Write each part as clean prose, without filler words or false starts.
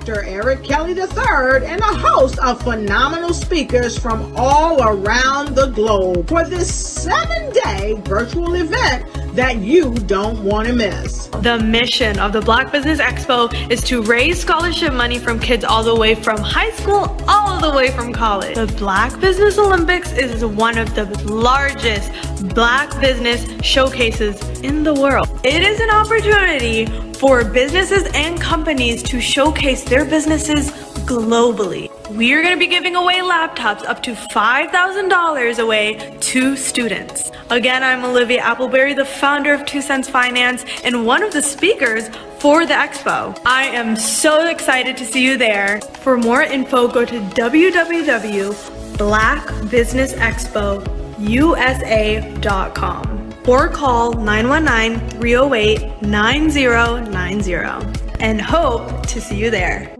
Dr. Eric Kelly III and a host of phenomenal speakers from all around the globe for this 7-day virtual event that you don't want to miss. The mission of the Black Business Expo is to raise scholarship money from kids all the way from high school all the way from college. The Black Business Olympics is one of the largest Black business showcases in the world. It is an opportunity for businesses and companies to showcase their businesses globally. We are going to be giving away laptops up to $5,000 away to students. Again, I'm Olivia Appleberry, the founder of 2 Cents Finance and one of the speakers for the expo. I am so excited to see you there. For more info, go to www.blackbusinessexpousa.com or call 919-308-9090 and hope to see you there.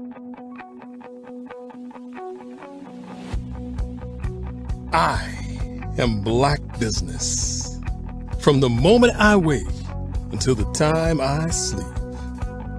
I am Black Business. From the moment I wake until the time I sleep.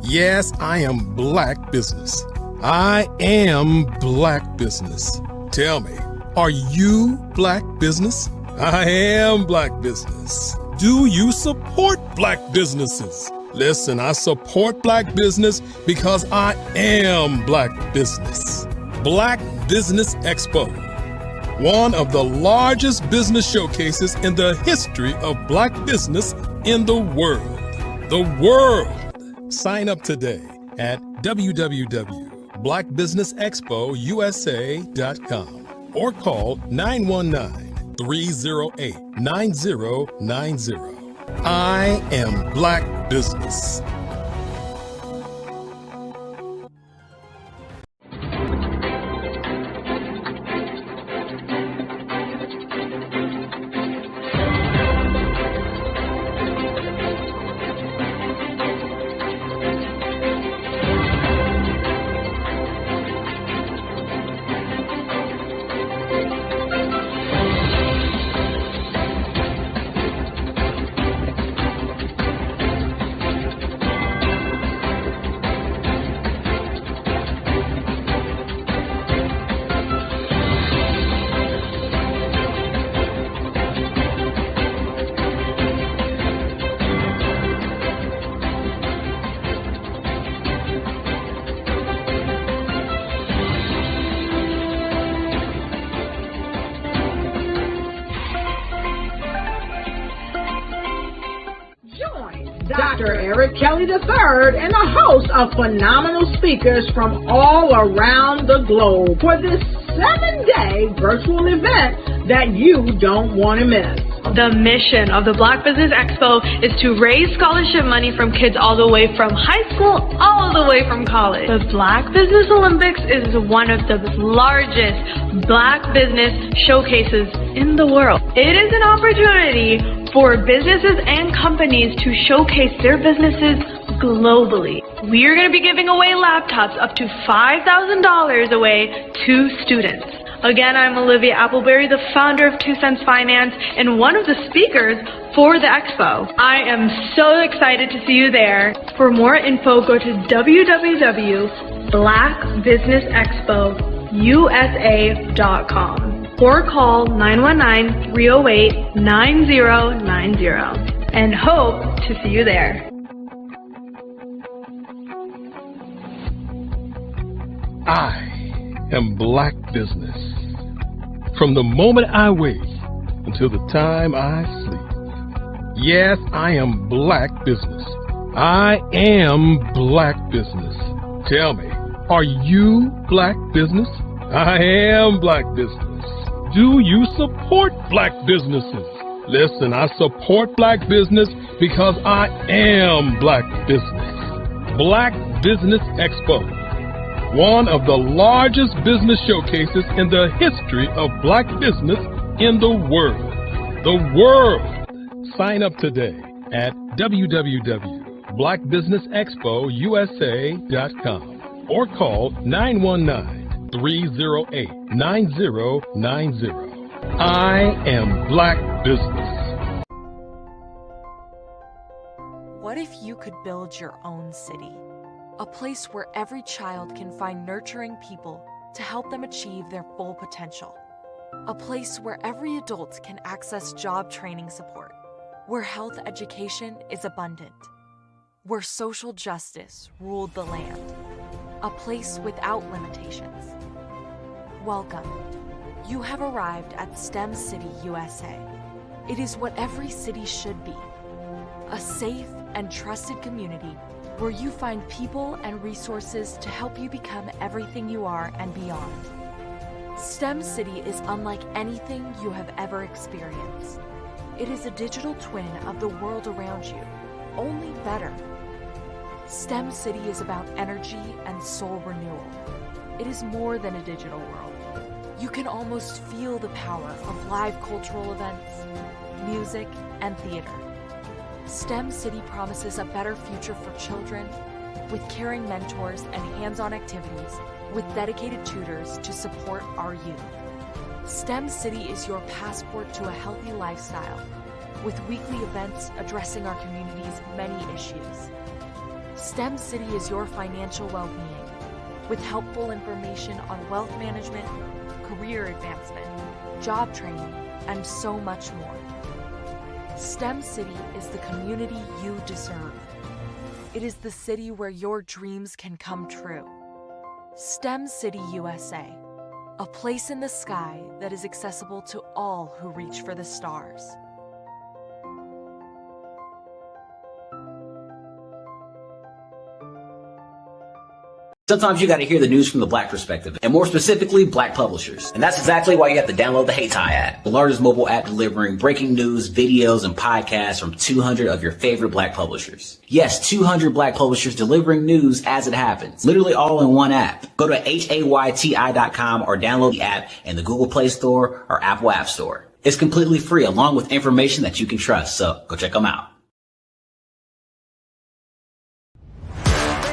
Yes, I am Black Business. I am Black Business. Tell me, are you Black Business? I am Black Business. Do you support Black businesses? Listen, I support Black business because I am Black Business. Black Business Expo, one of the largest business showcases in the history of Black business in the world. The world! Sign up today at www.blackbusinessexpousa.com or call 919-308-9090. I am Black Business. Dr. Eric Kelly III and a host of phenomenal speakers from all around the globe for this 7-day virtual event that you don't want to miss. The mission of the Black Business Expo is to raise scholarship money from kids all the way from high school all the way from college. The Black Business Olympics is one of the largest Black business showcases in the world. It is an opportunity for businesses and companies to showcase their businesses globally. We are going to be giving away laptops up to $5,000 away to students. Again, I'm Olivia Appleberry, the founder of 2 Cents Finance and one of the speakers for the expo. I am so excited to see you there. For more info, go to www.blackbusinessexpousa.com or call 919-308-9090 and hope to see you there. I am Black Business. From the moment I wake until the time I sleep. Yes, I am Black Business. I am Black Business. Tell me, are you Black Business? I am Black Business. Do you support Black businesses? Listen, I support Black business because I am Black Business. Black Business Expo, one of the largest business showcases in the history of Black business in the world. The world! Sign up today at www.blackbusinessexpousa.com or call 919-308-9090. I am Black Business. What if you could build your own city? A place where every child can find nurturing people to help them achieve their full potential. A place where every adult can access job training support. Where health education is abundant. Where social justice ruled the land. A place without limitations. Welcome. You have arrived at STEM City USA. It is what every city should be. A safe and trusted community where you find people and resources to help you become everything you are and beyond. STEM City is unlike anything you have ever experienced. It is a digital twin of the world around you, only better. STEM City is about energy and soul renewal. It is more than a digital world. You can almost feel the power of live cultural events, music, and theater. STEM City promises a better future for children with caring mentors and hands-on activities with dedicated tutors to support our youth. STEM City is your passport to a healthy lifestyle with weekly events addressing our community's many issues. STEM City is your financial well-being with helpful information on wealth management, career advancement, job training, and so much more. STEM City is the community you deserve. It is the city where your dreams can come true. STEM City USA, a place in the sky that is accessible to all who reach for the stars. Sometimes you got to hear the news from the Black perspective, and more specifically, Black publishers. And that's exactly why you have to download the Hey Tie app, the largest mobile app delivering breaking news, videos, and podcasts from 200 of your favorite Black publishers. Yes, 200 Black publishers delivering news as it happens, literally all in one app. Go to hayti.com or download the app in the Google Play Store or Apple App Store. It's completely free, along with information that you can trust, so go check them out.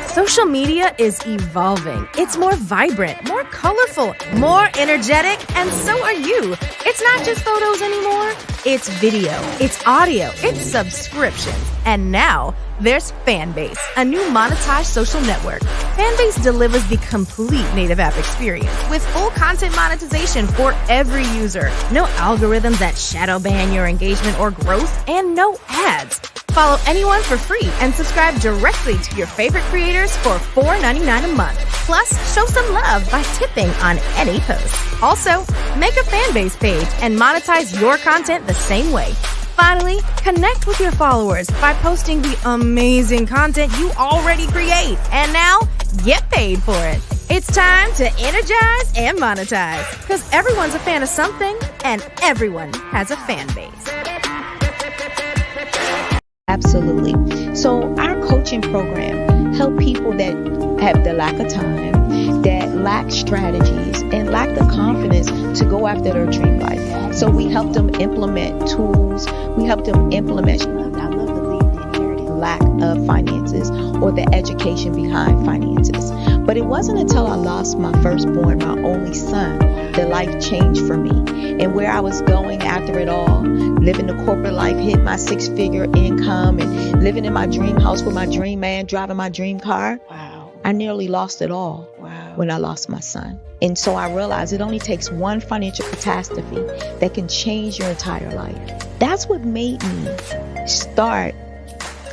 Social media is evolving. It's more vibrant, more colorful, more energetic, and so are you. It's not just photos anymore. It's video, it's audio, it's subscriptions. And now there's Fanbase, a new monetized social network. Fanbase delivers the complete native app experience with full content monetization for every user. No algorithms that shadow ban your engagement or growth, and no ads. Follow anyone for free and subscribe directly to your favorite creators for $4.99 a month. Plus, show some love by tipping on any post. Also, make a Fanbase page and monetize your content the same way. Finally, connect with your followers by posting the amazing content you already create. And now, get paid for it. It's time to energize and monetize, because everyone's a fan of something and everyone has a fan base. Absolutely. So our coaching program help people that have the lack of time, that lack strategies, and lack the confidence to go after their dream life. So we help them implement tools. We help them implement, I love to leave the inherited lack of finances or the education behind finances. But it wasn't until I lost my firstborn, my only son, that life changed for me. And where I was going after it all, living the corporate life, hit my 6-figure income, and living in my dream house with my dream man, driving my dream car. Wow. I nearly lost it all when I lost my son. And so I realized it only takes one financial catastrophe that can change your entire life. That's what made me start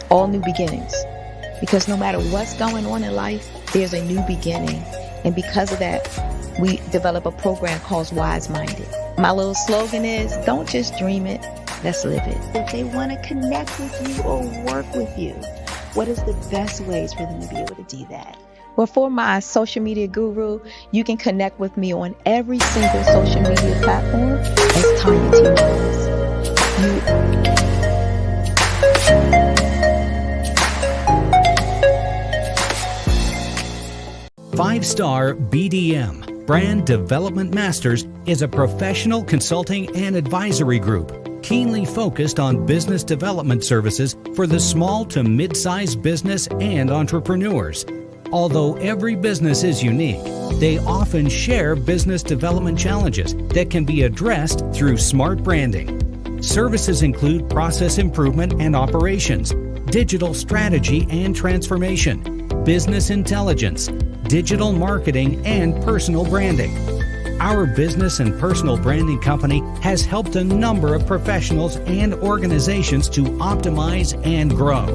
All New Beginnings. Because no matter what's going on in life, there's a new beginning. And because of that, we develop a program called Wise Minded. My little slogan is, don't just dream it, let's live it. If they want to connect with you or work with you, what is the best ways for them to be able to do that? Well, for my social media guru, you can connect with me on every single social media platform as Tanya T. Rose. Five-Star BDM, Brand Development Masters, is a professional consulting and advisory group keenly focused on business development services for the small to mid-sized business and entrepreneurs. Although every business is unique, they often share business development challenges that can be addressed through smart branding. Services include process improvement and operations, digital strategy and transformation, business intelligence, digital marketing, and personal branding. Our business and personal branding company has helped a number of professionals and organizations to optimize and grow.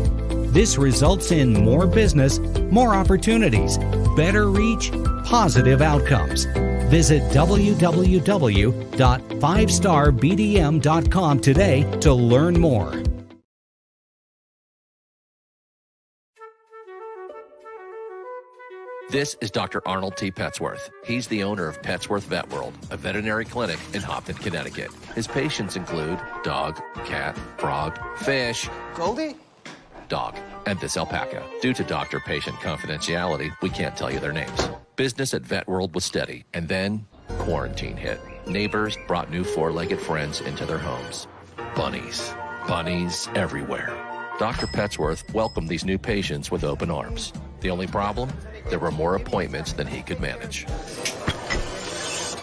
This results in more business, more opportunities, better reach, positive outcomes. Visit www.fivestarbdm.com today to learn more. This is Dr. Arnold T. Petsworth. He's the owner of Petsworth Vet World, a veterinary clinic in Hopton, Connecticut. His patients include dog, cat, frog, fish, Goldie, dog, and this alpaca. Due to doctor-patient confidentiality, we can't tell you their names. Business at Vet World was steady, and then quarantine hit. Neighbors brought new four-legged friends into their homes. Bunnies. Bunnies everywhere. Dr. Petsworth welcomed these new patients with open arms. The only problem? There were more appointments than he could manage.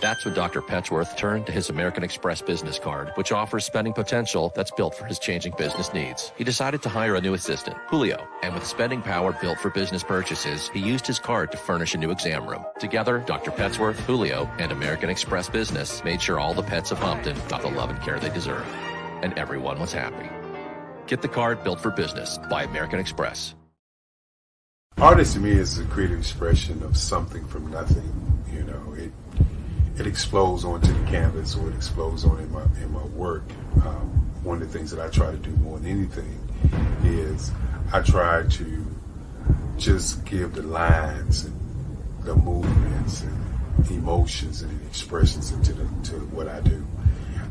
That's when Dr. Petsworth turned to his American Express business card, which offers spending potential that's built for his changing business needs. He decided to hire a new assistant, Julio, and with spending power built for business purchases, he used his card to furnish a new exam room. Together, Dr. Petsworth, Julio, and American Express Business made sure all the pets of Hopton got the love and care they deserve. And everyone was happy. Get the card built for business by American Express. Artist to me is a creative expression of something from nothing. You know, it explodes onto the canvas, or it explodes on in my work. One of the things that I try to do more than anything is I try to just give the lines and the movements and emotions and expressions into what I do.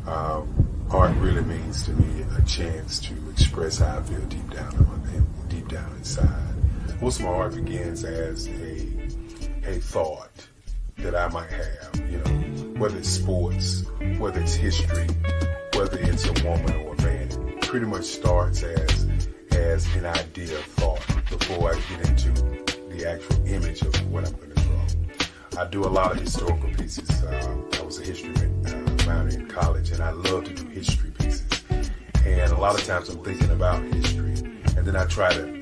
Art really means to me a chance to express how I feel deep down inside. Most of my art begins as a thought that I might have, you know, whether it's sports, whether it's history, whether it's a woman or a man. It pretty much starts as an idea of thought before I get into the actual image of what I'm going to draw. I do a lot of historical pieces. I was a history minor in college, and I love to do history pieces. And a lot of times I'm thinking about history, and then I try to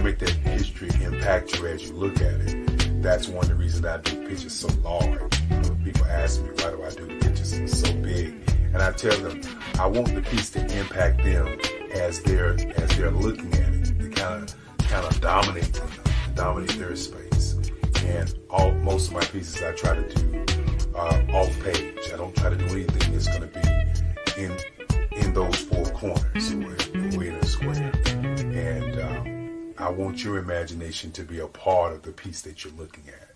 make that history impact you as you look at it. That's one of the reasons I do pictures so large. People ask me, why do I do the pictures so big? And I tell them, I want the piece to impact them as they're looking at it, to kind of dominate them, dominate their space. And most of my pieces I try to do off page. I don't try to do anything that's going to be in those four corners or in a square. And I want your imagination to be a part of the piece that you're looking at.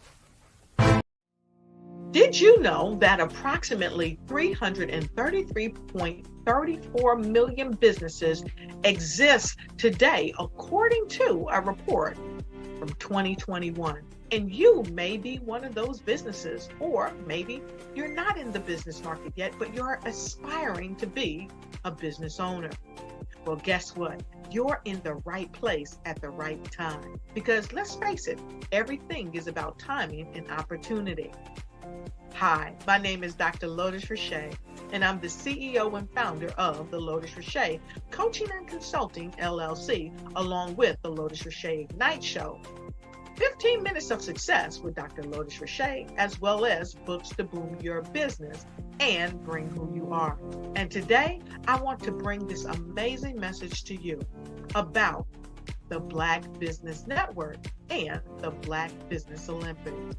Did you know that approximately 333.34 million businesses exist today, according to a report from 2021? And you may be one of those businesses, or maybe you're not in the business market yet, but you're aspiring to be a business owner. Well, guess what? You're in the right place at the right time. Because let's face it, everything is about timing and opportunity. Hi, my name is Dr. Lotus Richey, and I'm the CEO and founder of the Lotus Richey Coaching and Consulting LLC, along with the Lotus Richey Ignite Show. 15 minutes of success with Dr. Lotus Richey, as well as books to boom your business and bring who you are. And today, I want to bring this amazing message to you about the Black Business Network and the Black Business Olympics.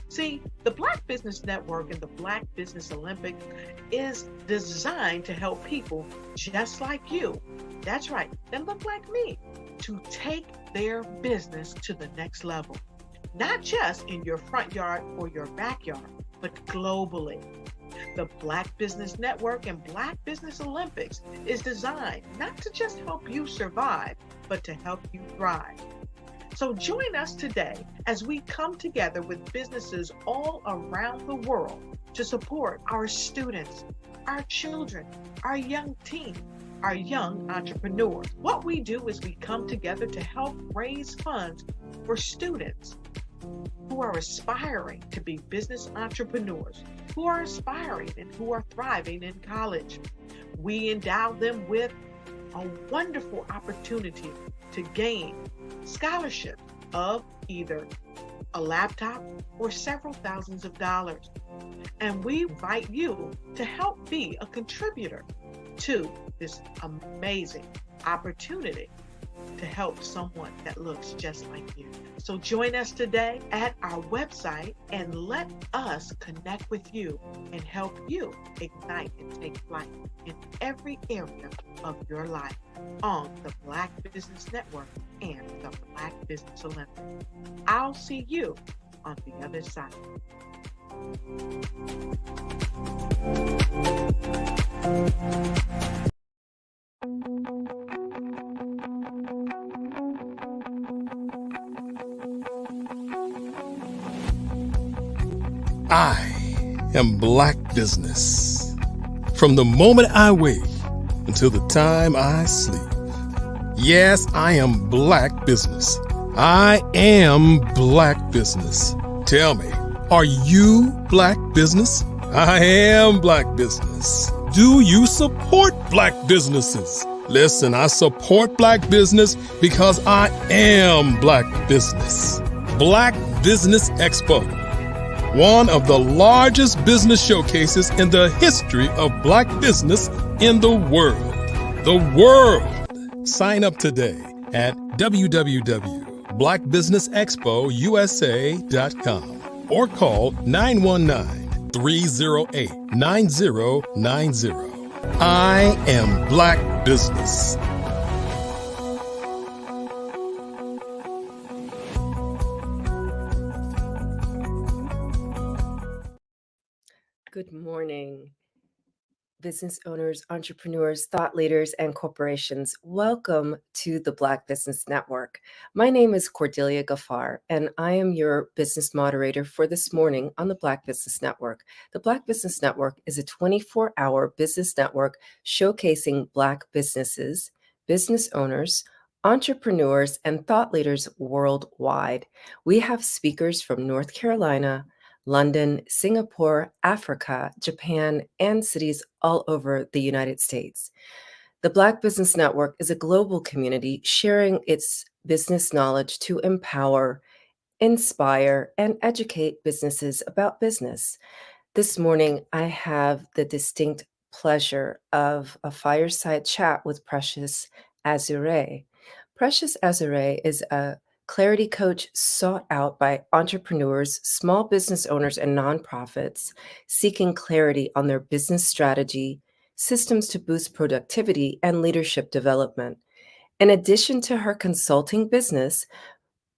See, the Black Business Network and the Black Business Olympics is designed to help people just like you, that's right, that look like me, to take their business to the next level. Not just in your front yard or your backyard, but globally. The Black Business Network and Black Business Olympics is designed not to just help you survive, but to help you thrive. So join us today as we come together with businesses all around the world to support our students, our children, our young teens, our young entrepreneurs. What we do is we come together to help raise funds for students who are aspiring to be business entrepreneurs, who are aspiring and who are thriving in college. We endow them with a wonderful opportunity to gain scholarship of either a laptop or several thousands of dollars. And we invite you to help be a contributor to this amazing opportunity to help someone that looks just like you. So join us today at our website and let us connect with you and help you ignite and take flight in every area of your life on the Black Business Network and the Black Business Olympics. I'll see you on the other side. I am Black Business. From the moment I wake until the time I sleep. Yes, I am Black Business. I am Black Business. Tell me, are you Black Business? I am Black Business. Do you support Black businesses? Listen, I support Black business because I am Black Business. Black Business Expo, one of the largest business showcases in the history of Black business in the world. The world! Sign up today at www.blackbusinessexpousa.com or call 919-308-9090. I am Black Business. Good morning, business owners, entrepreneurs, thought leaders, and corporations. Welcome to the Black Business Network. My name is Cordelia Gaffar, and I am your business moderator for this morning on the Black Business Network. The Black Business Network is a 24-hour business network showcasing Black businesses, business owners, entrepreneurs, and thought leaders worldwide. We have speakers from North Carolina, London, Singapore, Africa, Japan, and cities all over the United States. The Black Business Network is a global community sharing its business knowledge to empower, inspire, and educate businesses about business. This morning, I have the distinct pleasure of a fireside chat with Precious Azure. Precious Azure is a clarity coach sought out by entrepreneurs, small business owners, and nonprofits seeking clarity on their business strategy, systems to boost productivity, and leadership development. In addition to her consulting business,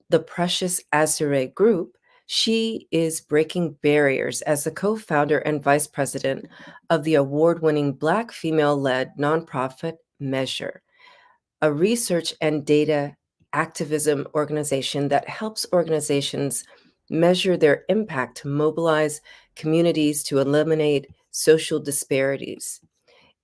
the Precious Azure Group, she is breaking barriers as the co-founder and vice president of the award-winning Black female-led nonprofit Measure, a research and data activism organization that helps organizations measure their impact to mobilize communities to eliminate social disparities.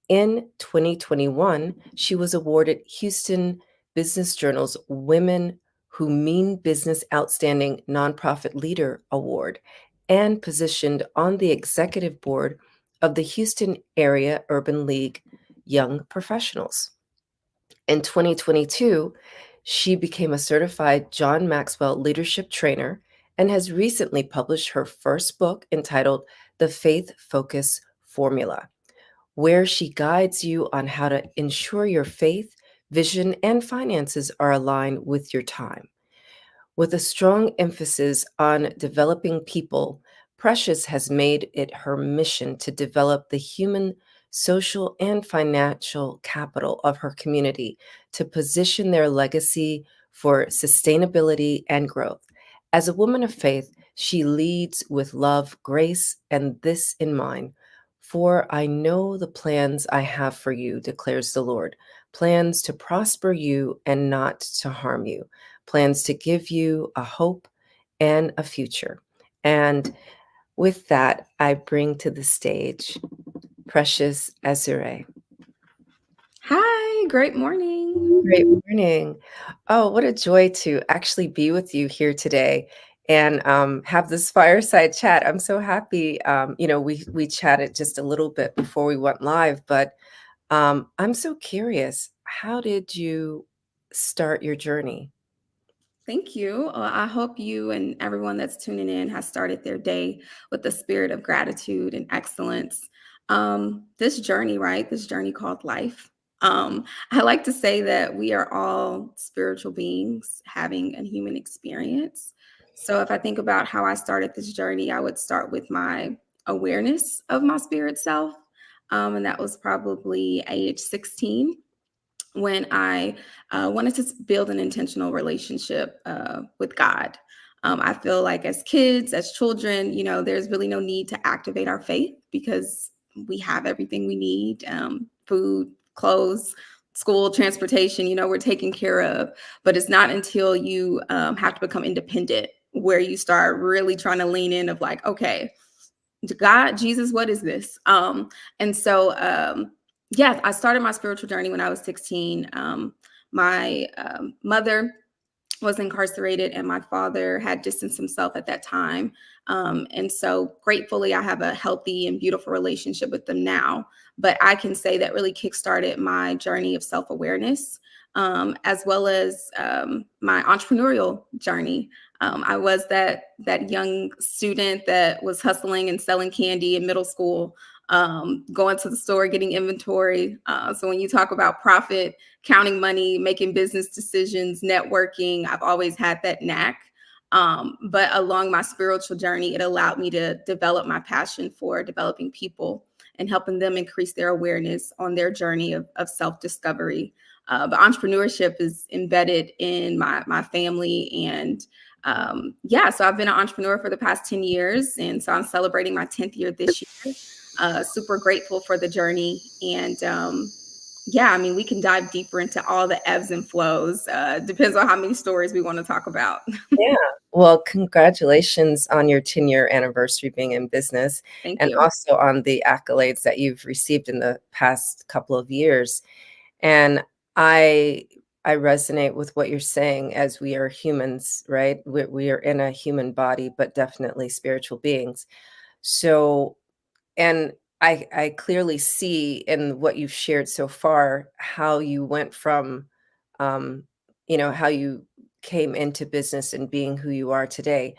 In 2021, she was awarded Houston Business Journal's Women Who Mean Business Outstanding Nonprofit Leader Award and positioned on the executive board of the Houston Area Urban League Young Professionals. In 2022, she became a certified John Maxwell leadership trainer and has recently published her first book entitled The Faith Focus Formula, where she guides you on how to ensure your faith, vision, and finances are aligned with your time. With a strong emphasis on developing people, Precious has made it her mission to develop the human, social, and financial capital of her community to position their legacy for sustainability and growth. As a woman of faith, she leads with love, grace, and this in mind. For I know the plans I have for you, declares the Lord, plans to prosper you and not to harm you, plans to give you a hope and a future. And with that, I bring to the stage Precious Azure. Hi, great morning. Great morning. Oh, what a joy to actually be with you here today and have this fireside chat. I'm so happy. We chatted just a little bit before we went live, but I'm so curious. How did you start your journey? Thank you. I hope you and everyone that's tuning in has started their day with the spirit of gratitude and excellence. This journey, right? This journey called life. I like to say that we are all spiritual beings having a human experience. So if I think about how I started this journey, I would start with my awareness of my spirit self. And that was probably age 16 when I wanted to build an intentional relationship with God. I feel like as kids, as children, there's really no need to activate our faith because we have everything we need, food, clothes, school, transportation, we're taken care of. But it's not until you have to become independent where you start really trying to lean in of like, okay, God, Jesus, what is this? Yeah, I started my spiritual journey when I was 16. My mother was incarcerated and my father had distanced himself at that time. And so gratefully, I have a healthy and beautiful relationship with them now. But I can say that really kickstarted my journey of self-awareness, as well as my entrepreneurial journey. I was that young student that was hustling and selling candy in middle school, going to the store, getting inventory. So when you talk about profit, counting money, making business decisions, networking, I've always had that knack. But along my spiritual journey, it allowed me to develop my passion for developing people and helping them increase their awareness on their journey of self-discovery. But entrepreneurship is embedded in my family. And so I've been an entrepreneur for the past 10 years. And so I'm celebrating my 10th year this year. Super grateful for the journey. And we can dive deeper into all the ebbs and flows. Depends on how many stories we want to talk about. Yeah. Well, congratulations on your 10-year anniversary being in business. Thank and you. Also on the accolades that you've received in the past couple of years. And I resonate with what you're saying, as we are humans, right? We are in a human body, but definitely spiritual beings. So, and I clearly see in what you've shared so far how you went from, how you came into business and being who you are today.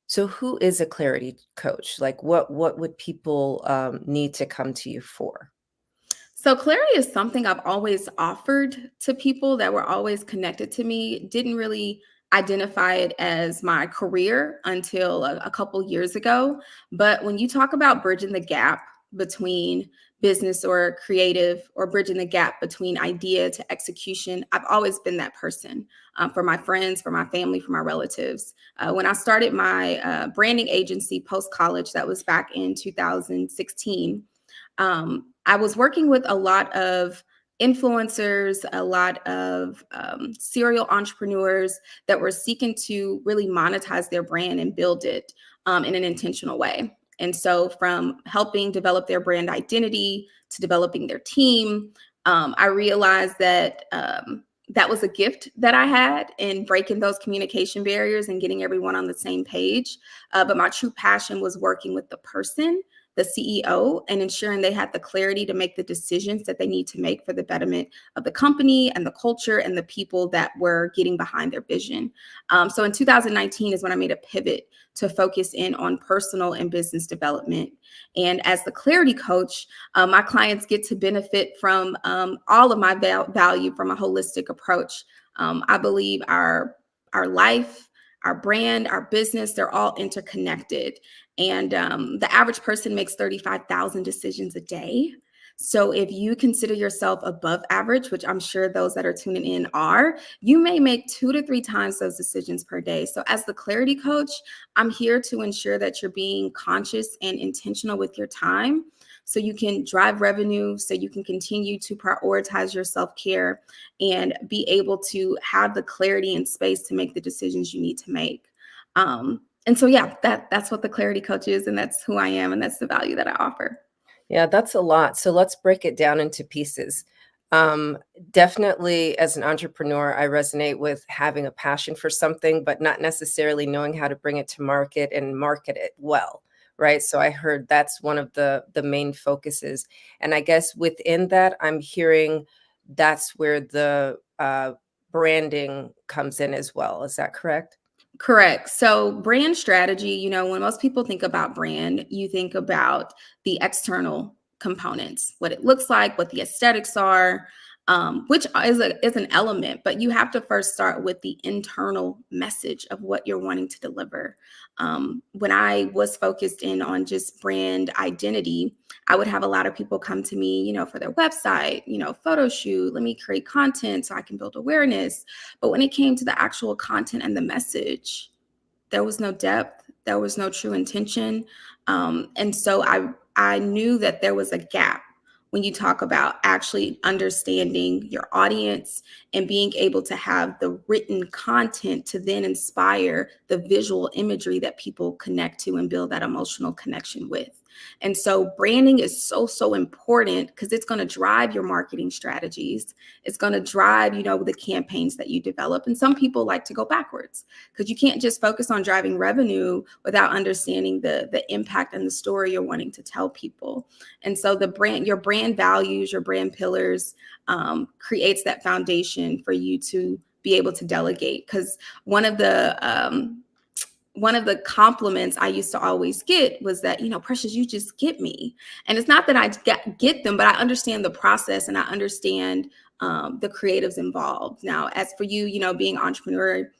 So, who is a clarity coach? Like, what would people need to come to you for? So clarity is something I've always offered to people that were always connected to me. Didn't really identify it as my career until a couple years ago. But when you talk about bridging the gap between business or creative, or bridging the gap between idea to execution, I've always been that person for my friends, for my family, for my relatives. When I started my branding agency post-college, that was back in 2016, I was working with a lot of influencers, a lot of serial entrepreneurs that were seeking to really monetize their brand and build it in an intentional way. And so from helping develop their brand identity to developing their team, I realized that that was a gift that I had in breaking those communication barriers and getting everyone on the same page. But my true passion was working with the person, the CEO, and ensuring they had the clarity to make the decisions that they need to make for the betterment of the company and the culture and the people that were getting behind their vision. So in 2019 is when I made a pivot to focus in on personal and business development. And as the clarity coach, my clients get to benefit from all of my value from a holistic approach. I believe our life, our brand, our business, they're all interconnected. And the average person makes 35,000 decisions a day. So if you consider yourself above average, which I'm sure those that are tuning in are, you may make 2 to 3 times those decisions per day. So as the clarity coach, I'm here to ensure that you're being conscious and intentional with your time so you can drive revenue, so you can continue to prioritize your self-care and be able to have the clarity and space to make the decisions you need to make. And so, yeah, that's what the clarity coach is, and that's who I am, and that's the value that I offer. Yeah, that's a lot. So let's break it down into pieces. Um, Definitely, as an entrepreneur, I resonate with having a passion for something, but not necessarily knowing how to bring it to market and market it well, right? So I heard that's one of the main focuses, and I guess within that, I'm hearing that's where the branding comes in as well. Is that correct? Correct. So, brand strategy, when most people think about brand, you think about the external components, what it looks like, what the aesthetics are, which is an element, but you have to first start with the internal message of what you're wanting to deliver. When I was focused in on just brand identity, I would have a lot of people come to me, for their website, photo shoot, let me create content so I can build awareness. But when it came to the actual content and the message, there was no depth, there was no true intention. And so I knew that there was a gap when you talk about actually understanding your audience and being able to have the written content to then inspire the visual imagery that people connect to and build that emotional connection with. And so branding is so important because it's going to drive your marketing strategies. It's going to drive, the campaigns that you develop. And some people like to go backwards because you can't just focus on driving revenue without understanding the impact and the story you're wanting to tell people. And so your brand values, your brand pillars creates that foundation for you to be able to delegate. Because one of the compliments I used to always get was that, Precious, you just get me. And it's not that I get them, but I understand the process and I understand the creatives involved. Now, as for you, being entrepreneur,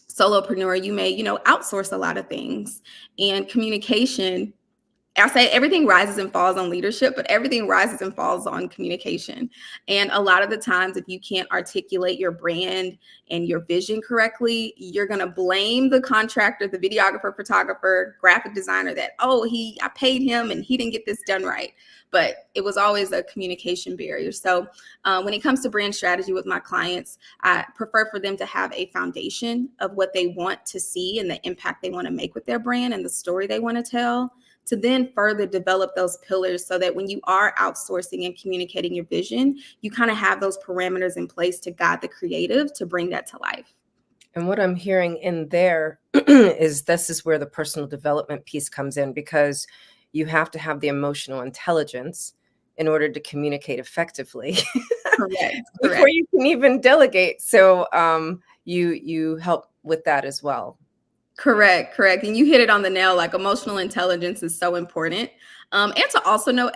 solopreneur, you may, outsource a lot of things, and communication. I say everything rises and falls on leadership, but everything rises and falls on communication. And a lot of the times, if you can't articulate your brand and your vision correctly, you're going to blame the contractor, the videographer, photographer, graphic designer that, I paid him and he didn't get this done right. But it was always a communication barrier. So when it comes to brand strategy with my clients, I prefer for them to have a foundation of what they want to see and the impact they want to make with their brand and the story they want to tell, to then further develop those pillars so that when you are outsourcing and communicating your vision, you kind of have those parameters in place to guide the creative to bring that to life. And what I'm hearing in there is this is where the personal development piece comes in, because you have to have the emotional intelligence in order to communicate effectively. Correct. Before you can even delegate. So you help with that as well. Correct. And you hit it on the nail. Like, emotional intelligence is so important. And to also know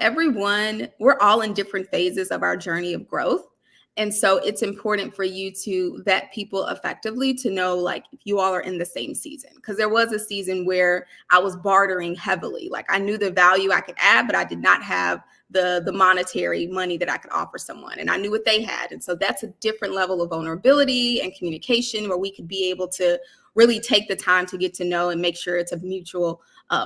we're all in different phases of our journey of growth. And so it's important for you to vet people effectively to know, like, if you all are in the same season. Because there was a season where I was bartering heavily. Like, I knew the value I could add, but I did not have the monetary money that I could offer someone. And I knew what they had. And so that's a different level of vulnerability and communication where we could be able to really take the time to get to know and make sure it's a mutual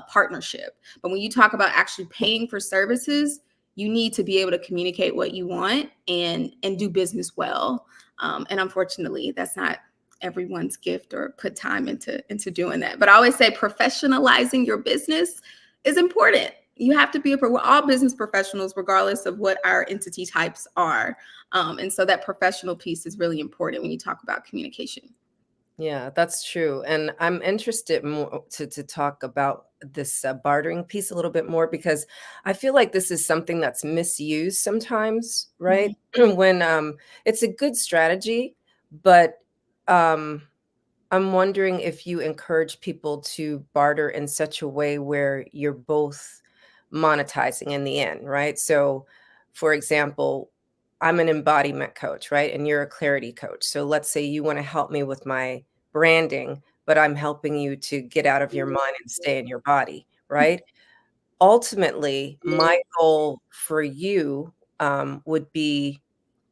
partnership. But when you talk about actually paying for services, you need to be able to communicate what you want and do business well. And unfortunately, that's not everyone's gift or put time into doing that. But I always say professionalizing your business is important. You have to we're all business professionals, regardless of what our entity types are. And so that professional piece is really important when you talk about communication. Yeah, that's true. And I'm interested more to talk about this bartering piece a little bit more, because I feel like this is something that's misused sometimes, right? When it's a good strategy, but I'm wondering if you encourage people to barter in such a way where you're both monetizing in the end, right? So, for example, I'm an embodiment coach, right? And you're a clarity coach. So let's say you want to help me with my branding, but I'm helping you to get out of your mind and stay in your body, right? Ultimately, my goal for you would be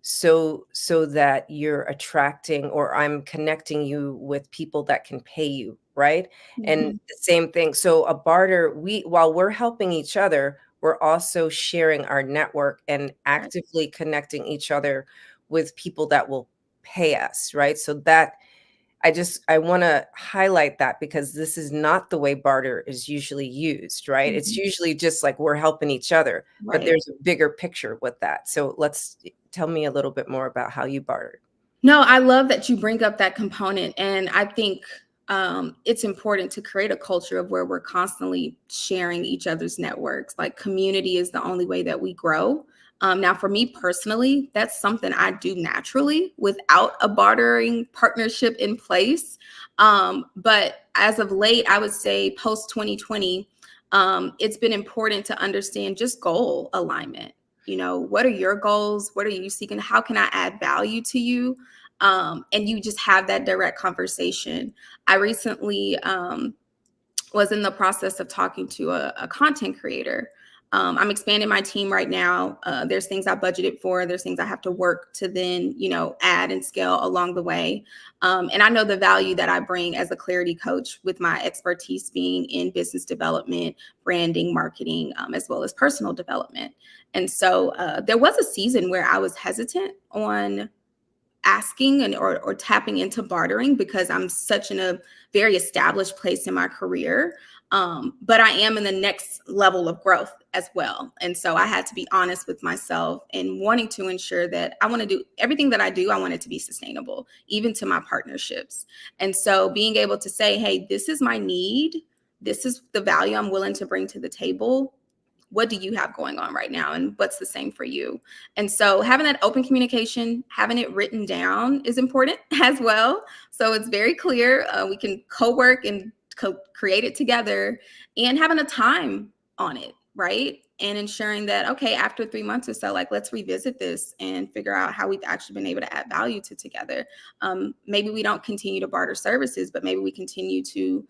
so that you're attracting, or I'm connecting you with people that can pay you, right? And Mhm. the same thing. So a barter, while we're helping each other, we're also sharing our network and Right. actively connecting each other with people that will pay us, right? So that I want to highlight that, because this is not the way barter is usually used, right? It's Mhm. usually just like we're helping each other, but Right. there's a bigger picture with that. So tell me a little bit more about how you bartered. No, I love that you bring up that component. And I think it's important to create a culture of where we're constantly sharing each other's networks. Like, community is the only way that we grow. Now, for me personally, that's something I do naturally without a bartering partnership in place. But as of late, I would say post 2020, it's been important to understand just goal alignment. What are your goals? What are you seeking? How can I add value to you? And you just have that direct conversation. I recently was in the process of talking to a content creator. I'm expanding my team right now. There's things I budgeted for. There's things I have to work to then, add and scale along the way. And I know the value that I bring as a clarity coach, with my expertise being in business development, branding, marketing, as well as personal development. And so there was a season where I was hesitant on asking or tapping into bartering, because I'm such in a very established place in my career. But I am in the next level of growth as well. And so I had to be honest with myself and wanting to ensure that I want to do everything that I do. I want it to be sustainable, even to my partnerships. And so being able to say, hey, this is my need. This is the value I'm willing to bring to the table. What do you have going on right now, and what's the same for you? And so having that open communication, having it written down is important as well. So it's very clear. We can co-work and create it together, and having a time on it, right? And ensuring that, okay, after 3 months or so, like, let's revisit this and figure out how we've actually been able to add value to together. Maybe we don't continue to barter services, but maybe we continue to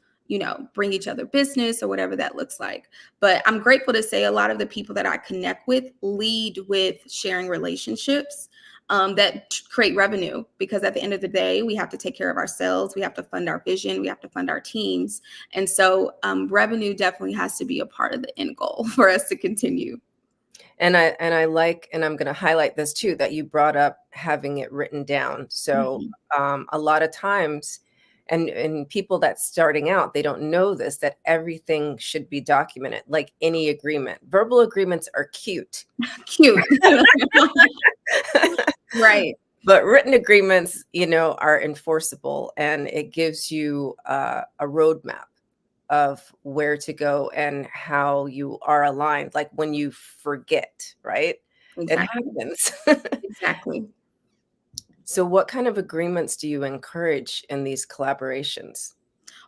bring each other business, or whatever that looks like. But I'm grateful to say a lot of the people that I connect with lead with sharing relationships that create revenue, because at the end of the day, we have to take care of ourselves. We have to fund our vision. We have to fund our teams. And so revenue definitely has to be a part of the end goal for us to continue. And I like, and I'm going to highlight this too, that you brought up having it written down. So a lot of times, and people that's starting out, they don't know this, that everything should be documented, like any agreement. Verbal agreements are cute. Cute. Right. But written agreements, are enforceable, and it gives you a roadmap of where to go and how you are aligned. Like when you forget, right? Exactly. It happens. Exactly. So what kind of agreements do you encourage in these collaborations?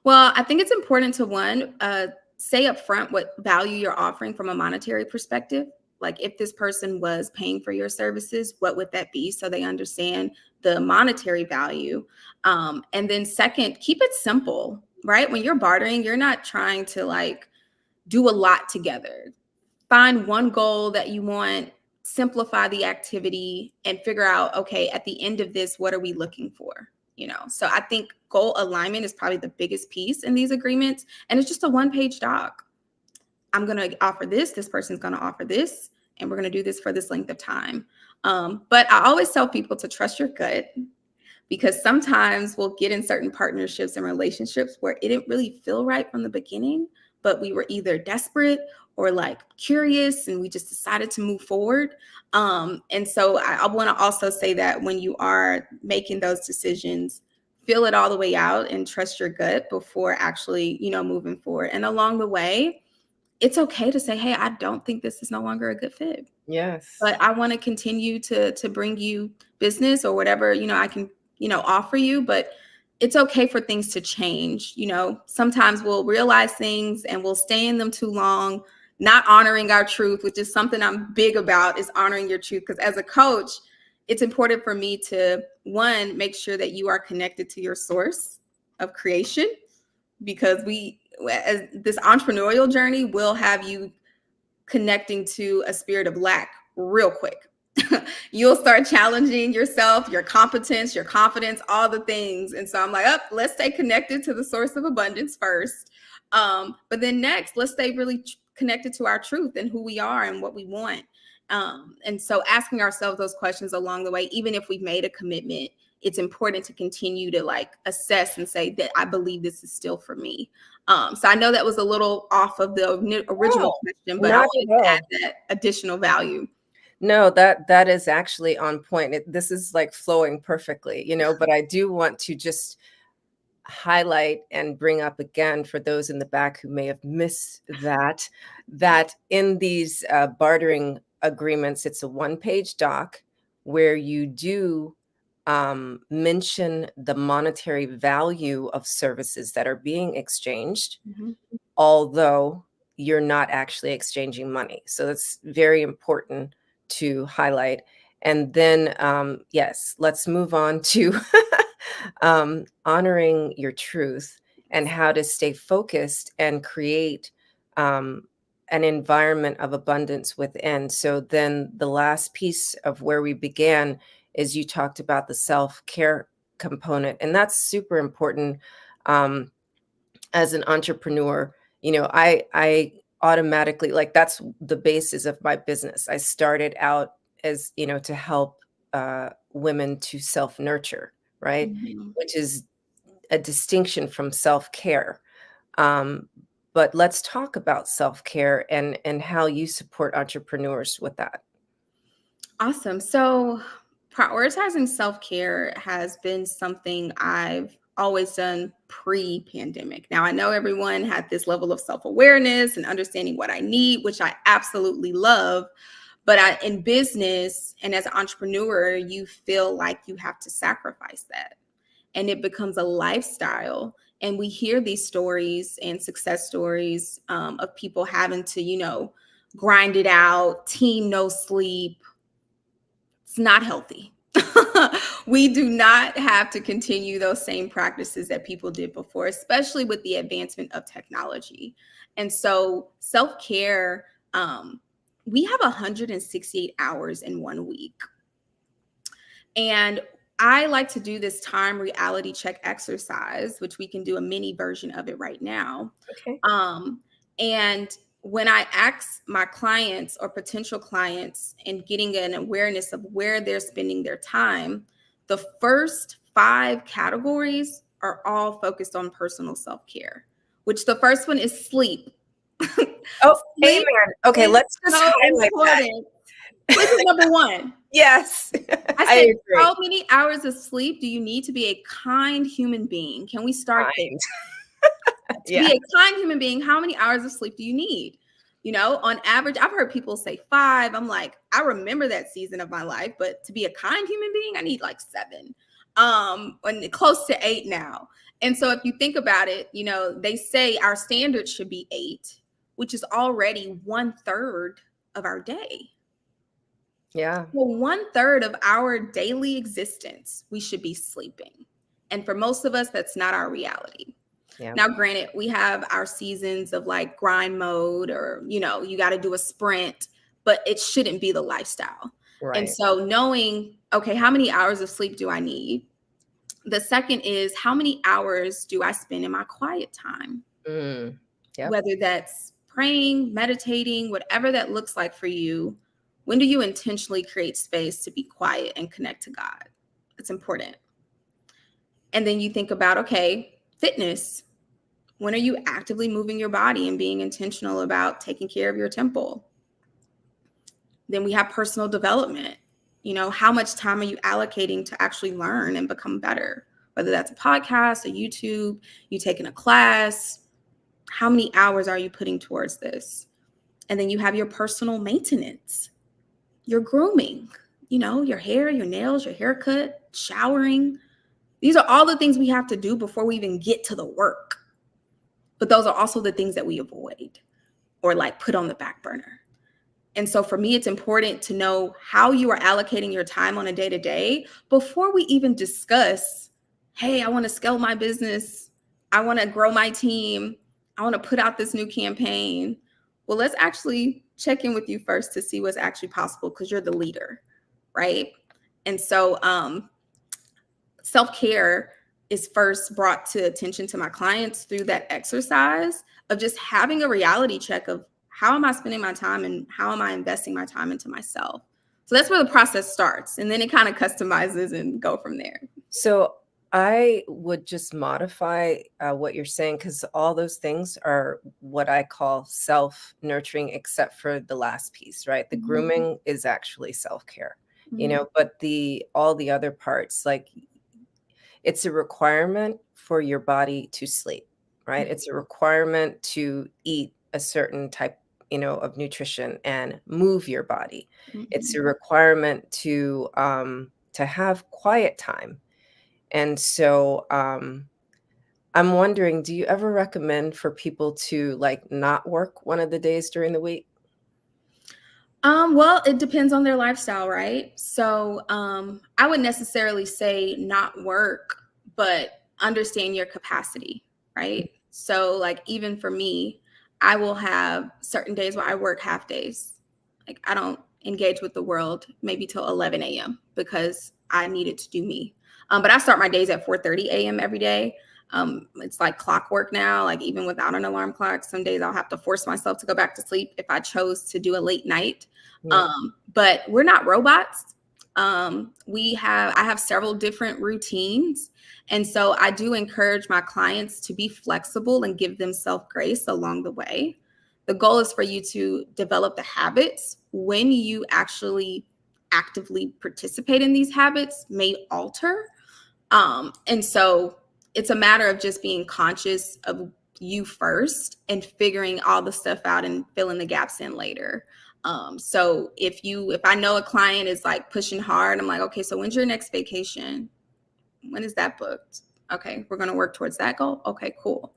Well, I think it's important to, one, say upfront what value you're offering from a monetary perspective. Like, if this person was paying for your services, what would that be? So they understand the monetary value. And then second, keep it simple, right? When you're bartering, you're not trying to do a lot together. Find one goal that you want, simplify the activity, and figure out, okay, at the end of this, what are we looking for? So I think goal alignment is probably the biggest piece in these agreements. And it's just a one-page doc. I'm going to offer this. This person's going to offer this. And we're going to do this for this length of time. But I always tell people to trust your gut, because sometimes we'll get in certain partnerships and relationships where it didn't really feel right from the beginning, but we were either desperate or curious, and we just decided to move forward. And so I want to also say that when you are making those decisions, feel it all the way out and trust your gut before actually, moving forward. And along the way, it's okay to say, hey, I don't think this is no longer a good fit. Yes. But I want to continue to bring you business or whatever, I can, offer you. But it's okay for things to change. Sometimes we'll realize things and we'll stay in them too long, not honoring our truth, which is something I'm big about, is honoring your truth. Because as a coach, it's important for me to, one, make sure that you are connected to your source of creation. because as this entrepreneurial journey will have you connecting to a spirit of lack real quick. You'll start challenging yourself, your competence, your confidence, all the things. And so I'm like, let's stay connected to the source of abundance first. But then next, let's stay really connected to our truth and who we are and what we want. And so asking ourselves those questions along the way, even if we've made a commitment, it's important to continue to like assess and say that I believe this is still for me. So I know that was a little off of the original question, but I wanted to add that additional value. No, that is actually on point. This is like flowing perfectly, but I do want to just highlight and bring up again for those in the back who may have missed that in these bartering agreements, it's a one-page doc where you do mention the monetary value of services that are being exchanged, although you're not actually exchanging money. So that's very important to highlight. And then, yes, let's move on to honoring your truth and how to stay focused and create an environment of abundance within. So then the last piece of where we began is you talked about the self-care component, and that's super important. As an entrepreneur, I automatically, like, that's the basis of my business. I started out as, to help women to self-nurture, right? Which is a distinction from self-care. But let's talk about self-care and how you support entrepreneurs with that. Awesome. So prioritizing self-care has been something I've always done pre-pandemic. Now, I know everyone had this level of self-awareness and understanding what I need, which I absolutely love. But in business and as an entrepreneur, you feel like you have to sacrifice that. And it becomes a lifestyle. And we hear these stories and success stories of people having to, grind it out, teen no sleep. It's not healthy. We do not have to continue those same practices that people did before, especially with the advancement of technology. And so self-care, we have 168 hours in 1 week. And I like to do this time reality check exercise, which we can do a mini version of it right now. Okay. And when I ask my clients or potential clients and getting an awareness of where they're spending their time, the first 5 categories are all focused on personal self-care, which the first one is sleep. Oh, amen. Okay, let's just highlight that. Sleep is number 1. Yes. I said, how many hours of sleep do you need to be a kind human being? Can we start there? To be a kind human being, how many hours of sleep do you need? On average, I've heard people say 5. I'm like, I remember that season of my life, but to be a kind human being, I need like 7, and close to 8 now. And so if you think about it, they say our standard should be 8, which is already 1/3 of our day. Yeah. Well, 1/3 of our daily existence, we should be sleeping. And for most of us, that's not our reality. Yeah. Now, granted, we have our seasons of like grind mode or, you got to do a sprint, but it shouldn't be the lifestyle. Right. And so knowing, okay, how many hours of sleep do I need? The second is, how many hours do I spend in my quiet time? Yep. Whether that's praying, meditating, whatever that looks like for you. When do you intentionally create space to be quiet and connect to God? It's important. And then you think about, okay, fitness. When are you actively moving your body and being intentional about taking care of your temple? Then we have personal development. How much time are you allocating to actually learn and become better? Whether that's a podcast, a YouTube, you taking a class, how many hours are you putting towards this? And then you have your personal maintenance, your grooming, your hair, your nails, your haircut, showering. These are all the things we have to do before we even get to the work. But those are also the things that we avoid or like put on the back burner. And so for me, it's important to know how you are allocating your time on a day-to-day before we even discuss, hey, I want to scale my business. I want to grow my team. I want to put out this new campaign. Well, let's actually check in with you first to see what's actually possible, because you're the leader, right? And so self-care is first brought to attention to my clients through that exercise of just having a reality check of how am I spending my time and how am I investing my time into myself. So that's where the process starts. And then it kind of customizes and go from there. So I would just modify what you're saying, because all those things are what I call self-nurturing, except for the last piece, right? The grooming is actually self-care, but all the other parts, like, it's a requirement for your body to sleep, right? It's a requirement to eat a certain type, of nutrition and move your body. It's a requirement to have quiet time. And so I'm wondering, do you ever recommend for people to like not work one of the days during the week? Well, it depends on their lifestyle, right? So I would necessarily say not work, but understand your capacity, right? So like even for me, I will have certain days where I work half days. Like I don't engage with the world maybe till 11 a.m. because I needed to do me. But I start my days at 4:30 a.m. every day. It's like clockwork now, like even without an alarm clock, some days I'll have to force myself to go back to sleep if I chose to do a late night. But we're not robots. I have several different routines. And so I do encourage my clients to be flexible and give themselves grace along the way. The goal is for you to develop the habits. When you actually actively participate in these habits may alter. And so it's a matter of just being conscious of you first and figuring all the stuff out and filling the gaps in later. So if I know a client is like pushing hard, I'm like, okay, so when's your next vacation? When is that booked? Okay, we're going to work towards that goal. Okay, cool.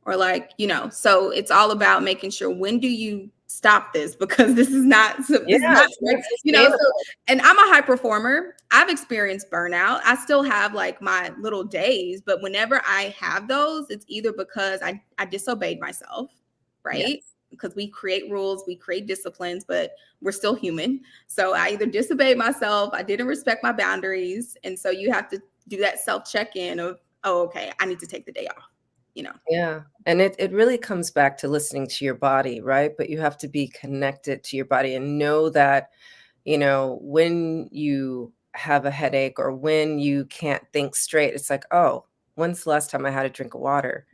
Or like, so it's all about making sure, when do you stop this? Because this is not, so, and I'm a high performer. I've experienced burnout. I still have like my little days, but whenever I have those, it's either because I disobeyed myself, right? Yes. Because we create rules, we create disciplines, but we're still human. So I either disobeyed myself, I didn't respect my boundaries. And so you have to do that self-check-in of, oh, okay, I need to take the day off. Yeah. And it really comes back to listening to your body, right? But you have to be connected to your body and know that, when you have a headache or when you can't think straight, it's like, oh, when's the last time I had a drink of water?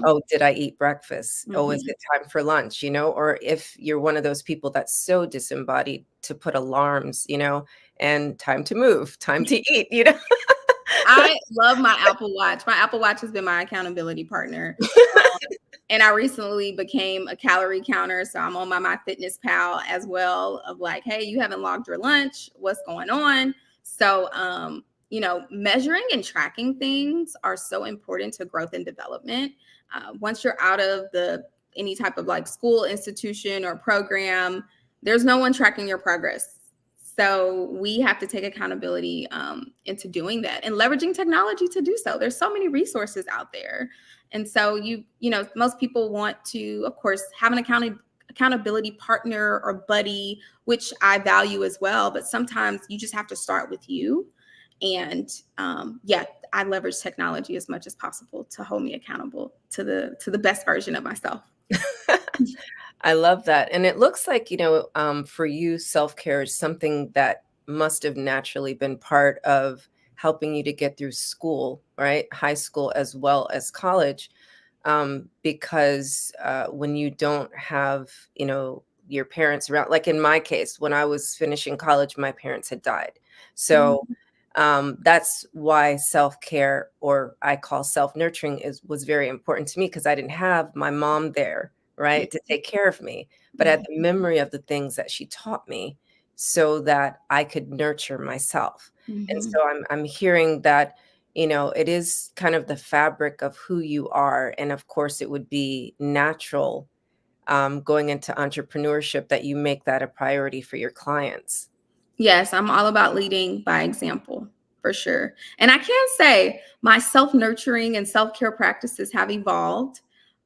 Oh, did I eat breakfast? Oh, is it time for lunch? Or if you're one of those people that's so disembodied, to put alarms, and time to move, time to eat, I love my Apple Watch. My Apple Watch has been my accountability partner. And I recently became a calorie counter. So I'm on my MyFitnessPal as well, of like, hey, you haven't logged your lunch. What's going on? So, measuring and tracking things are so important to growth and development. Once you're out of any type of like school, institution, or program, there's no one tracking your progress. So we have to take accountability into doing that and leveraging technology to do so. There's so many resources out there. And so most people want to, of course, have an accountability partner or buddy, which I value as well. But sometimes you just have to start with you. And I leverage technology as much as possible to hold me accountable to the best version of myself. I love that. And it looks like, for you, self-care is something that must have naturally been part of helping you to get through school, right? High school as well as college. Because when you don't have, your parents around, like in my case, when I was finishing college, my parents had died. So that's why self-care, or I call self-nurturing, was very important to me, because I didn't have my mom there, right, to take care of me, but I had the memory of the things that she taught me so that I could nurture myself. And so I'm hearing that, it is kind of the fabric of who you are. And of course, it would be natural going into entrepreneurship that you make that a priority for your clients. Yes, I'm all about leading by example. for sure. And I can say my self-nurturing and self-care practices have evolved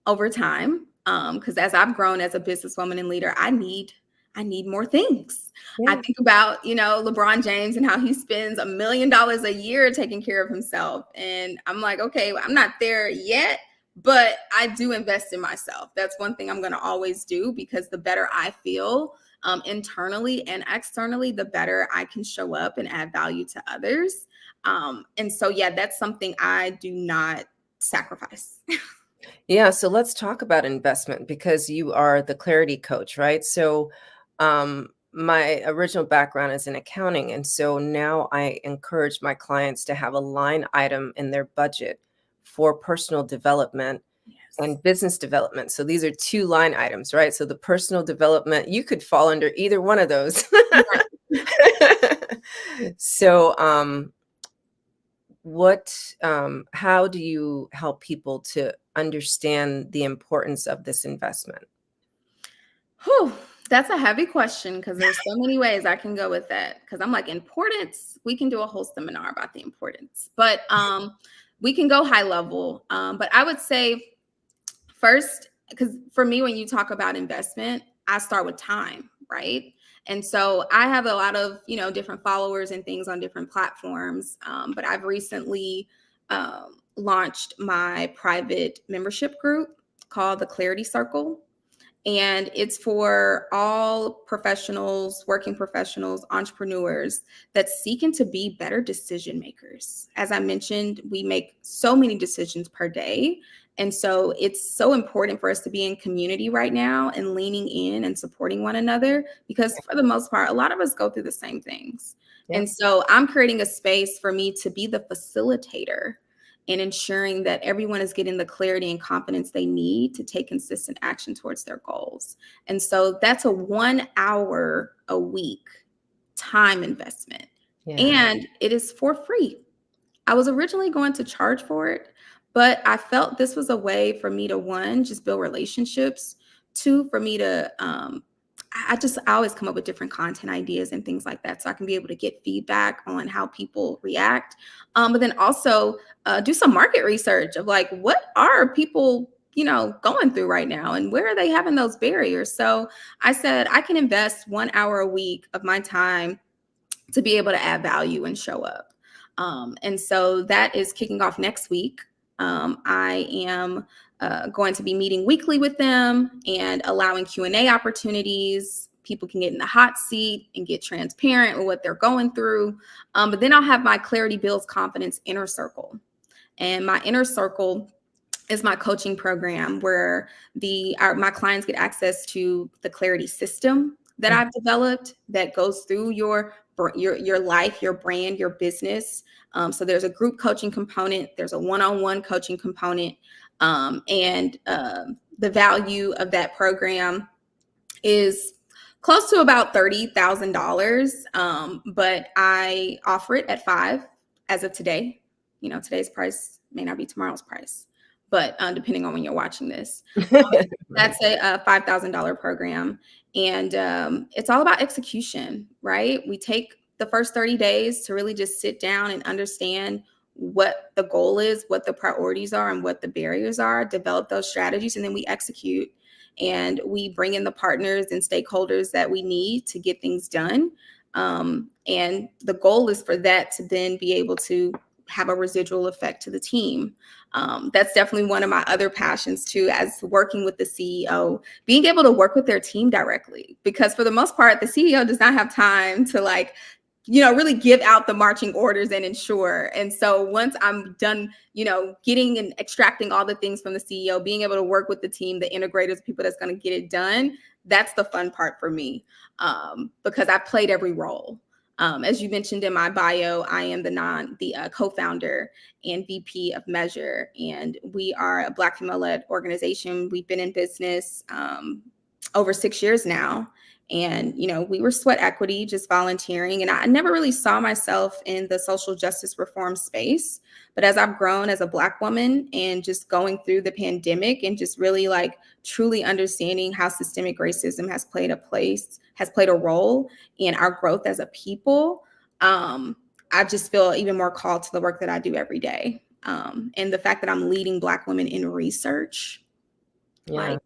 over time. Because as I've grown as a businesswoman and leader, I need more things. Yeah. I think about, LeBron James and how he spends $1 million a year taking care of himself. And I'm like, okay, I'm not there yet, but I do invest in myself. That's one thing I'm going to always do, because the better I feel internally and externally, the better I can show up and add value to others. And so, yeah, that's something I do not sacrifice. Yeah, so let's talk about investment, because you are the clarity coach, right? So my original background is in accounting. And so now I encourage my clients to have a line item in their budget for personal development and business development. So these are 2 line items, right? So the personal development, you could fall under either one of those. So how do you help people to understand the importance of this investment? Whew, that's a heavy question, because there's so many ways I can go with that. Because I'm like, importance, we can do a whole seminar about the importance, but we can go high level. But I would say first, because for me, when you talk about investment, I start with time, right? And so I have a lot of, different followers and things on different platforms. But I've recently launched my private membership group called the Clarity Circle. And it's for all professionals, working professionals, entrepreneurs that's seeking to be better decision makers. As I mentioned, we make so many decisions per day. And so it's so important for us to be in community right now and leaning in and supporting one another, because for the most part, a lot of us go through the same things. Yeah. And so I'm creating a space for me to be the facilitator and ensuring that everyone is getting the clarity and confidence they need to take consistent action towards their goals. And so that's a 1 hour a week time investment. Yeah. And it is for free. I was originally going to charge for it, but I felt this was a way for me to, 1, just build relationships, 2, for me to, I always come up with different content ideas and things like that, so I can be able to get feedback on how people react. But then also do some market research of like, what are people, going through right now, and where are they having those barriers? So I said, I can invest 1 hour a week of my time to be able to add value and show up. And so that is kicking off next week. I am going to be meeting weekly with them and allowing Q&A opportunities. People can get in the hot seat and get transparent with what they're going through. But then I'll have my Clarity Builds Confidence Inner Circle. And my Inner Circle is my coaching program where my clients get access to the Clarity system that I've developed that goes through your life, your brand, your business. So there's a group coaching component, there's a one-on-one coaching component, and the value of that program is close to about $30,000, but I offer it at $5,000 as of today. Today's price may not be tomorrow's price, but depending on when you're watching this, that's a $5,000 program. And it's all about execution, right? We take the first 30 days to really just sit down and understand what the goal is, what the priorities are, and what the barriers are, develop those strategies, and then we execute. And we bring in the partners and stakeholders that we need to get things done. And the goal is for that to then be able to have a residual effect to the team. That's definitely one of my other passions too, as working with the CEO, being able to work with their team directly, because for the most part, the CEO does not have time to really give out the marching orders and ensure. And so once I'm done, getting and extracting all the things from the CEO, being able to work with the team, the integrators, people that's going to get it done, that's the fun part for me, because I played every role. As you mentioned in my bio, I am the co-founder and VP of Measure, and we are a Black female-led organization. We've been in business over 6 years now. And, we were sweat equity, just volunteering. And I never really saw myself in the social justice reform space. But as I've grown as a Black woman and just going through the pandemic and just really truly understanding how systemic racism has played a role in our growth as a people, I just feel even more called to the work that I do every day. And the fact that I'm leading Black women in research, like,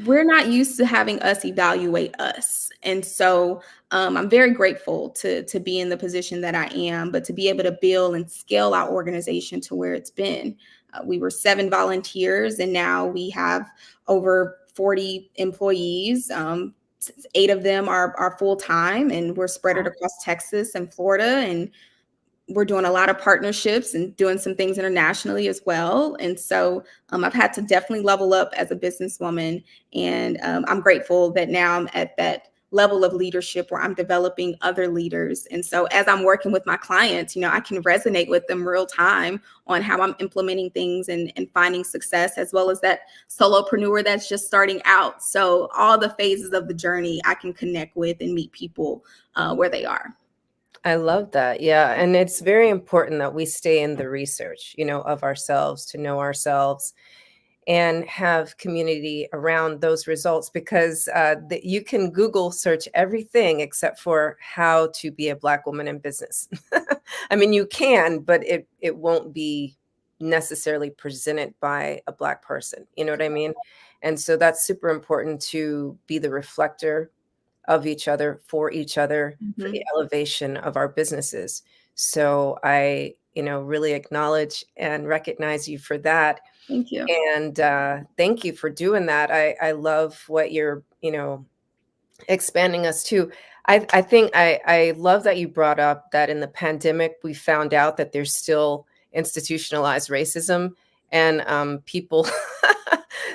we're not used to having us evaluate us. And so I'm very grateful to be in the position that I am, but to be able to build and scale our organization to where it's been. We were 7 volunteers, and now we have over 40 employees. 8 of them are full time, and we're spread across Texas and Florida. And we're doing a lot of partnerships and doing some things internationally as well. And so I've had to definitely level up as a businesswoman. And I'm grateful that now I'm at that level of leadership where I'm developing other leaders. And so as I'm working with my clients, I can resonate with them real time on how I'm implementing things and finding success, as well as that solopreneur that's just starting out. So all the phases of the journey I can connect with and meet people where they are. I love that. Yeah. And it's very important that we stay in the research, of ourselves, to know ourselves and have community around those results, because you can Google search everything except for how to be a Black woman in business. I mean, you can, but it won't be necessarily presented by a Black person. You know what I mean? And so that's super important, to be the reflector of each other, for each other, for the elevation of our businesses. So I, really acknowledge and recognize you for that. Thank you. And thank you for doing that. I love what you're, expanding us to. I think I love that you brought up that in the pandemic, we found out that there's still institutionalized racism, and people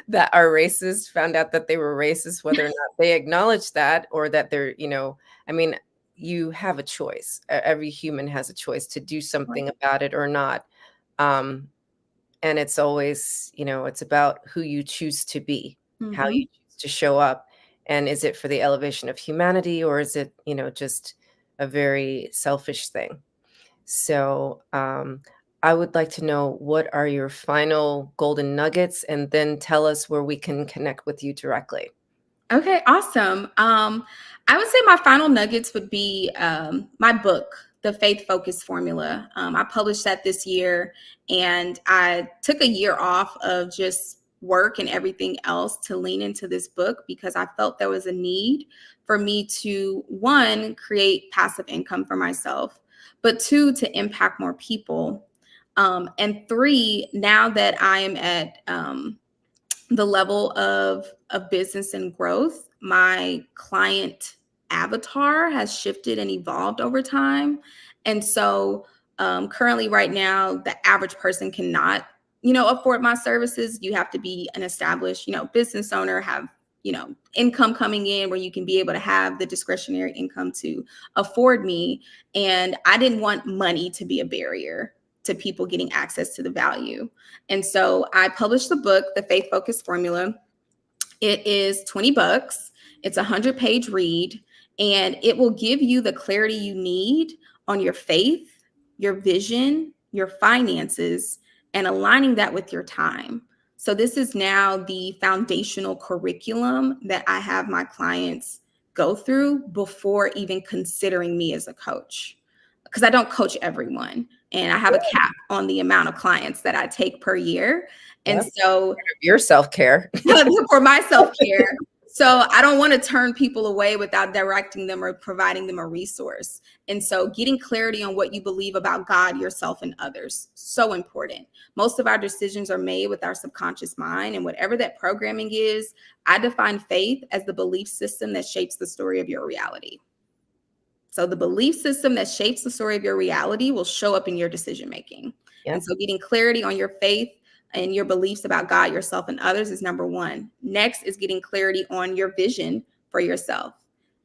that are racist found out that they were racist, whether or not they acknowledge that, or that they're, I mean, you have a choice. Every human has a choice to do something about it or not. And it's always, it's about who you choose to be, how you choose to show up. And is it for the elevation of humanity, or is it, just a very selfish thing? So I would like to know, what are your final golden nuggets, and then tell us where we can connect with you directly. Okay, awesome. I would say my final nuggets would be my book, The Faith Focused Formula. I published that this year, and I took a year off of just work and everything else to lean into this book, because I felt there was a need for me to, 1, create passive income for myself, but 2, to impact more people. And 3, now that I am at the level of business and growth, my client avatar has shifted and evolved over time. And so currently right now, the average person cannot, afford my services. You have to be an established, business owner, have, income coming in where you can be able to have the discretionary income to afford me. And I didn't want money to be a barrier to people getting access to the value. And so I published the book, The Faith Focused Formula. It is $20. It's a 100-page read, and it will give you the clarity you need on your faith, your vision, your finances, and aligning that with your time. So this is now the foundational curriculum that I have my clients go through before even considering me as a coach, because I don't coach everyone. And I have a cap on the amount of clients that I take per year. And so your self-care. For my self-care. So I don't want to turn people away without directing them or providing them a resource. And so getting clarity on what you believe about God, yourself, and others, so important. Most of our decisions are made with our subconscious mind, and whatever that programming is, I define faith as the belief system that shapes the story of your reality. So the belief system that shapes the story of your reality will show up in your decision-making. And so getting clarity on your faith and your beliefs about God, yourself, and others is number 1. Next is getting clarity on your vision for yourself.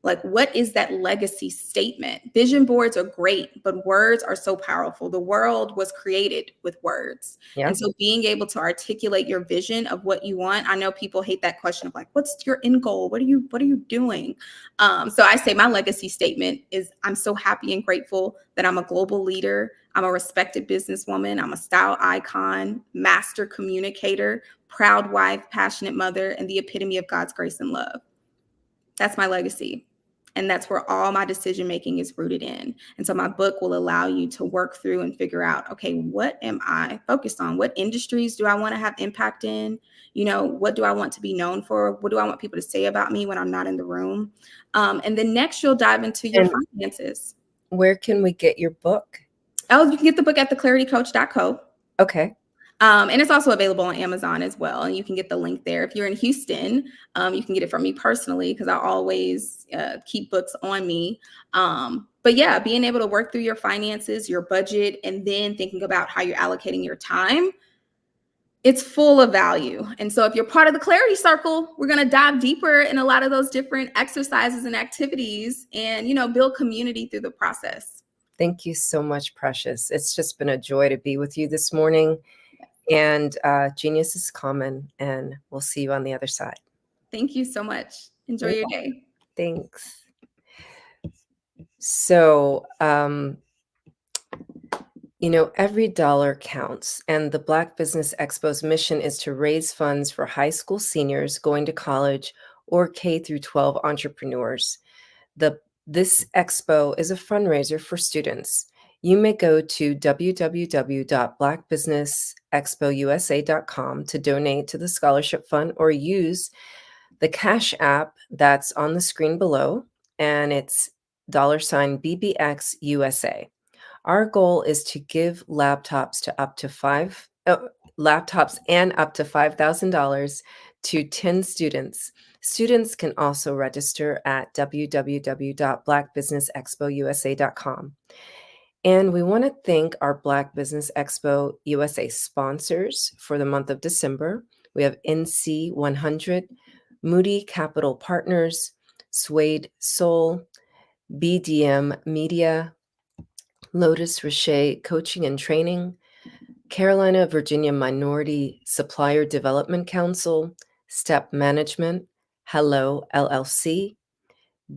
Like, what is that legacy statement? Vision boards are great, but words are so powerful. The world was created with words. And so being able to articulate your vision of what you want. I know people hate that question of like, what's your end goal? What are you doing? So I say my legacy statement is, I'm so happy and grateful that I'm a global leader. I'm a respected businesswoman. I'm a style icon, master communicator, proud wife, passionate mother, and the epitome of God's grace and love. That's my legacy. And that's where all my decision making is rooted in. And so my book will allow you to work through and figure out, okay, what am I focused on? What industries do I want to have impact in? You know, what do I want to be known for? What do I want people to say about me when I'm not in the room? And then next you'll dive into your finances. Where can we get your book? Oh, you can get the book at theclaritycoach.co. Okay. And it's also available on Amazon as well. And you can get the link there. If you're in Houston, you can get it from me personally because I always keep books on me. But yeah, being able to work through your finances, your budget, and then thinking about how you're allocating your time, it's full of value. And so if you're part of the Clarity Circle, we're going to dive deeper in a lot of those different exercises and activities and, you know, build community through the process. Thank you so much, Precious. It's just been a joy to be with you this morning. And genius is common, and we'll see you on the other side. Thank you so much. Enjoy your day. Thanks. So, you know, every dollar counts, and the Black Business Expo's mission is to raise funds for high school seniors going to college or K through 12 entrepreneurs. This expo is a fundraiser for students. You may go to www.blackbusinessexpousa.com to donate to the scholarship fund or use the Cash App that's on the screen below, and it's $BBXUSA. Our goal is to give laptops and up to $5,000 to 10 students. Students can also register at www.blackbusinessexpousa.com. And we want to thank our Black Business Expo USA sponsors for the month of December. We have NC 100, Moody Capital Partners, Suede Soul, BDM Media, Lotus Richer Coaching and Training, Carolina Virginia Minority Supplier Development Council, Step Management, Hello LLC,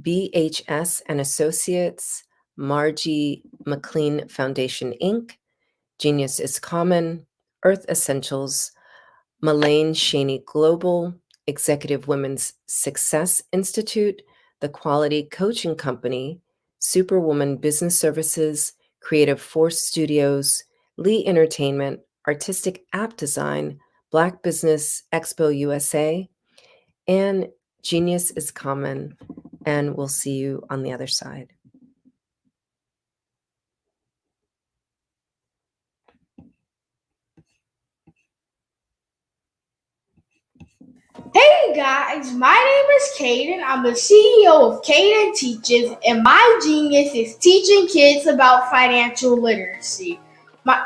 BHS and Associates, Margie McLean Foundation, Inc., Genius is Common, Earth Essentials, Malane Shaney Global, Executive Women's Success Institute, The Quality Coaching Company, Superwoman Business Services, Creative Force Studios, Lee Entertainment, Artistic App Design, Black Business Expo USA, and Genius is Common. And we'll see you on the other side. Hey guys, my name is Caden. I'm the CEO of Caden Teaches, and my genius is teaching kids about financial literacy.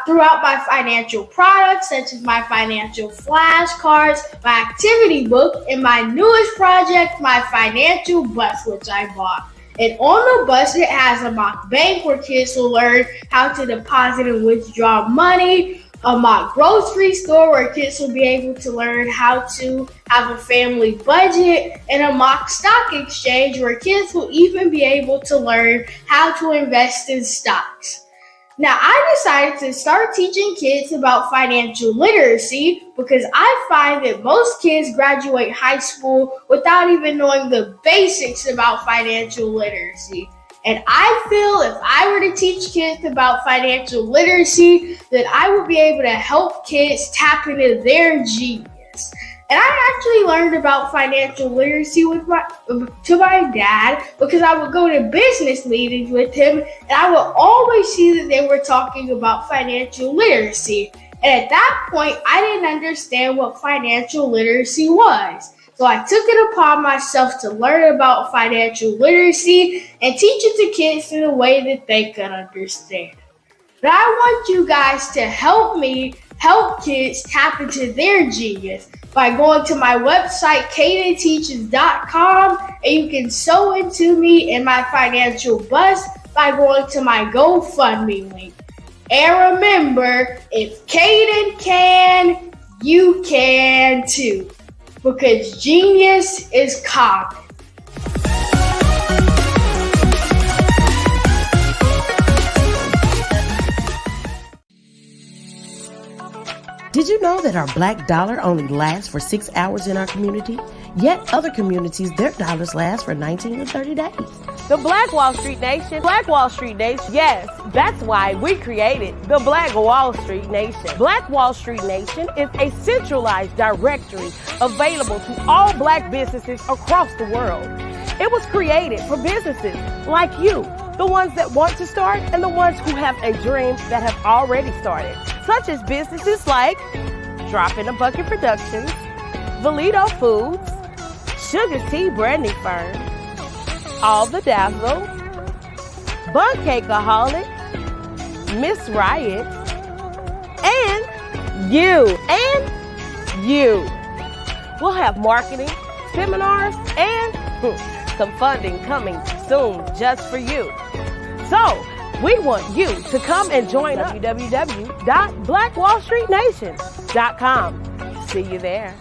Throughout my financial products, such as my financial flashcards, my activity book, and my newest project, my financial bus, which I bought. And on the bus, it has a mock bank where kids will learn how to deposit and withdraw money, a mock grocery store where kids will be able to learn how to have a family budget, and a mock stock exchange where kids will even be able to learn how to invest in stocks. Now, I decided to start teaching kids about financial literacy because I find that most kids graduate high school without even knowing the basics about financial literacy. And I feel if I were to teach kids about financial literacy, that I would be able to help kids tap into their genius. And I actually learned about financial literacy to my dad because I would go to business meetings with him and I would always see that they were talking about financial literacy. And at that point, I didn't understand what financial literacy was. So I took it upon myself to learn about financial literacy and teach it to kids in a way that they could understand. But I want you guys to help me help kids tap into their genius by going to my website, cadenteaches.com, and you can sew into me in my financial bus by going to my GoFundMe link. And remember, if Caden can, you can too. Because genius is common. Did you know that our black dollar only lasts for 6 hours in our community? Yet other communities, their dollars last for 19 to 30 days. The Black Wall Street Nation. Black Wall Street Nation. Yes, that's why we created the Black Wall Street Nation. Black Wall Street Nation is a centralized directory available to all black businesses across the world. It was created for businesses like you, the ones that want to start and the ones who have a dream that have already started, such as businesses like Drop in a Bucket Productions, Valito Foods, Sugar Tea Branding Firm, All the Dazzle, Bun Cakeaholic, Miss Riot, and you. We'll have marketing, seminars, and some funding coming soon just for you. So, we want you to come and join us. www.blackwallstreetnation.com. See you there.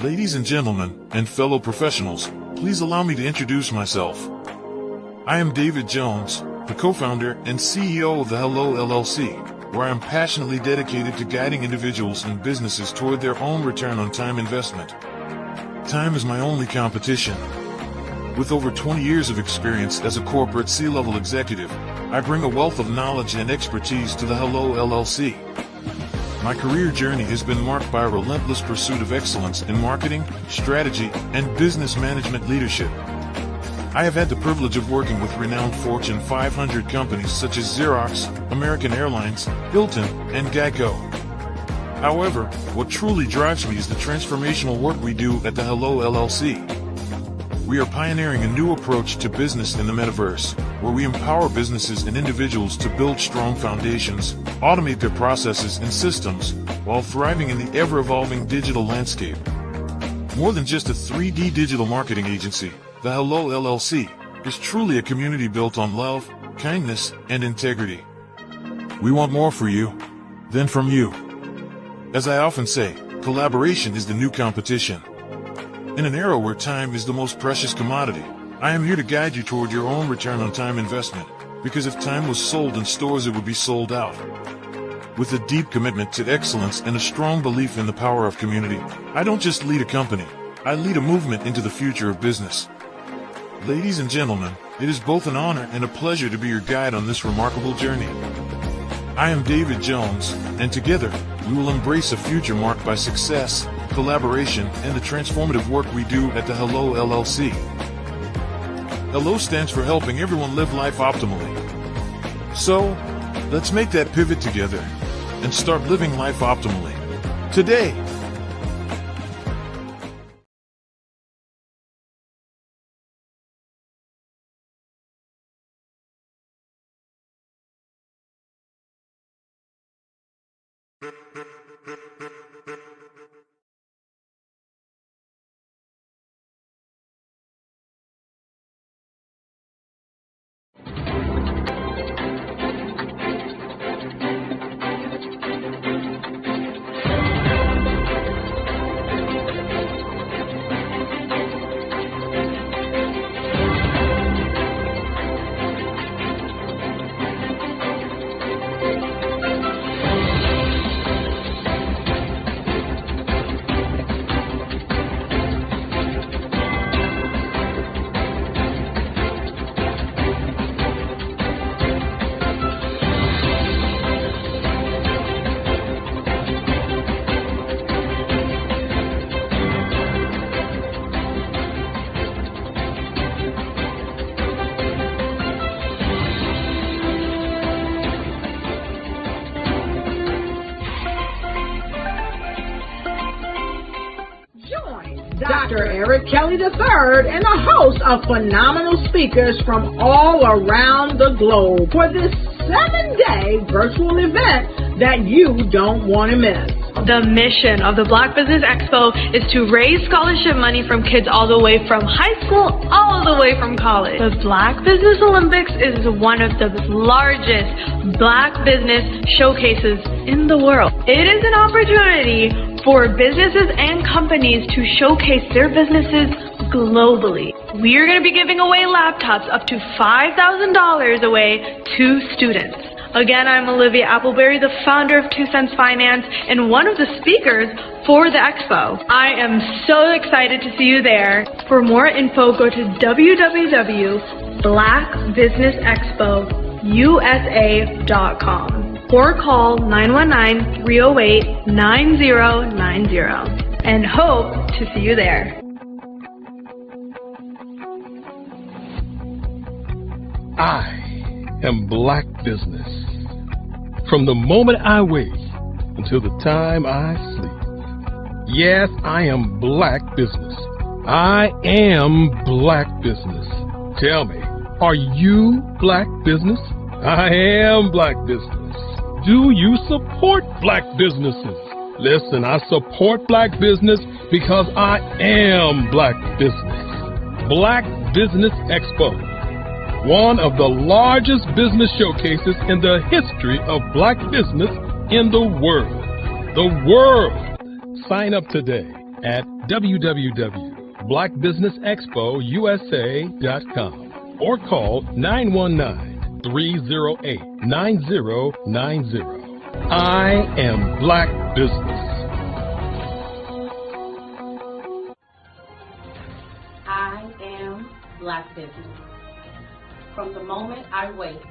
Ladies and gentlemen, and fellow professionals, please allow me to introduce myself. I am David Jones, the co-founder and CEO of the Hello LLC, where I am passionately dedicated to guiding individuals and businesses toward their own return on time investment. Time is my only competition. With over 20 years of experience as a corporate C-level executive, I bring a wealth of knowledge and expertise to the Hello LLC. My career journey has been marked by a relentless pursuit of excellence in marketing, strategy, and business management leadership. I have had the privilege of working with renowned Fortune 500 companies such as Xerox, American Airlines, Hilton, and Geico. However, what truly drives me is the transformational work we do at the Hello LLC. We are pioneering a new approach to business in the metaverse, where we empower businesses and individuals to build strong foundations, automate their processes and systems, while thriving in the ever-evolving digital landscape. More than just a 3D digital marketing agency, the Hello LLC is truly a community built on love, kindness, and integrity. We want more for you than from you. As I often say, collaboration is the new competition. In an era where time is the most precious commodity, I am here to guide you toward your own return on time investment, because if time was sold in stores, it would be sold out. With a deep commitment to excellence and a strong belief in the power of community, I don't just lead a company, I lead a movement into the future of business. Ladies and gentlemen, it is both an honor and a pleasure to be your guide on this remarkable journey. I am David Jones, and together, we will embrace a future marked by success, collaboration, and the transformative work we do at the Hello LLC. Hello stands for helping everyone live life optimally. So, let's make that pivot together and start living life optimally today. Dr. Eric Kelly III and a host of phenomenal speakers from all around the globe for this 7-day virtual event that you don't want to miss. The mission of the Black Business Expo is to raise scholarship money from kids all the way from high school, all the way from college. The Black Business Olympics is one of the largest Black business showcases in the world. It is an opportunity for businesses and companies to showcase their businesses globally. We are going to be giving away laptops up to $5,000 away to students. Again, I'm Olivia Appleberry, the founder of 2 Cents Finance and one of the speakers for the expo. I am so excited to see you there. For more info, go to www.blackbusinessexpousa.com or call 919-308-9090 and hope to see you there. I am Black Business. From the moment I wake until the time I sleep. Yes, I am Black Business. I am Black Business. Tell me, are you Black Business? I am Black Business. Do you support Black businesses? Listen, I support Black business because I am Black Business. Black Business Expo, one of the largest business showcases in the history of Black business in the world. The world! Sign up today at www.blackbusinessexpousa.com or call 919-308-9090. I am Black Business. I am Black Business. From the moment I wake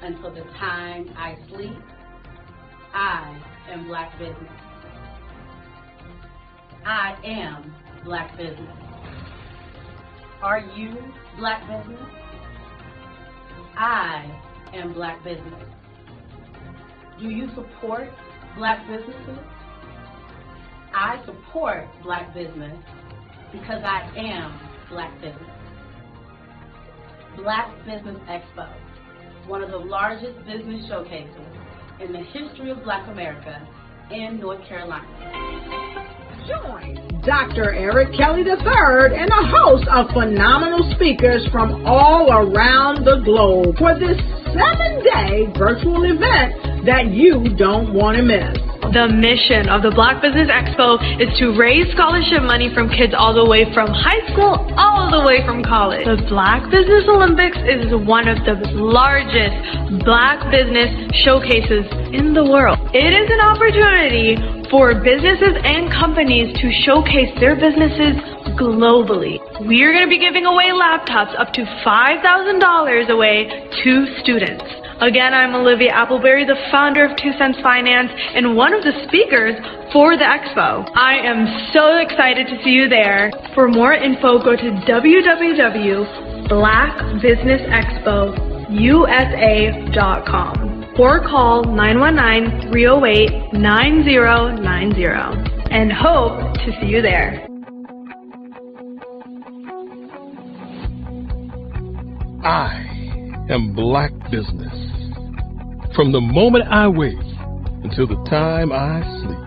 until the time I sleep, I am Black Business. I am Black Business. Are you Black Business? I am Black Business. Do you support Black businesses? I support Black business because I am Black Business. Black Business Expo, one of the largest business showcases in the history of Black America in North Carolina. Join Dr. Eric Kelly III and a host of phenomenal speakers from all around the globe for this 7-day virtual event that you don't want to miss. The mission of the Black Business Expo is to raise scholarship money from kids all the way from high school, all the way from college. The Black Business Olympics is one of the largest Black business showcases in the world. It is an opportunity for businesses and companies to showcase their businesses globally. We are going to be giving away laptops up to $5,000 away to students. Again, I'm Olivia Appleberry, the founder of 2 Cents Finance and one of the speakers for the expo. I am so excited to see you there. For more info, go to www.blackbusinessexpousa.com or call 919-308-9090 and hope to see you there. I am Black Business. From the moment I wake until the time I sleep.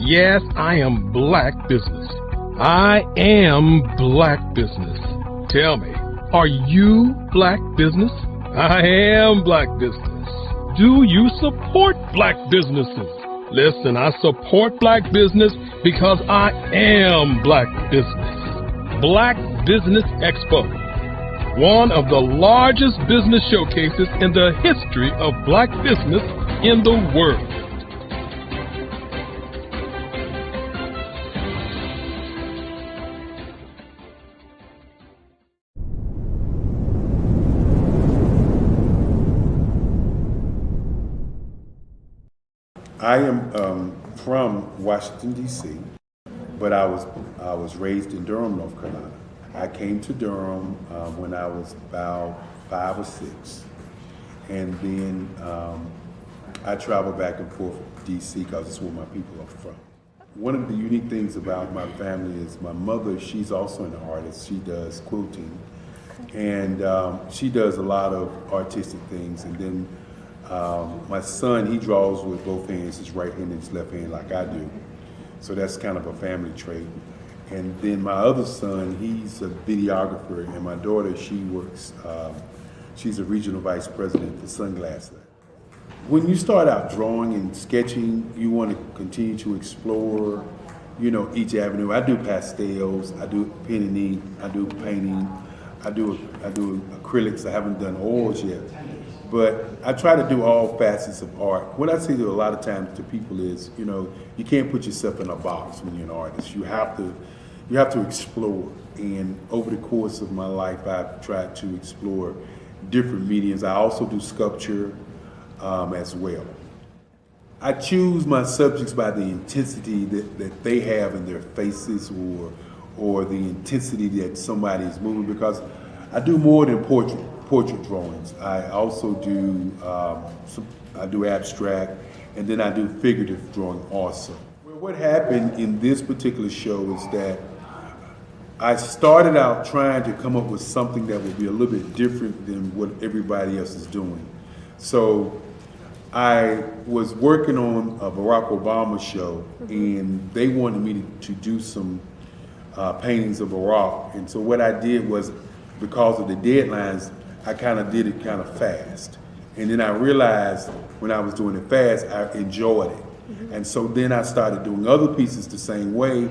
Yes, I am Black Business. I am Black Business. Tell me, are you Black Business? I am Black Business. Do you support Black businesses? Listen, I support Black business because I am Black Business. Black Business Expo, one of the largest business showcases in the history of Black business in the world. I am from Washington, D.C., but I was raised in Durham, North Carolina. I came to Durham when I was about 5 or 6, and then I traveled back and forth to D.C. because it's where my people are from. One of the unique things about my family is my mother, she's also an artist. She does quilting, and she does a lot of artistic things. And then My son, he draws with both hands, his right hand and his left hand like I do. So that's kind of a family trait. And then my other son, he's a videographer, and my daughter, she works, she's a regional vice president for Sunglass Lab. When you start out drawing and sketching, you want to continue to explore, you know, each avenue. I do pastels, I do pen and ink, I do painting, I do acrylics. I haven't done oils yet, but I try to do all facets of art. What I say to a lot of times to people is, you know, you can't put yourself in a box when you're an artist. You have to explore. And over the course of my life, I've tried to explore different mediums. I also do sculpture as well. I choose my subjects by the intensity that they have in their faces, or the intensity that somebody is moving, because I do more than portrait drawings. I also do I do abstract, and then I do figurative drawing also. Well, what happened in this particular show is that I started out trying to come up with something that would be a little bit different than what everybody else is doing. So I was working on a Barack Obama show, and they wanted me to do some paintings of Barack. And so what I did was, because of the deadlines, I kind of did it kind of fast. And then I realized when I was doing it fast, I enjoyed it. And so then I started doing other pieces the same way,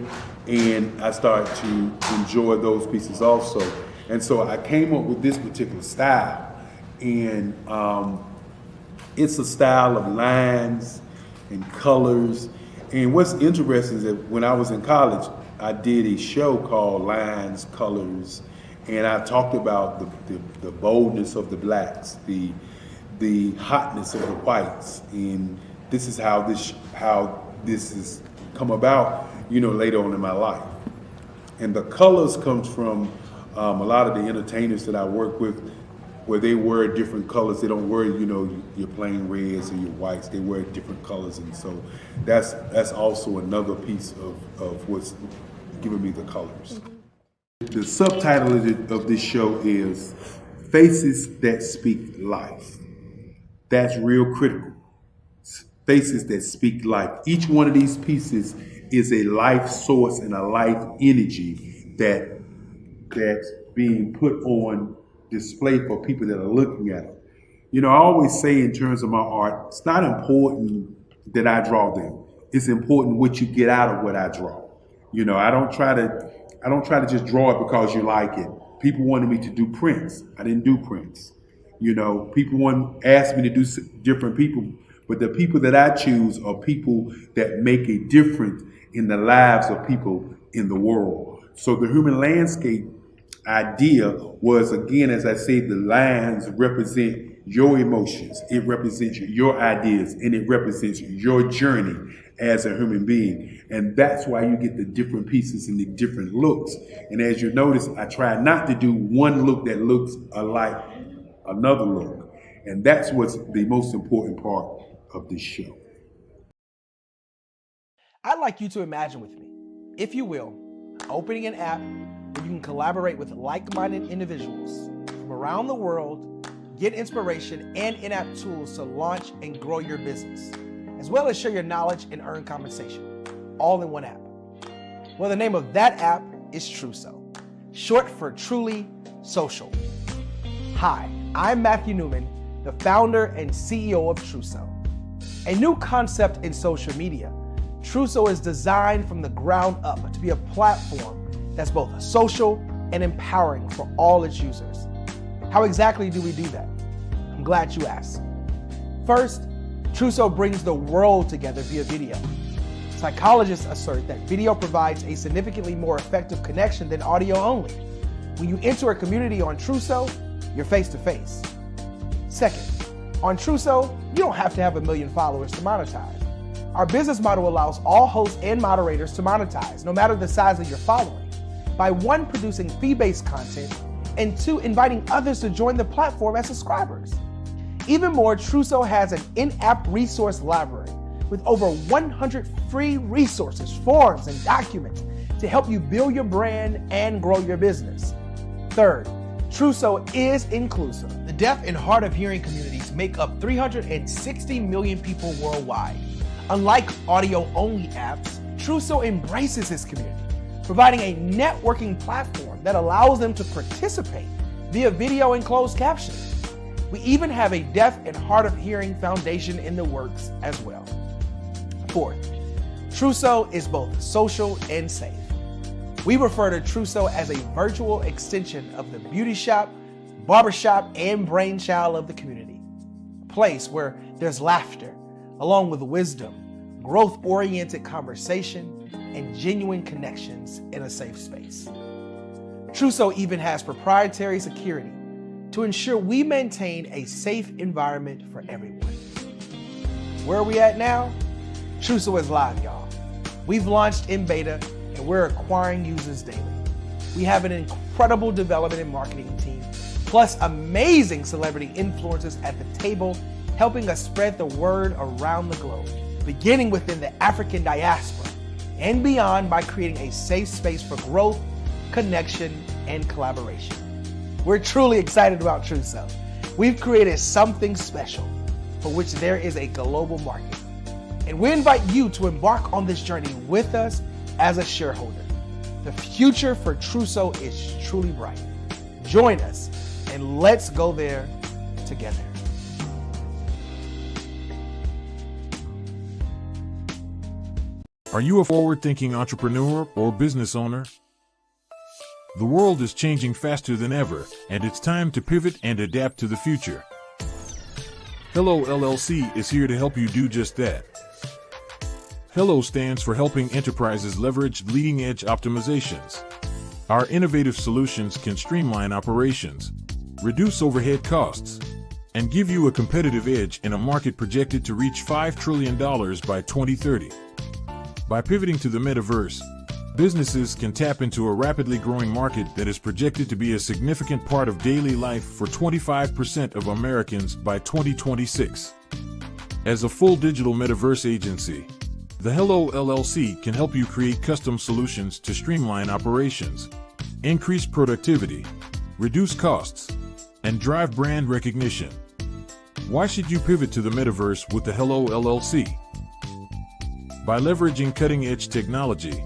and I started to enjoy those pieces also. And so I came up with this particular style, and it's a style of lines and colors. And what's interesting is that when I was in college, I did a show called Lines, Colors, and I talked about the boldness of the blacks, the hotness of the whites, and this is how this has come about, you know, later on in my life. And the colors comes from a lot of the entertainers that I work with, where they wear different colors. They don't wear, you know, your plain reds or your whites. They wear different colors, and so that's also another piece of what's giving me the colors. The subtitle of this show is Faces That Speak Life. That's real critical. Faces that speak life. Each one of these pieces is a life source and a life energy that's being put on display for people that are looking at them. You know, I always say in terms of my art, it's not important that I draw them. It's important what you get out of what I draw. You know, I don't try to just draw it because you like it. People wanted me to do prints. I didn't do prints. You know, people asked me to do different people, but the people that I choose are people that make a difference in the lives of people in the world. So the human landscape idea was, again, as I say, the lines represent your emotions, it represents your ideas, and it represents your journey as a human being. And that's why you get the different pieces and the different looks. And as you notice, I try not to do one look that looks alike another look. And that's what's the most important part of this show. I'd like you to imagine with me, if you will, opening an app where you can collaborate with like-minded individuals from around the world, get inspiration and in-app tools to launch and grow your business, as well as share your knowledge and earn compensation, all in one app. Well, the name of that app is Truso, short for Truly Social. Hi, I'm Matthew Newman, the founder and CEO of Truso. A new concept in social media, Truso is designed from the ground up to be a platform that's both social and empowering for all its users. How exactly do we do that? I'm glad you asked. First, Truso brings the world together via video. Psychologists assert that video provides a significantly more effective connection than audio only. When you enter a community on Truso, you're face-to-face. Second, on Truso, you don't have to have 1 million followers to monetize. Our business model allows all hosts and moderators to monetize, no matter the size of your following, by 1, producing fee-based content, and 2, inviting others to join the platform as subscribers. Even more, Truso has an in-app resource library with over 100 free resources, forms, and documents to help you build your brand and grow your business. Third, Truso is inclusive. The deaf and hard of hearing communities make up 360 million people worldwide. Unlike audio-only apps, Truso embraces its community, providing a networking platform that allows them to participate via video and closed captioning. We even have a deaf and hard of hearing foundation in the works as well. Fourth, Truso is both social and safe. We refer to Truso as a virtual extension of the beauty shop, barbershop, and brainchild of the community. A place where there's laughter, along with wisdom, growth-oriented conversation, and genuine connections in a safe space. Truso even has proprietary security to ensure we maintain a safe environment for everyone. Where are we at now? Truso is live, y'all. We've launched in beta and we're acquiring users daily. We have an incredible development and marketing team, plus amazing celebrity influencers at the table, helping us spread the word around the globe, beginning within the African diaspora and beyond by creating a safe space for growth, connection, and collaboration. We're truly excited about Truso. We've created something special for which there is a global market. And we invite you to embark on this journey with us as a shareholder. The future for Truso is truly bright. Join us and let's go there together. Are you a forward-thinking entrepreneur or business owner? The world is changing faster than ever, and it's time to pivot and adapt to the future. Hello LLC is here to help you do just that. Hello stands for helping enterprises leverage leading-edge optimizations. Our innovative solutions can streamline operations, reduce overhead costs, and give you a competitive edge in a market projected to reach $5 trillion by 2030. By pivoting to the metaverse, businesses can tap into a rapidly growing market that is projected to be a significant part of daily life for 25% of Americans by 2026. As a full digital metaverse agency, the Hello LLC can help you create custom solutions to streamline operations, increase productivity, reduce costs, and drive brand recognition. Why should you pivot to the metaverse with the Hello LLC? By leveraging cutting-edge technology,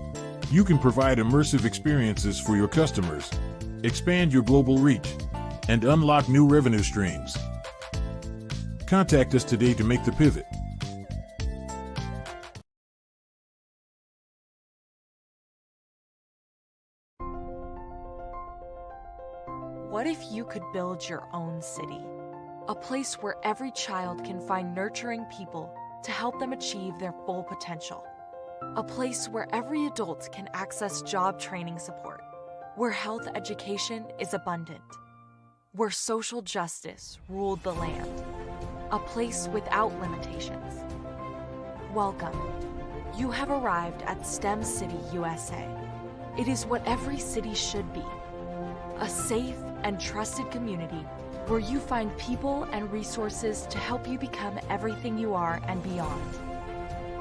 you can provide immersive experiences for your customers, expand your global reach, and unlock new revenue streams. Contact us today to make the pivot. What if you could build your own city? A place where every child can find nurturing people to help them achieve their full potential. A place where every adult can access job training support, where health education is abundant, where social justice ruled the land. A place without limitations. Welcome. You have arrived at STEM City USA. It is what every city should be. A safe and trusted community where you find people and resources to help you become everything you are and beyond.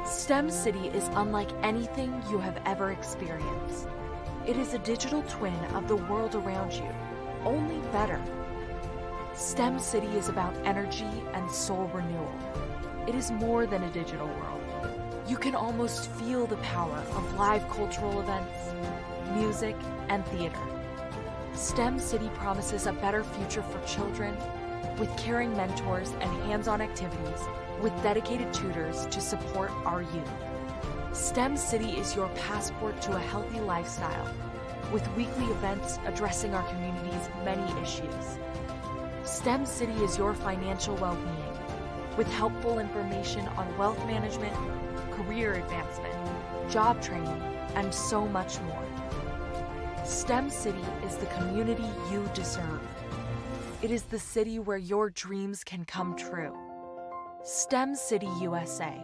STEM City is unlike anything you have ever experienced. It is a digital twin of the world around you, only better. STEM City is about energy and soul renewal. It is more than a digital world. You can almost feel the power of live cultural events, music, and theater. STEM City promises a better future for children with caring mentors and hands-on activities with dedicated tutors to support our youth. STEM City is your passport to a healthy lifestyle with weekly events addressing our community's many issues. STEM City is your financial well-being with helpful information on wealth management, career advancement, job training, and so much more. STEM City is the community you deserve. It is the city where your dreams can come true. STEM City USA,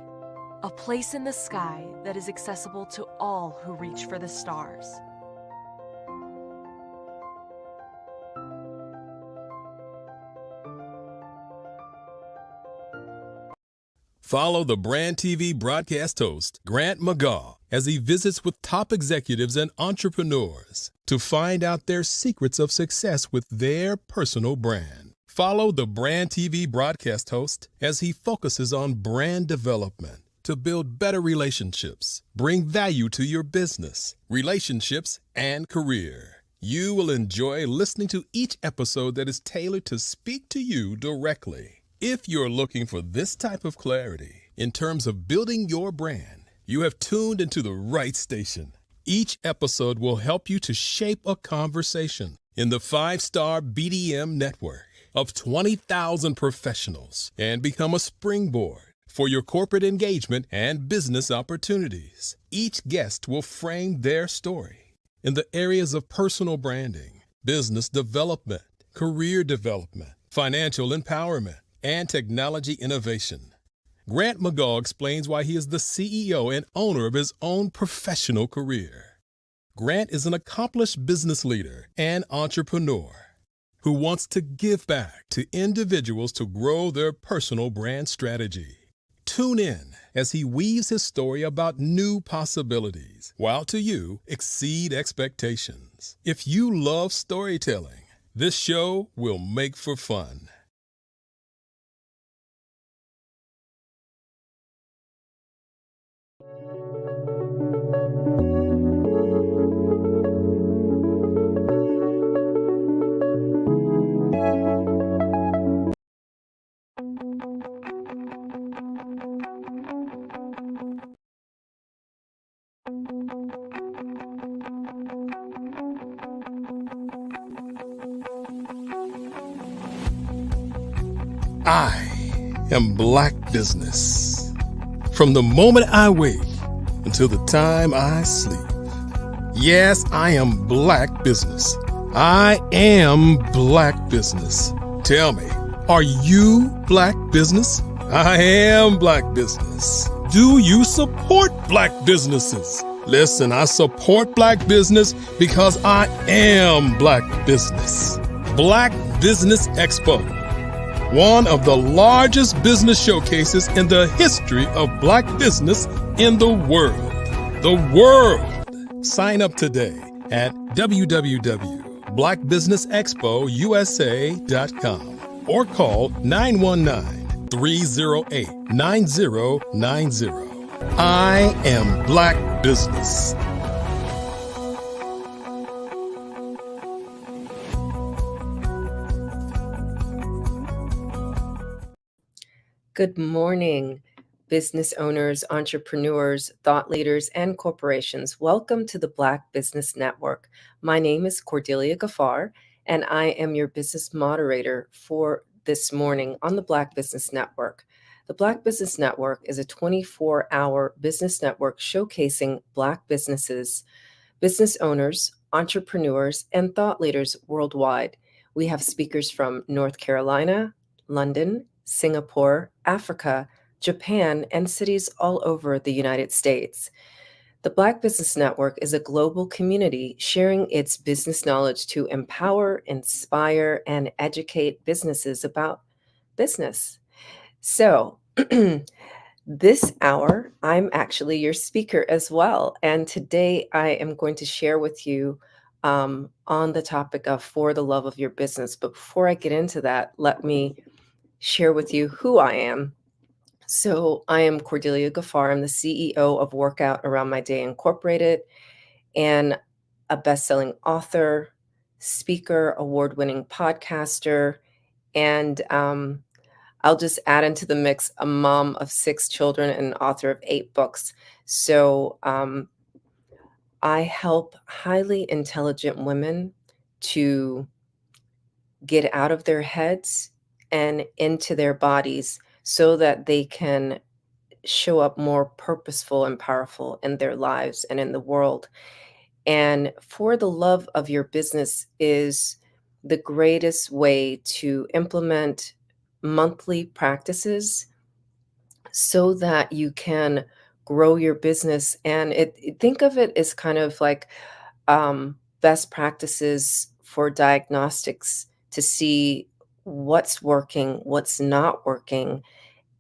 a place in the sky that is accessible to all who reach for the stars. Follow the Brand TV broadcast host, Grant McGaw, as he visits with top executives and entrepreneurs to find out their secrets of success with their personal brand. Follow the Brand TV broadcast host as he focuses on brand development to build better relationships, bring value to your business, relationships, and career. You will enjoy listening to each episode that is tailored to speak to you directly. If you're looking for this type of clarity in terms of building your brand, you have tuned into the right station. Each episode will help you to shape a conversation in the 5-star BDM network of 20,000 professionals and become a springboard for your corporate engagement and business opportunities. Each guest will frame their story in the areas of personal branding, business development, career development, financial empowerment, and technology innovation. Grant McGaugh explains why he is the CEO and owner of his own professional career. Grant is an accomplished business leader and entrepreneur who wants to give back to individuals to grow their personal brand strategy. Tune in as he weaves his story about new possibilities, while to you exceed expectations. If you love storytelling, this show will make for fun. I am Black Business. From the moment I wake until the time I sleep. Yes, I am Black Business. I am Black Business. Tell me, are you Black Business? I am Black Business. Do you support Black businesses? Listen, I support Black business because I am Black Business. Black Business Expo, one of the largest business showcases in the history of Black business in the world. The world! Sign up today at www.blackbusinessexpousa.com or call 919-308-9090. I am Black Business. Good morning, business owners, entrepreneurs, thought leaders, and corporations. Welcome to the Black Business Network. My name is Cordelia Gaffar, and I am your business moderator for this morning on the Black Business Network. The Black Business Network is a 24-hour business network showcasing Black businesses, business owners, entrepreneurs, and thought leaders worldwide. We have speakers from North Carolina, London, Singapore, Africa, Japan, and cities all over the United States. The Black Business Network is a global community sharing its business knowledge to empower, inspire, and educate businesses about business. So, this hour, I'm actually your speaker as well. And today I am going to share with you on the topic of For the Love of Your Business. But before I get into that, let me share with you who I am. So I am Cordelia Gaffar. I'm the CEO of Workout Around My Day Incorporated and a best-selling author, speaker, award-winning podcaster, and I'll just add into the mix a mom of 6 children and author of 8 books. So I help highly intelligent women to get out of their heads and into their bodies so that they can show up more purposeful and powerful in their lives and in the world. And For the Love of Your Business is the greatest way to implement monthly practices so that you can grow your business. And think of it as kind of like best practices for diagnostics to see what's working, what's not working,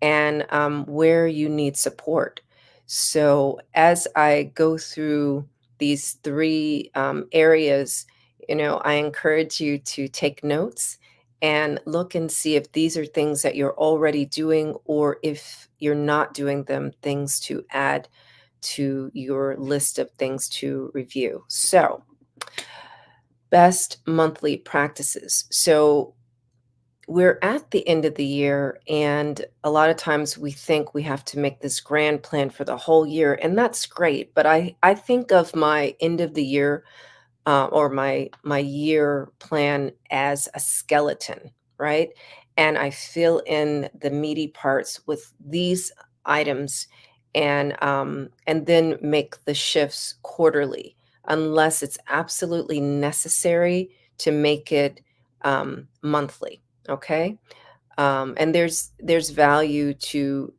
and where you need support. So as I go through these 3 areas, I encourage you to take notes and look and see if these are things that you're already doing, or if you're not doing them, things to add to your list of things to review. So, best monthly practices. So, we're at the end of the year, and a lot of times we think we have to make this grand plan for the whole year, and that's great. But I think of my end of the year, or my year plan, as a skeleton, right? And I fill in the meaty parts with these items, and then make the shifts quarterly, unless it's absolutely necessary to make it monthly. Okay, and there's value to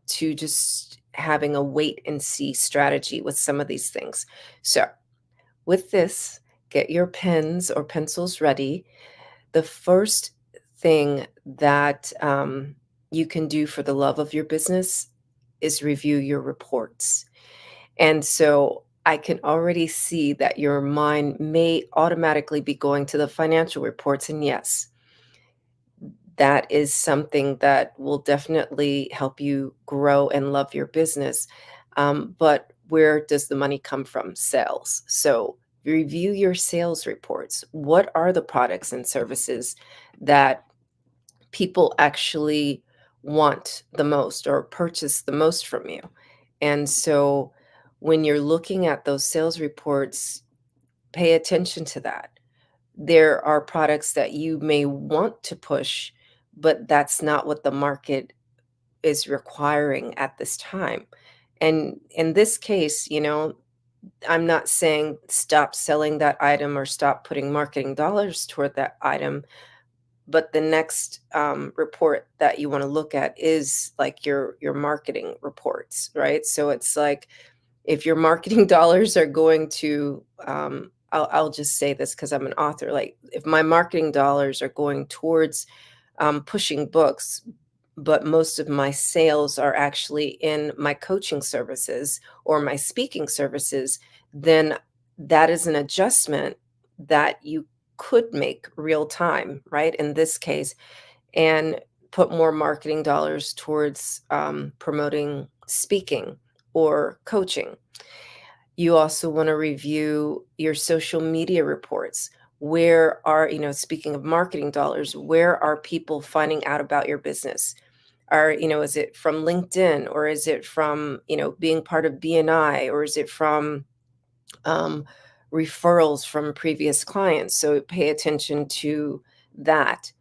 just having a wait and see strategy with some of these things. So with this, get your pens or pencils ready. The first thing that you can do for the love of your business is review your reports. And so I can already see that your mind may automatically be going to the financial reports. And yes, that is something that will definitely help you grow and love your business. But where does the money come from? Sales. So review your sales reports. What are the products and services that people actually want the most or purchase the most from you? And so when you're looking at those sales reports, pay attention to that. There are products that you may want to push, but that's not what the market is requiring at this time. And in this case, I'm not saying stop selling that item or stop putting marketing dollars toward that item, but the next report that you want to look at is like your marketing reports, right? So it's like, if your marketing dollars are going to, I'll just say this because I'm an author, like if my marketing dollars are going towards pushing books, but most of my sales are actually in my coaching services or my speaking services, then that is an adjustment that you could make real time, right? In this case, and put more marketing dollars towards promoting speaking or coaching. You also want to review your social media reports. Where are, speaking of marketing dollars, where are people finding out about your business? Is it from LinkedIn, or is it from, being part of BNI, or is it from um, referrals from previous clients? So pay attention to that.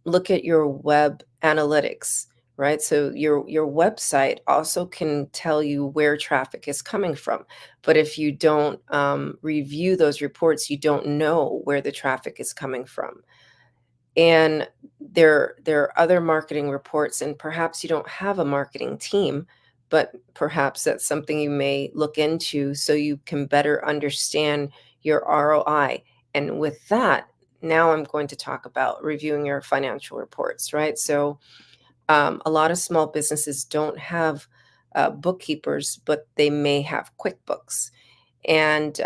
Look at your web analytics, right? So your website also can tell you where traffic is coming from. But if you don't review those reports, you don't know where the traffic is coming from. And there are other marketing reports, and perhaps you don't have a marketing team, but perhaps that's something you may look into so you can better understand your ROI. And with that, now I'm going to talk about reviewing your financial reports, right? So a lot of small businesses don't have bookkeepers, but they may have QuickBooks. And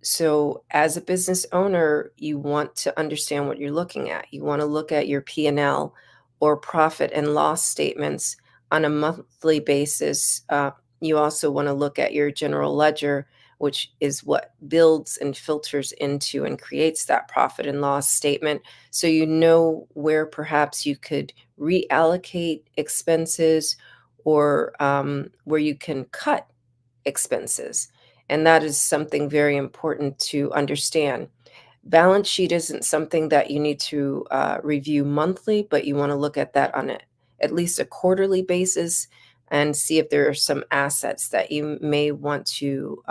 so as a business owner, you want to understand what you're looking at. You want to look at your P&L or profit and loss statements on a monthly basis. You also want to look at your general ledger, which is what builds and filters into and creates that profit and loss statement. So you know where perhaps you could reallocate expenses, or where you can cut expenses. And that is something very important to understand. Balance sheet isn't something that you need to review monthly, but you want to look at that on at least a quarterly basis and see if there are some assets that you may want to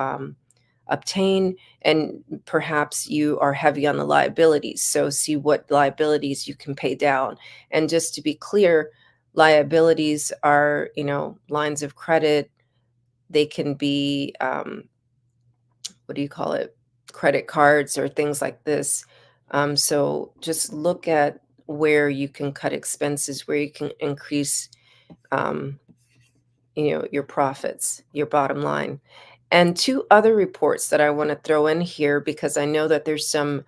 obtain. And perhaps you are heavy on the liabilities. So see what liabilities you can pay down. And just to be clear, liabilities are, lines of credit. They can be, what do you call it? Credit cards or things like this. So just look at where you can cut expenses, where you can increase, your profits, your bottom line. And two other reports that I want to throw in here, because I know that there's some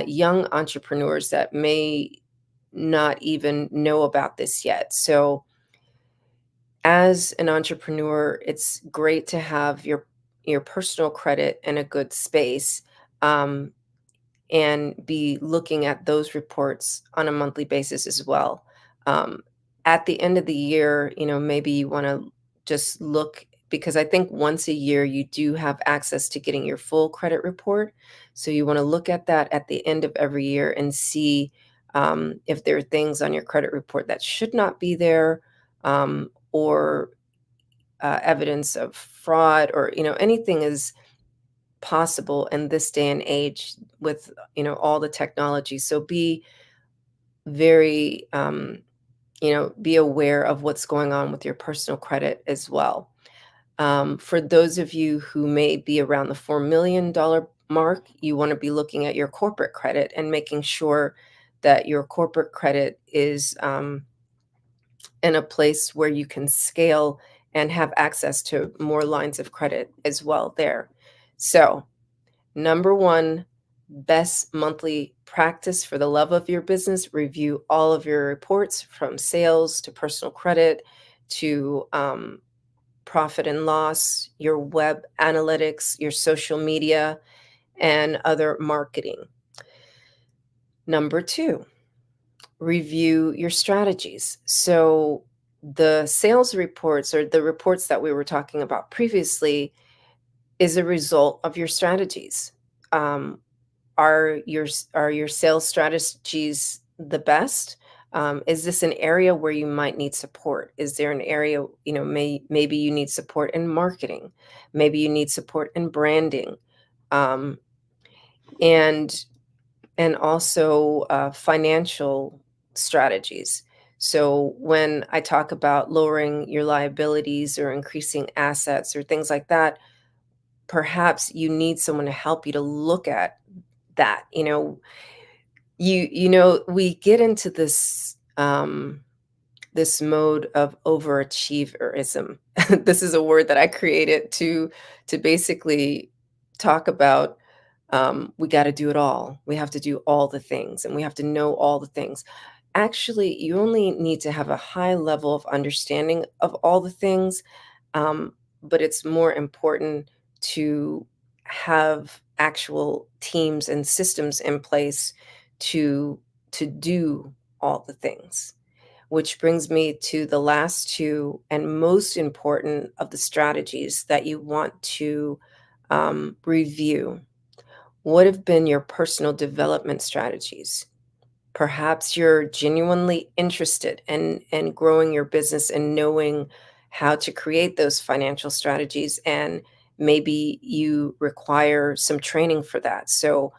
young entrepreneurs that may not even know about this yet. So as an entrepreneur, it's great to have your personal credit in a good space, um, and be looking at those reports on a monthly basis as well. Um, at the end of the year, maybe you want to just look, because I think once a year you do have access to getting your full credit report. So you want to look at that at the end of every year and see if there are things on your credit report that should not be there, or evidence of fraud, or anything is possible in this day and age with all the technology. So be very be aware of what's going on with your personal credit as well. For those of you who may be around the $4 million mark, you want to be looking at your corporate credit and making sure that your corporate credit is in a place where you can scale and have access to more lines of credit as well there. So, number one, best monthly practice for the love of your business: review all of your reports, from sales to personal credit to profit and loss, your web analytics, your social media, and other marketing. Number two, review your strategies. So the sales reports, or the reports that we were talking about previously, is a result of your strategies. Are your sales strategies the best? Is this an area where you might need support? Is there an area, maybe you need support in marketing, maybe you need support in branding, and also financial strategies. So when I talk about lowering your liabilities or increasing assets or things like that, perhaps you need someone to help you to look at that. We get into this this mode of overachieverism. This is a word that I created to basically talk about, we got to do it all. We have to do all the things, and we have to know all the things. Actually, you only need to have a high level of understanding of all the things, but it's more important to have actual teams and systems in place to do all the things. Which brings me to the last two and most important of the strategies that you want to review. What have been your personal development strategies? Perhaps you're genuinely interested in growing your business and knowing how to create those financial strategies, and maybe you require some training for that. So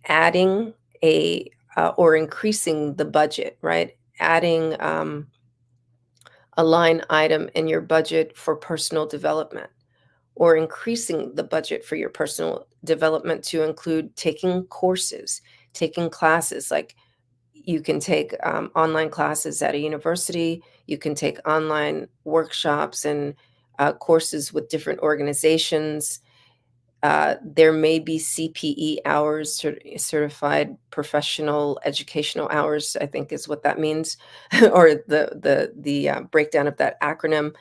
adding or increasing the budget, right? Adding a line item in your budget for personal development, or increasing the budget for your personal development to include taking courses, taking classes. Like, you can take online classes at a university, you can take online workshops and courses with different organizations. There may be CPE hours, certified professional educational hours, I think is what that means, or the breakdown of that acronym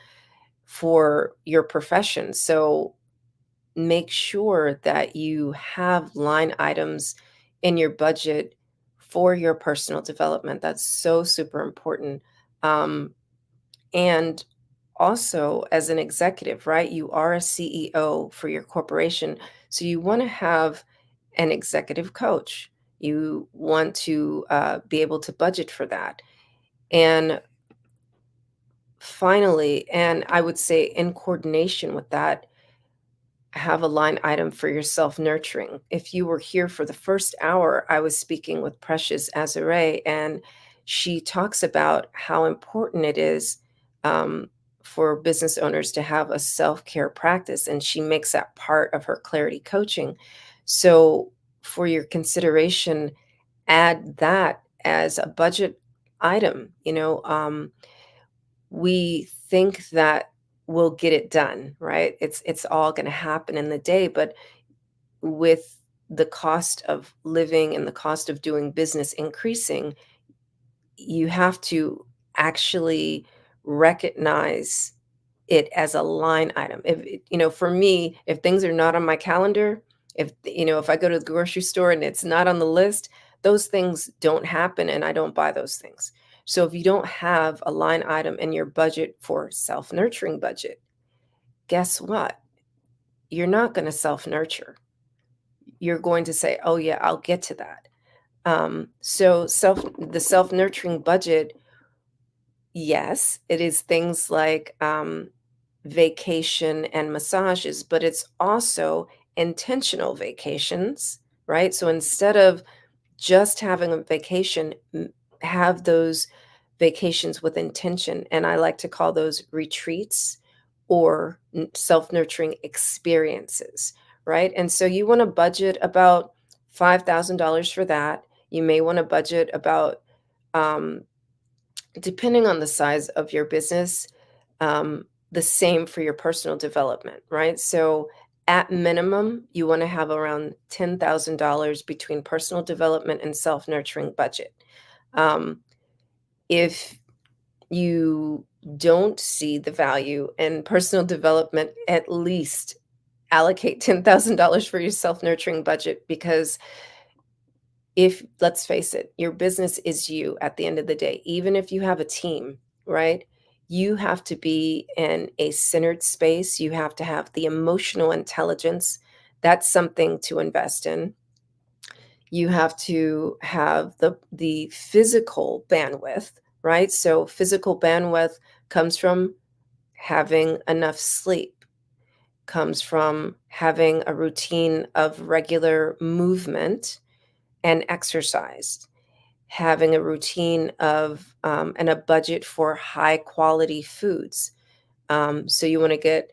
for your profession. So make sure that you have line items in your budget for your personal development. That's so super important. And also, as an executive, right, you are a CEO for your corporation. So you want to have an executive coach. You want to be able to budget for that. And finally, and I would say in coordination with that, have a line item for your self-nurturing. If you were here for the first hour, I was speaking with Precious Azure, and she talks about how important it is for business owners to have a self-care practice, and she makes that part of her clarity coaching. So for your consideration, add that as a budget item. We think that we'll get it done, right? It's all going to happen in the day, but with the cost of living and the cost of doing business increasing, you have to actually recognize it as a line item. For me, if things are not on my calendar, if I go to the grocery store and it's not on the list, those things don't happen and I don't buy those things. So if you don't have a line item in your budget for self-nurturing budget, guess what? You're not going to self-nurture. You're going to say, oh yeah, I'll get to that. So the self-nurturing budget, yes, it is things like vacation and massages, but it's also intentional vacations, right? So instead of just having a vacation, have those vacations with intention. And I like to call those retreats or self-nurturing experiences, right? And so you want to budget about $5,000 for that. You may want to budget about, depending on the size of your business, the same for your personal development, right? So at minimum, you want to have around $10,000 between personal development and self-nurturing budget. If you don't see the value in personal development, at least allocate $10,000 for your self-nurturing budget, because let's face it, your business is you at the end of the day. Even if you have a team, right? You have to be in a centered space. You have to have the emotional intelligence. That's something to invest in. You have to have the physical bandwidth, right? So physical bandwidth comes from having enough sleep, comes from having a routine of regular movement and exercise, having a routine of and a budget for high quality foods. So you want to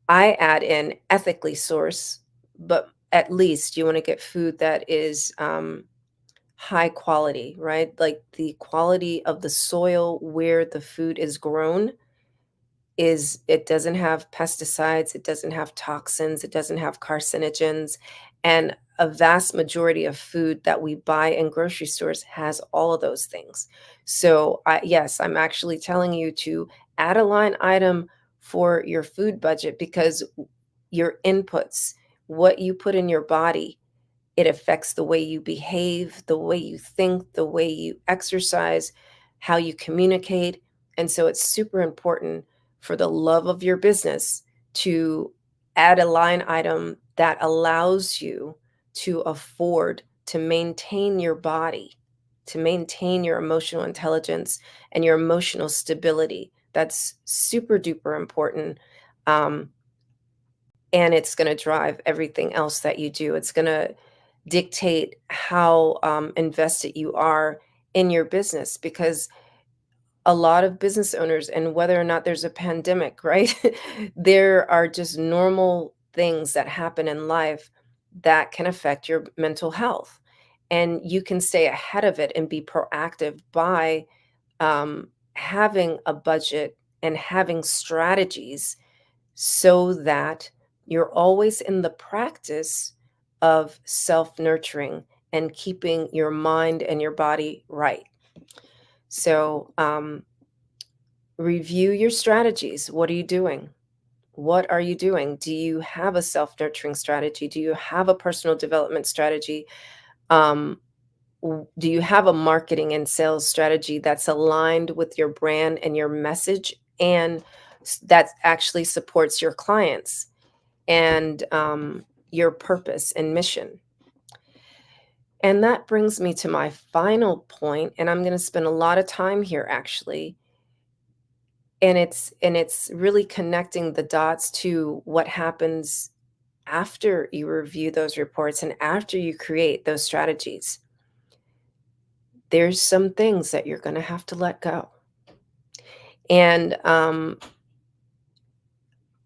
I add in ethically sourced, but at least you want to get food that is high quality, right? Like the quality of the soil where the food is grown it doesn't have pesticides, it doesn't have toxins, it doesn't have carcinogens. And a vast majority of food that we buy in grocery stores has all of those things. So yes, I'm actually telling you to add a line item for your food budget, because your inputs, what you put in your body, it affects the way you behave, the way you think, the way you exercise, how you communicate. And so it's super important for the love of your business to add a line item that allows you to afford to maintain your body, to maintain your emotional intelligence and your emotional stability. That's super duper important. And it's going to drive everything else that you do. It's going to dictate how invested you are in your business, because a lot of business owners, and whether or not there's a pandemic, right? There are just normal things that happen in life that can affect your mental health. And you can stay ahead of it and be proactive by having a budget and having strategies so that you're always in the practice of self-nurturing and keeping your mind and your body right. So review your strategies. What are you doing? What are you doing? Do you have a self-nurturing strategy? Do you have a personal development strategy? Do you have a marketing and sales strategy that's aligned with your brand and your message, and that actually supports your clients and your purpose and mission? And that brings me to my final point, and I'm going to spend a lot of time here actually. And it's really connecting the dots to what happens after you review those reports and after you create those strategies. There's some things that you're going to have to let go. And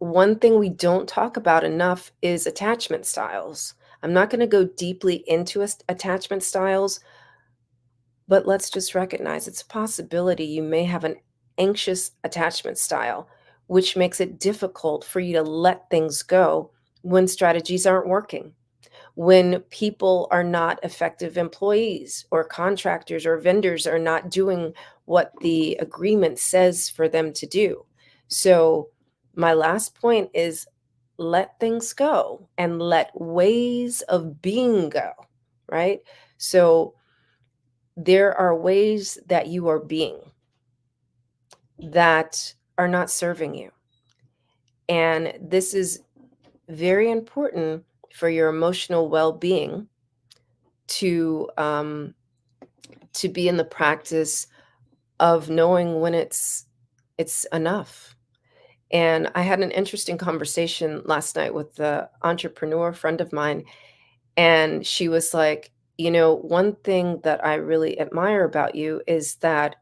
one thing we don't talk about enough is attachment styles. I'm not going to go deeply into attachment styles, but let's just recognize it's a possibility you may have an anxious attachment style, which makes it difficult for you to let things go when strategies aren't working. when people are not effective employees, or contractors or vendors are not doing what the agreement says for them to do. So my last point is, let things go and let ways of being go, right? So there are ways that you are being that are not serving you. And this is very important for your emotional well-being to be in the practice of knowing when it's enough. And I had an interesting conversation last night with the entrepreneur friend of mine, and she was like, one thing that I really admire about you is that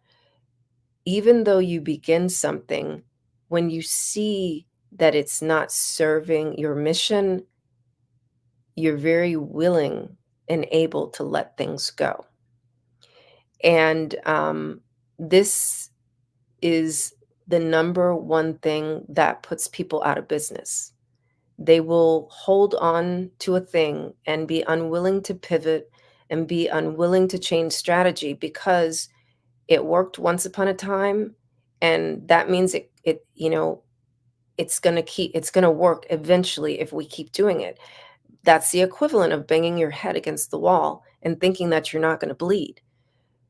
even though you begin something, when you see that it's not serving your mission, you're very willing and able to let things go. And this is the number one thing that puts people out of business. They will hold on to a thing and be unwilling to pivot and be unwilling to change strategy because it worked once upon a time, and that means it's going to work eventually if we keep doing it. That's the equivalent of banging your head against the wall and thinking that you're not going to bleed.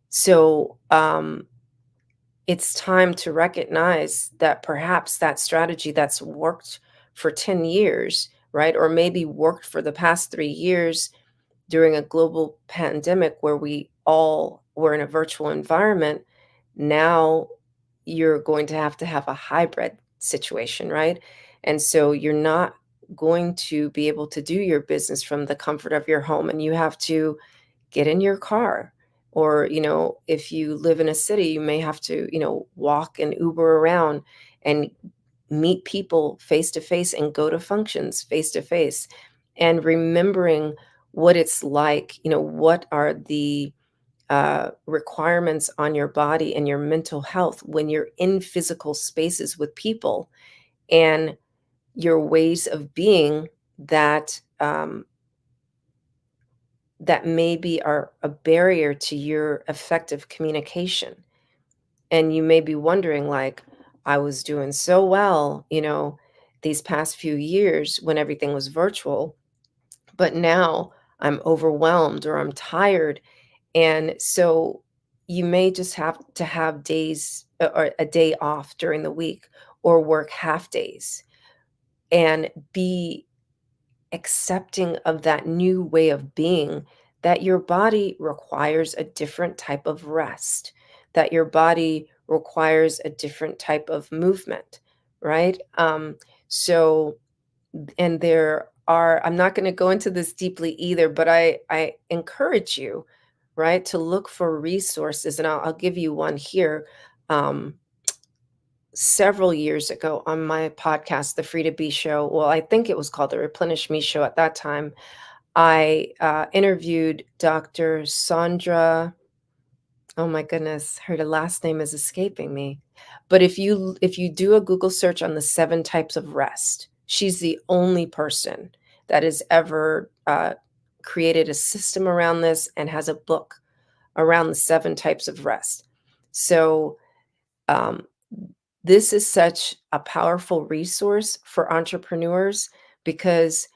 So it's time to recognize that perhaps that strategy that's worked for 10 years, right? Or maybe worked for the past 3 years during a global pandemic where we all were in a virtual environment. Now you're going to have a hybrid situation, right? And so you're not going to be able to do your business from the comfort of your home, and you have to get in your car. Or, if you live in a city, you may have to, walk and Uber around and meet people face to face and go to functions face to face. And remembering what it's like, what are the requirements on your body and your mental health when you're in physical spaces with people, and your ways of being that that maybe are a barrier to your effective communication. And you may be wondering, like, I was doing so well, these past few years when everything was virtual, but now I'm overwhelmed or I'm tired. And so you may just have to have days or a day off during the week, or work half days, and be accepting of that new way of being, that your body requires a different type of rest, that your body requires a different type of movement, right? So, and I'm not going to go into this deeply either, but I encourage you, right, to look for resources. And I'll give you one here. Several years ago on my podcast, The Free to Be Show, well, I think it was called The Replenish Me Show at that time, I interviewed Dr. Sandra. Oh my goodness, her last name is escaping me. But if you do a Google search on the 7 types of rest, she's the only person that has ever created a system around this and has a book around the 7 types of rest. So this is such a powerful resource for entrepreneurs because,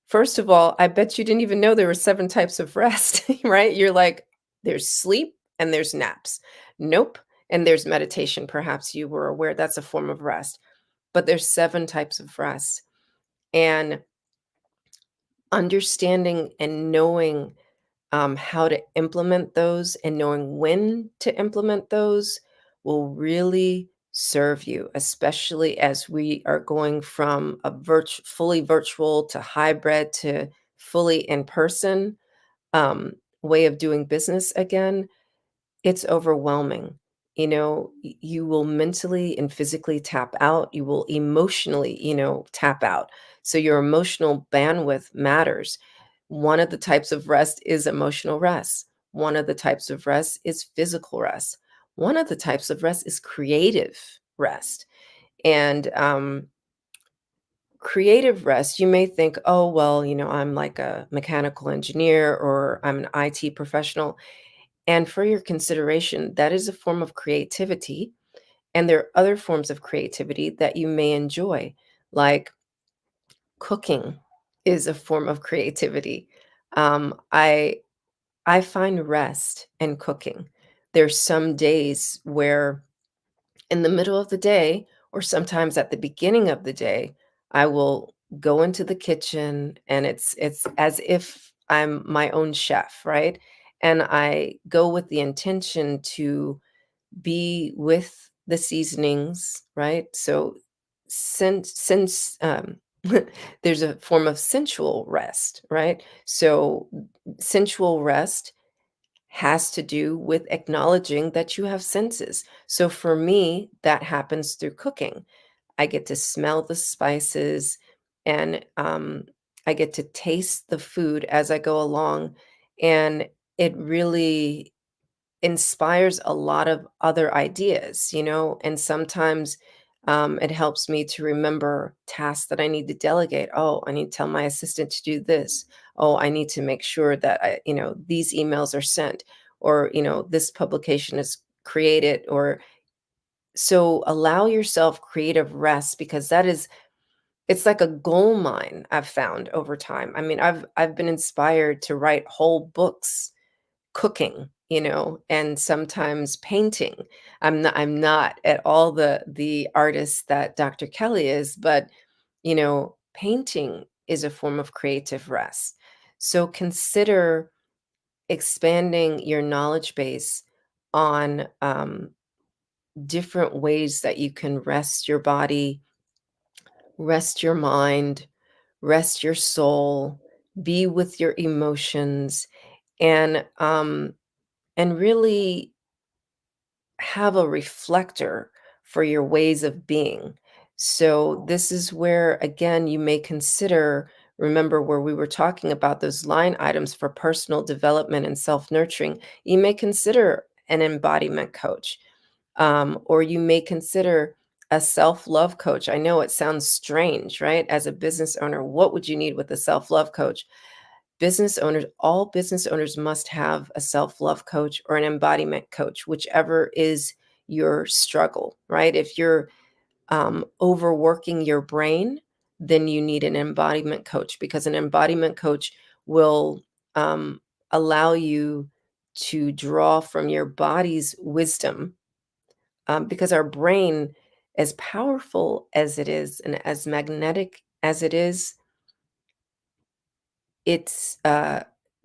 first of all, I bet you didn't even know there were 7 types of rest, right? You're like, there's sleep and there's naps. Nope. And there's meditation. Perhaps you were aware that's a form of rest, but there's 7 types of rest. And understanding and knowing how to implement those and knowing when to implement those will really serve you, especially as we are going from a fully virtual to hybrid to fully in person way of doing business again. It's overwhelming. You will mentally and physically tap out. You will emotionally, tap out. So your emotional bandwidth matters. One of the types of rest is emotional rest. One of the types of rest is physical rest. One of the types of rest is creative rest. And creative rest, you may think, oh, well, I'm like a mechanical engineer or I'm an IT professional. And for your consideration, that is a form of creativity. And there are other forms of creativity that you may enjoy, like cooking is a form of creativity. I find rest in cooking. There's some days where in the middle of the day, or sometimes at the beginning of the day, I will go into the kitchen and it's as if I'm my own chef, right? And I go with the intention to be with the seasonings, right? So since there's a form of sensual rest, right? So sensual rest has to do with acknowledging that you have senses. So for me, that happens through cooking. I get to smell the spices and I get to taste the food as I go along. And it really inspires a lot of other ideas, and sometimes it helps me to remember tasks that I need to delegate. Oh, I need to tell my assistant to do this. Oh, I need to make sure that these emails are sent, or, this publication is created, or so allow yourself creative rest, because it's like a gold mine I've found over time. I mean, I've been inspired to write whole books cooking, and sometimes painting. I'm not at all the artist that Dr. Kelly is, but painting is a form of creative rest. So consider expanding your knowledge base on different ways that you can rest your body, rest your mind, rest your soul, be with your emotions, and really have a reflector for your ways of being. So this is where, again, you may consider, remember where we were talking about those line items for personal development and self-nurturing, you may consider an embodiment coach, or you may consider a self-love coach. I know it sounds strange, right? As a business owner, what would you need with a self-love coach? All business owners must have a self-love coach or an embodiment coach, whichever is your struggle, right? If you're overworking your brain, then you need an embodiment coach, because an embodiment coach will allow you to draw from your body's wisdom, because our brain, as powerful as it is and as magnetic as it is, its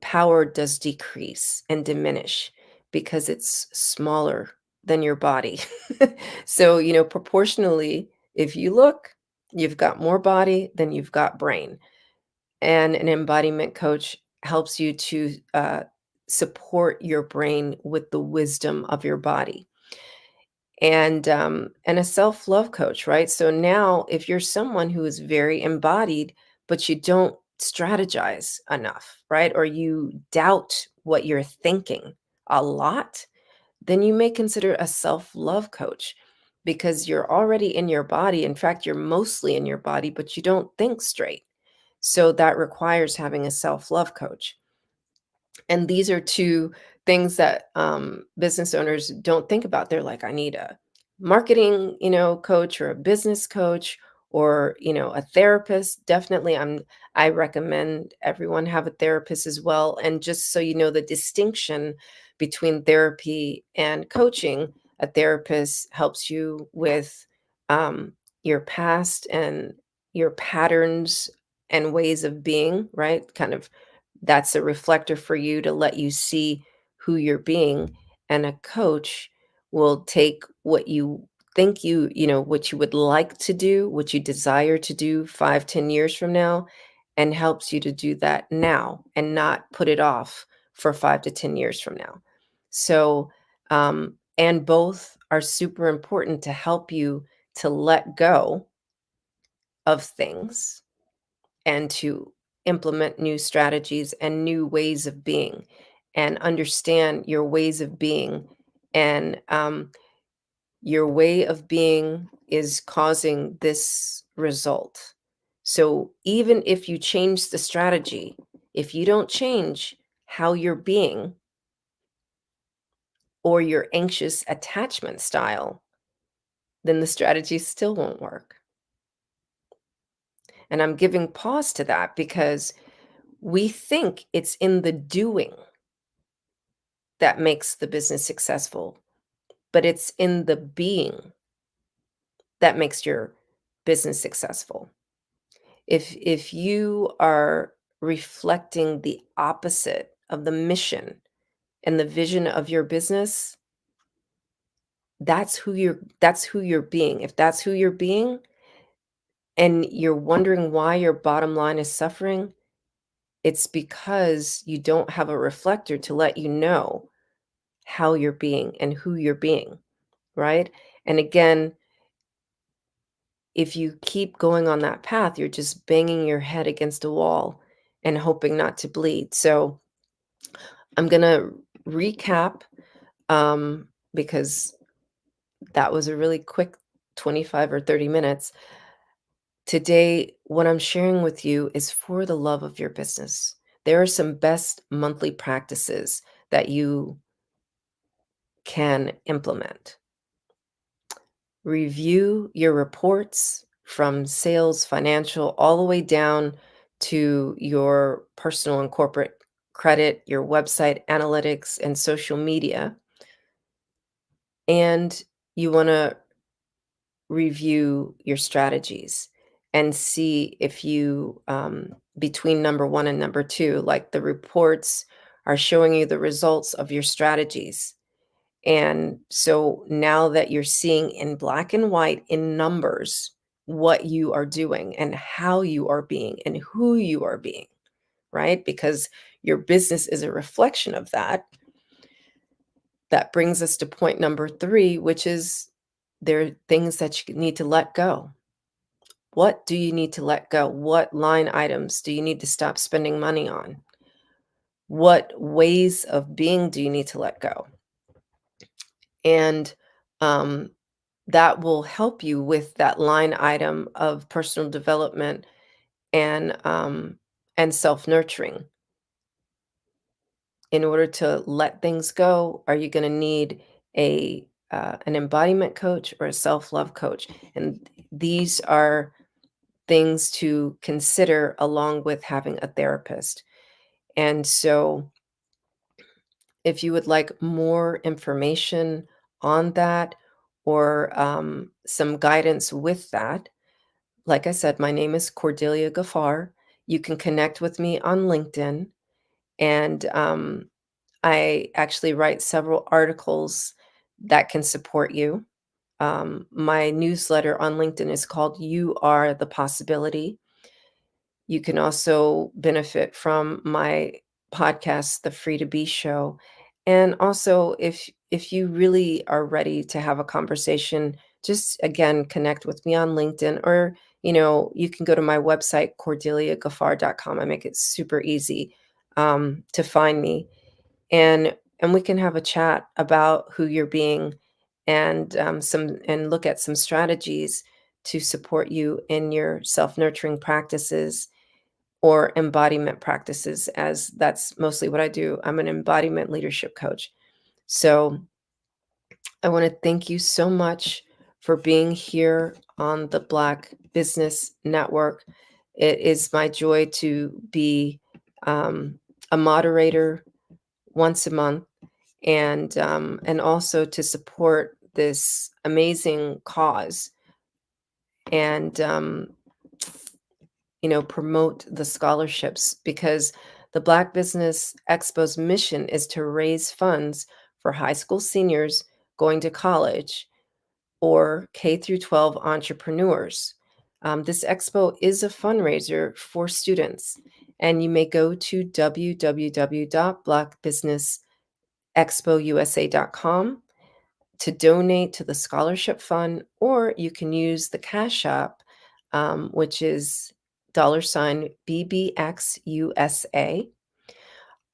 power does decrease and diminish because it's smaller than your body. So, proportionally, if you look, you've got more body than you've got brain. And an embodiment coach helps you to support your brain with the wisdom of your body. And a self-love coach, right? So now if you're someone who is very embodied, but you don't strategize enough, right? Or you doubt what you're thinking a lot, then you may consider a self-love coach, because you're already in your body. In fact, you're mostly in your body, but you don't think straight. So that requires having a self-love coach. And these are two things that business owners don't think about. They're like, I need a marketing, coach, or a business coach, or, a therapist. Definitely, I recommend everyone have a therapist as well. And just so you know the distinction between therapy and coaching, a therapist helps you with your past and your patterns and ways of being, right? Kind of, that's a reflector for you to let you see who you're being. And a coach will take what you think what you would like to do, what you desire to do 5-10 years from now, and helps you to do that now and not put it off for 5 to 10 years from now. So and both are super important to help you to let go of things and to implement new strategies and new ways of being, and understand your ways of being. And your way of being is causing this result. So even if you change the strategy, if you don't change how you're being or your anxious attachment style, then the strategy still won't work. And I'm giving pause to that because we think it's in the doing that makes the business successful, but it's in the being that makes your business successful. If you are reflecting the opposite of the mission and the vision of your business, that's who you're being. If that's who you're being and you're wondering why your bottom line is suffering, it's because you don't have a reflector to let you know how you're being and who you're being, right? And again, if you keep going on that path, you're just banging your head against a wall and hoping not to bleed. So I'm going to recap because that was a really quick 25 or 30 minutes. Today, what I'm sharing with you is for the love of your business. There are some best monthly practices that you can implement. Review your reports from sales, financial, all the way down to your personal and corporate credit, your website analytics, and social media. And you want to review your strategies and see if you, between number 1 and number 2, like the reports are showing you the results of your strategies. And so now that you're seeing in black and white in numbers what you are doing and how you are being and who you are being, right? Because your business is a reflection of that. That brings us to point number 3, which is there are things that you need to let go. What do you need to let go? What line items do you need to stop spending money on? What ways of being do you need to let go? And that will help you with that line item of personal development and self-nurturing. In order to let things go, are you going to need an embodiment coach or a self-love coach? And these are things to consider along with having a therapist. And so if you would like more information on that or some guidance with that, like I said, my name is Cordelia Gaffar. You can connect with me on LinkedIn. And I actually write several articles that can support you. My newsletter on LinkedIn is called You Are the Possibility. You can also benefit from my podcast, The Free to Be Show. And also, if you really are ready to have a conversation, just again, connect with me on LinkedIn, or, you can go to my website, cordeliagaffar.com. I make it super easy to find me. And we can have a chat about who you're being and look at some strategies to support you in your self-nurturing practices or embodiment practices, as that's mostly what I do. I'm an embodiment leadership coach. So I want to thank you so much for being here on the Black Business Network. It is my joy to be a moderator once a month and also to support this amazing cause and promote the scholarships, because the Black Business Expo's mission is to raise funds for high school seniors going to college or K through 12 entrepreneurs. This expo is a fundraiser for students, and you may go to www.blackbusinessexpousa.com to donate to the scholarship fund, or you can use the Cash App, which is $BBXUSA.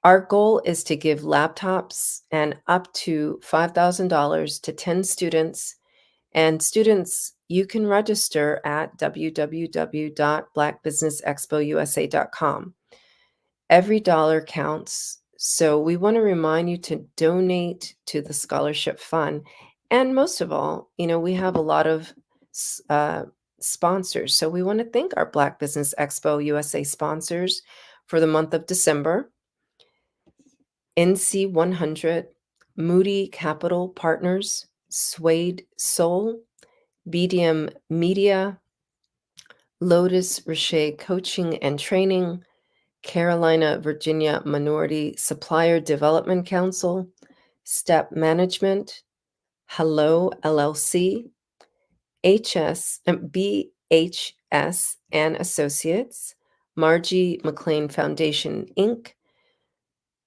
Our goal is to give laptops and up to $5,000 to 10 students And students, you can register at www.blackbusinessexpousa.com. Every dollar counts. So we want to remind you to donate to the scholarship fund. And most of all, we have a lot of sponsors. So we want to thank our Black Business Expo USA sponsors for the month of December. NC 100, Moody Capital Partners, Suede Soul, BDM Media, Lotus Richey Coaching and Training, Carolina, Virginia Minority Supplier Development Council, Step Management, Hello LLC, BHS and Associates, Margie McLean Foundation, Inc.,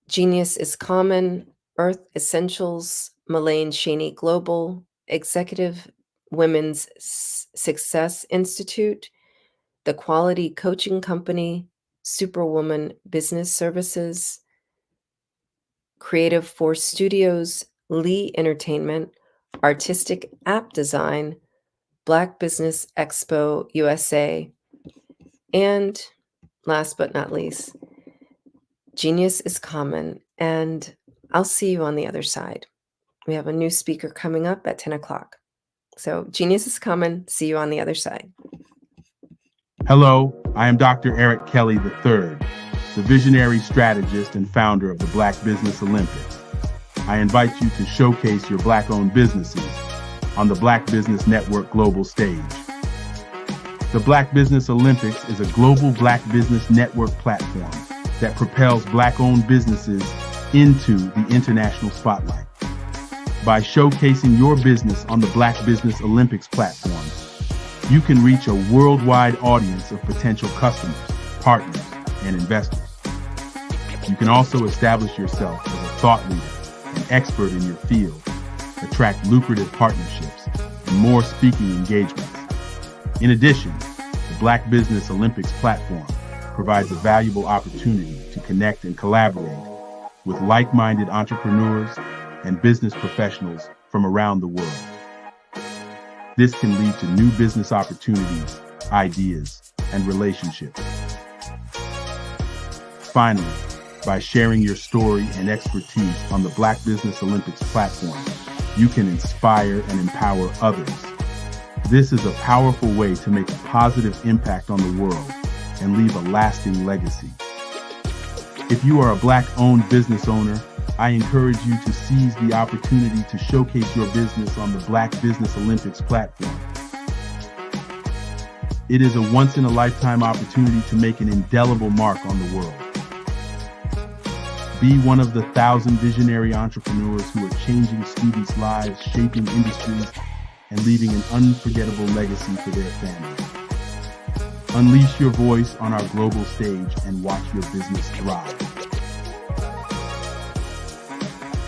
Genius is Common, Earth Essentials, Mullane Cheney Global, Executive Women's Success Institute, The Quality Coaching Company, Superwoman Business Services, Creative Force Studios, Lee Entertainment, Artistic App Design, Black Business Expo USA, and last but not least, Genius is Common. And I'll see you on the other side. We have a new speaker coming up at 10 o'clock. So Genius is Common. See you on the other side. Hello, I am Dr. Eric Kelly III, the visionary strategist and founder of the Black Business Olympics. I invite you to showcase your Black-owned businesses on the Black Business Network global stage. The Black Business Olympics is a global Black Business Network platform that propels Black-owned businesses into the international spotlight. By showcasing your business on the Black Business Olympics platform, you can reach a worldwide audience of potential customers, partners, and investors. You can also establish yourself as a thought leader and expert in your field, attract lucrative partnerships, and more speaking engagements. In addition, the Black Business Olympics platform provides a valuable opportunity to connect and collaborate with like-minded entrepreneurs and business professionals from around the world. This can lead to new business opportunities, ideas, and relationships. Finally, by sharing your story and expertise on the Black Business Olympics platform, you can inspire and empower others. This is a powerful way to make a positive impact on the world and leave a lasting legacy. If you are a Black-owned business owner, I encourage you to seize the opportunity to showcase your business on the Black Business Olympics platform. It is a once-in-a-lifetime opportunity to make an indelible mark on the world. Be one of the 1,000 visionary entrepreneurs who are changing students' lives, shaping industries, and leaving an unforgettable legacy for their families. Unleash your voice on our global stage and watch your business thrive.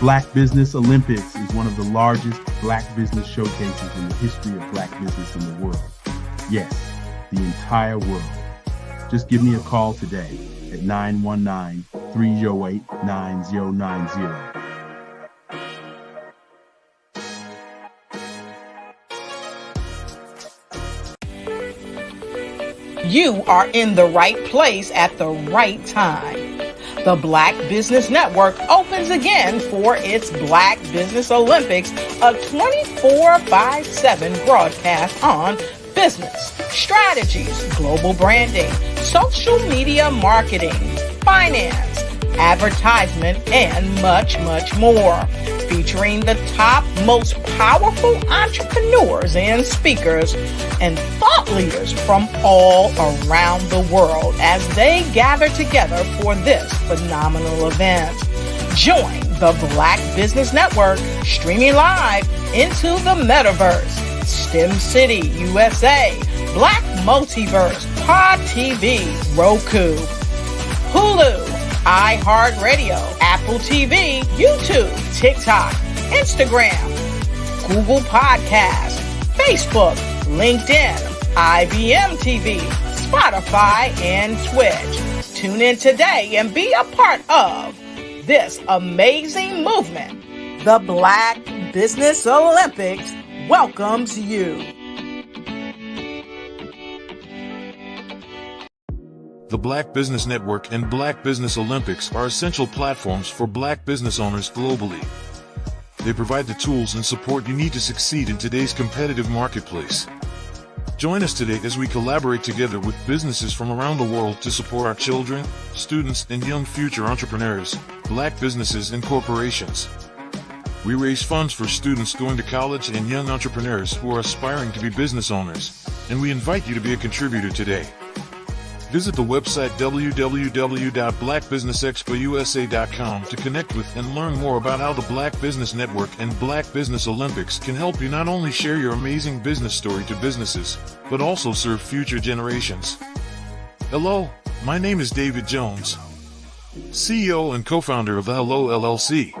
Black Business Olympics is one of the largest Black business showcases in the history of Black business in the world. Yes, the entire world. Just give me a call today at 919-308-9090. You are in the right place at the right time. The Black Business Network opens again for its Black Business Olympics, a 24/7 broadcast on business, strategies, global branding, social media marketing, finance, advertisement, and much, much more. Featuring the top, most powerful entrepreneurs and speakers and thought leaders from all around the world as they gather together for this phenomenal event. Join the Black Business Network streaming live into the metaverse, STEM City USA, Black Multiverse, Pod TV, Roku, Hulu, iHeartRadio, Apple TV, YouTube, TikTok, Instagram, Google Podcasts, Facebook, LinkedIn, IBM TV, Spotify, and Twitch. Tune in today and be a part of this amazing movement, the Black Business Olympics welcomes you. The Black Business Network and Black Business Olympics are essential platforms for Black business owners globally. They provide the tools and support you need to succeed in today's competitive marketplace. Join us today as we collaborate together with businesses from around the world to support our children, students, and young future entrepreneurs, Black businesses and corporations. We raise funds for students going to college and young entrepreneurs who are aspiring to be business owners, and we invite you to be a contributor today. Visit the website www.blackbusinessexpousa.com to connect with and learn more about how the Black Business Network and Black Business Olympics can help you not only share your amazing business story to businesses, but also serve future generations. Hello, my name is David Jones, CEO and co-founder of the Hello LLC,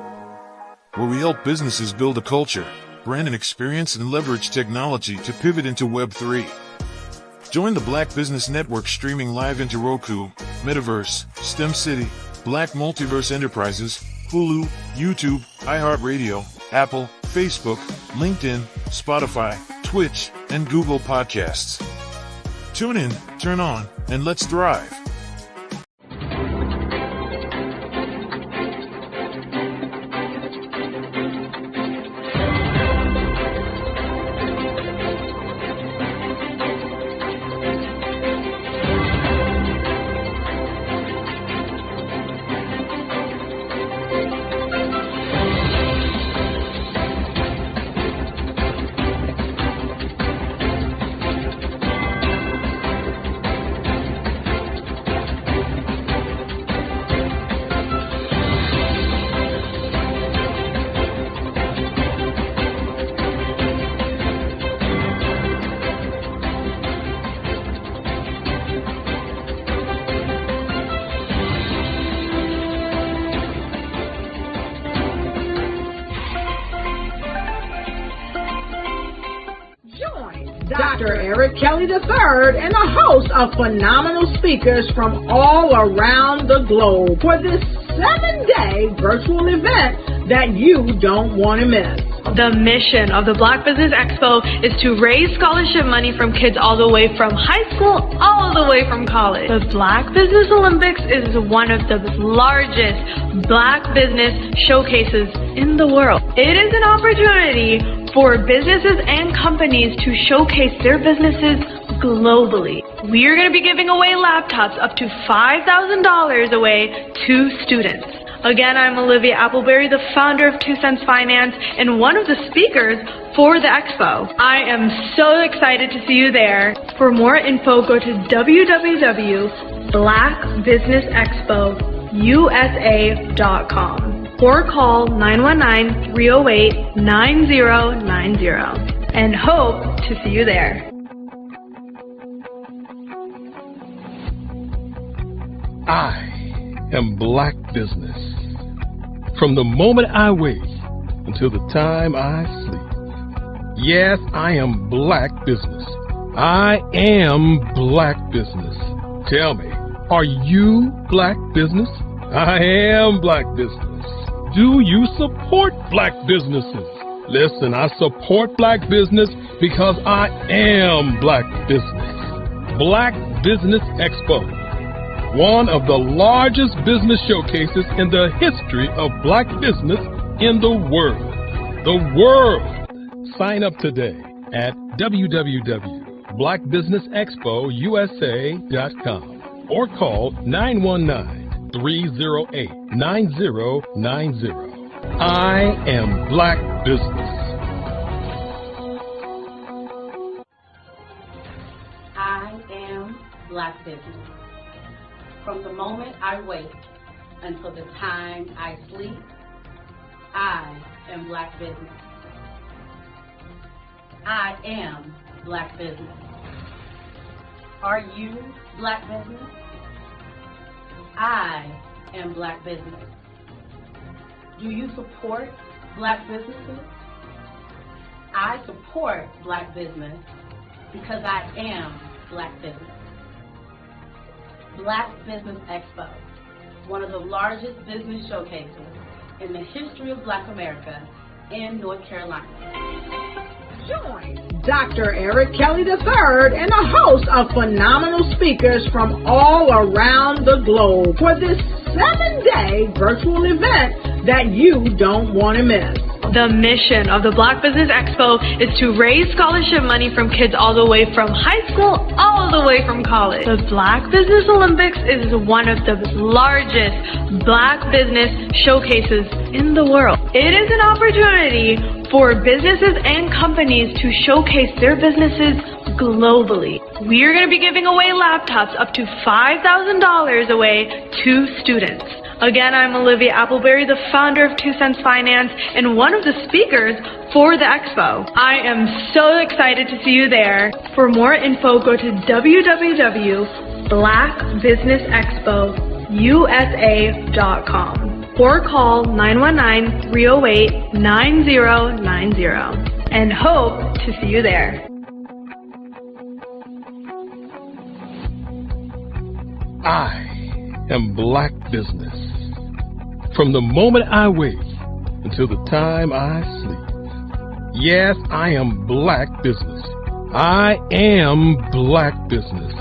where we help businesses build a culture, brand and experience, and leverage technology to pivot into Web3. Join the Black Business Network streaming live into Roku, Metaverse, STEM City, Black Multiverse Enterprises, Hulu, YouTube, iHeartRadio, Apple, Facebook, LinkedIn, Spotify, Twitch, and Google Podcasts. Tune in, turn on, and let's thrive. Dr. Eric Kelly III and a host of phenomenal speakers from all around the globe for this 7-day virtual event that you don't want to miss. The mission of the Black Business Expo is to raise scholarship money from kids all the way from high school, all the way from college. The Black Business Olympics is one of the largest Black business showcases in the world. It is an opportunity for businesses and companies to showcase their businesses globally. We are going to be giving away laptops up to $5,000 away to students. Again, I'm Olivia Appleberry, the founder of 2 Cents Finance and one of the speakers for the expo. I am so excited to see you there. For more info, go to www.blackbusinessexpousa.com or call 919-308-9090 and hope to see you there. I am Black Business. From the moment I wake until the time I sleep. Yes, I am Black Business. I am Black Business. Tell me, are you Black Business? I am Black Business. Do you support Black businesses? Listen, I support Black business because I am Black Business. Black Business Expo, one of the largest business showcases in the history of Black business in the world. The world! Sign up today at www.blackbusinessexpousa.com or call 919-308-9090. I am Black Business. I am Black Business. From the moment I wake until the time I sleep, I am Black Business. I am Black Business. Are you Black Business? I am Black Business. Do you support Black businesses? I support Black business because I am Black Business. Black Business Expo, one of the largest business showcases in the history of Black America in North Carolina. Join Dr. Eric Kelly III and a host of phenomenal speakers from all around the globe for this 7-day virtual event that you don't want to miss. The mission of the Black Business Expo is to raise scholarship money from kids all the way from high school, all the way from college. The Black Business Olympics is one of the largest Black business showcases in the world. It is an opportunity for businesses and companies to showcase their businesses globally. We are going to be giving away laptops up to $5,000 away to students. Again, I'm Olivia Appleberry, the founder of 2 Cents Finance and one of the speakers for the expo. I am so excited to see you there. For more info, go to www.blackbusinessexpousa.com or call 919-308-9090 and hope to see you there. I am Black Business. From the moment I wake until the time I sleep. Yes, I am Black Business. I am Black Business.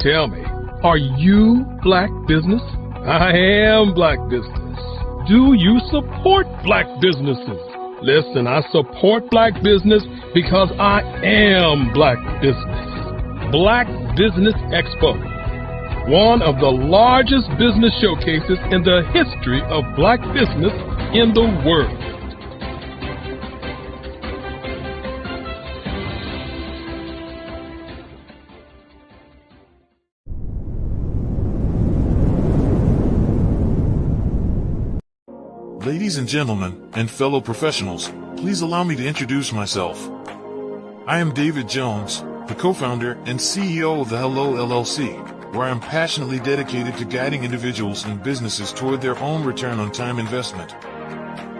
Tell me, are you Black Business? I am Black Business. Do you support Black businesses? Listen, I support Black business because I am Black Business. Black Business Expo, one of the largest business showcases in the history of Black business in the world. Ladies and gentlemen, and fellow professionals, please allow me to introduce myself. I am David Jones, the co-founder and CEO of the Hello LLC, where I am passionately dedicated to guiding individuals and businesses toward their own return on time investment.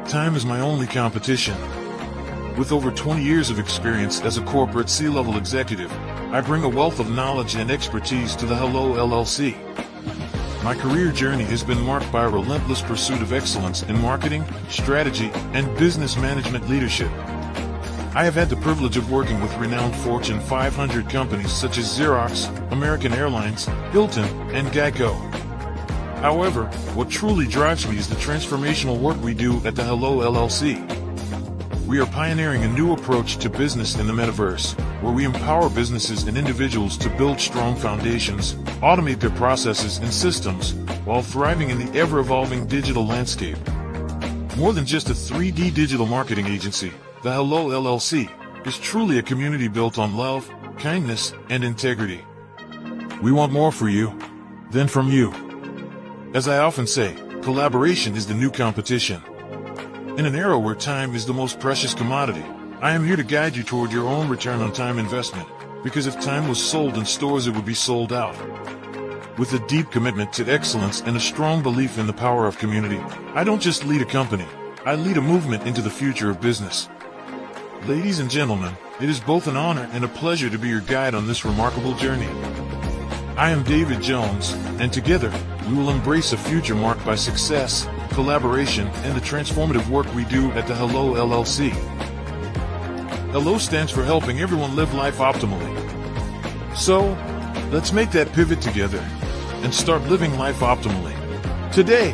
Time is my only competition. With over 20 years of experience as a corporate C-level executive, I bring a wealth of knowledge and expertise to the Hello LLC. My career journey has been marked by a relentless pursuit of excellence in marketing, strategy, and business management leadership. I have had the privilege of working with renowned Fortune 500 companies such as Xerox, American Airlines, Hilton, and Geico. However, what truly drives me is the transformational work we do at the Hello LLC. We are pioneering a new approach to business in the metaverse, where we empower businesses and individuals to build strong foundations, automate their processes and systems, while thriving in the ever-evolving digital landscape. More than just a 3D digital marketing agency, the Hello LLC is truly a community built on love, kindness, and integrity. We want more for you than from you. As I often say, collaboration is the new competition. In an era where time is the most precious commodity, I am here to guide you toward your own return on time investment, because if time was sold in stores, it would be sold out. With a deep commitment to excellence and a strong belief in the power of community, I don't just lead a company, I lead a movement into the future of business. Ladies and gentlemen, it is both an honor and a pleasure to be your guide on this remarkable journey. I am David Jones, and together, we will embrace a future marked by success, collaboration, and the transformative work we do at the Hello LLC. Hello stands for helping everyone live life optimally. So, let's make that pivot together and start living life optimally today.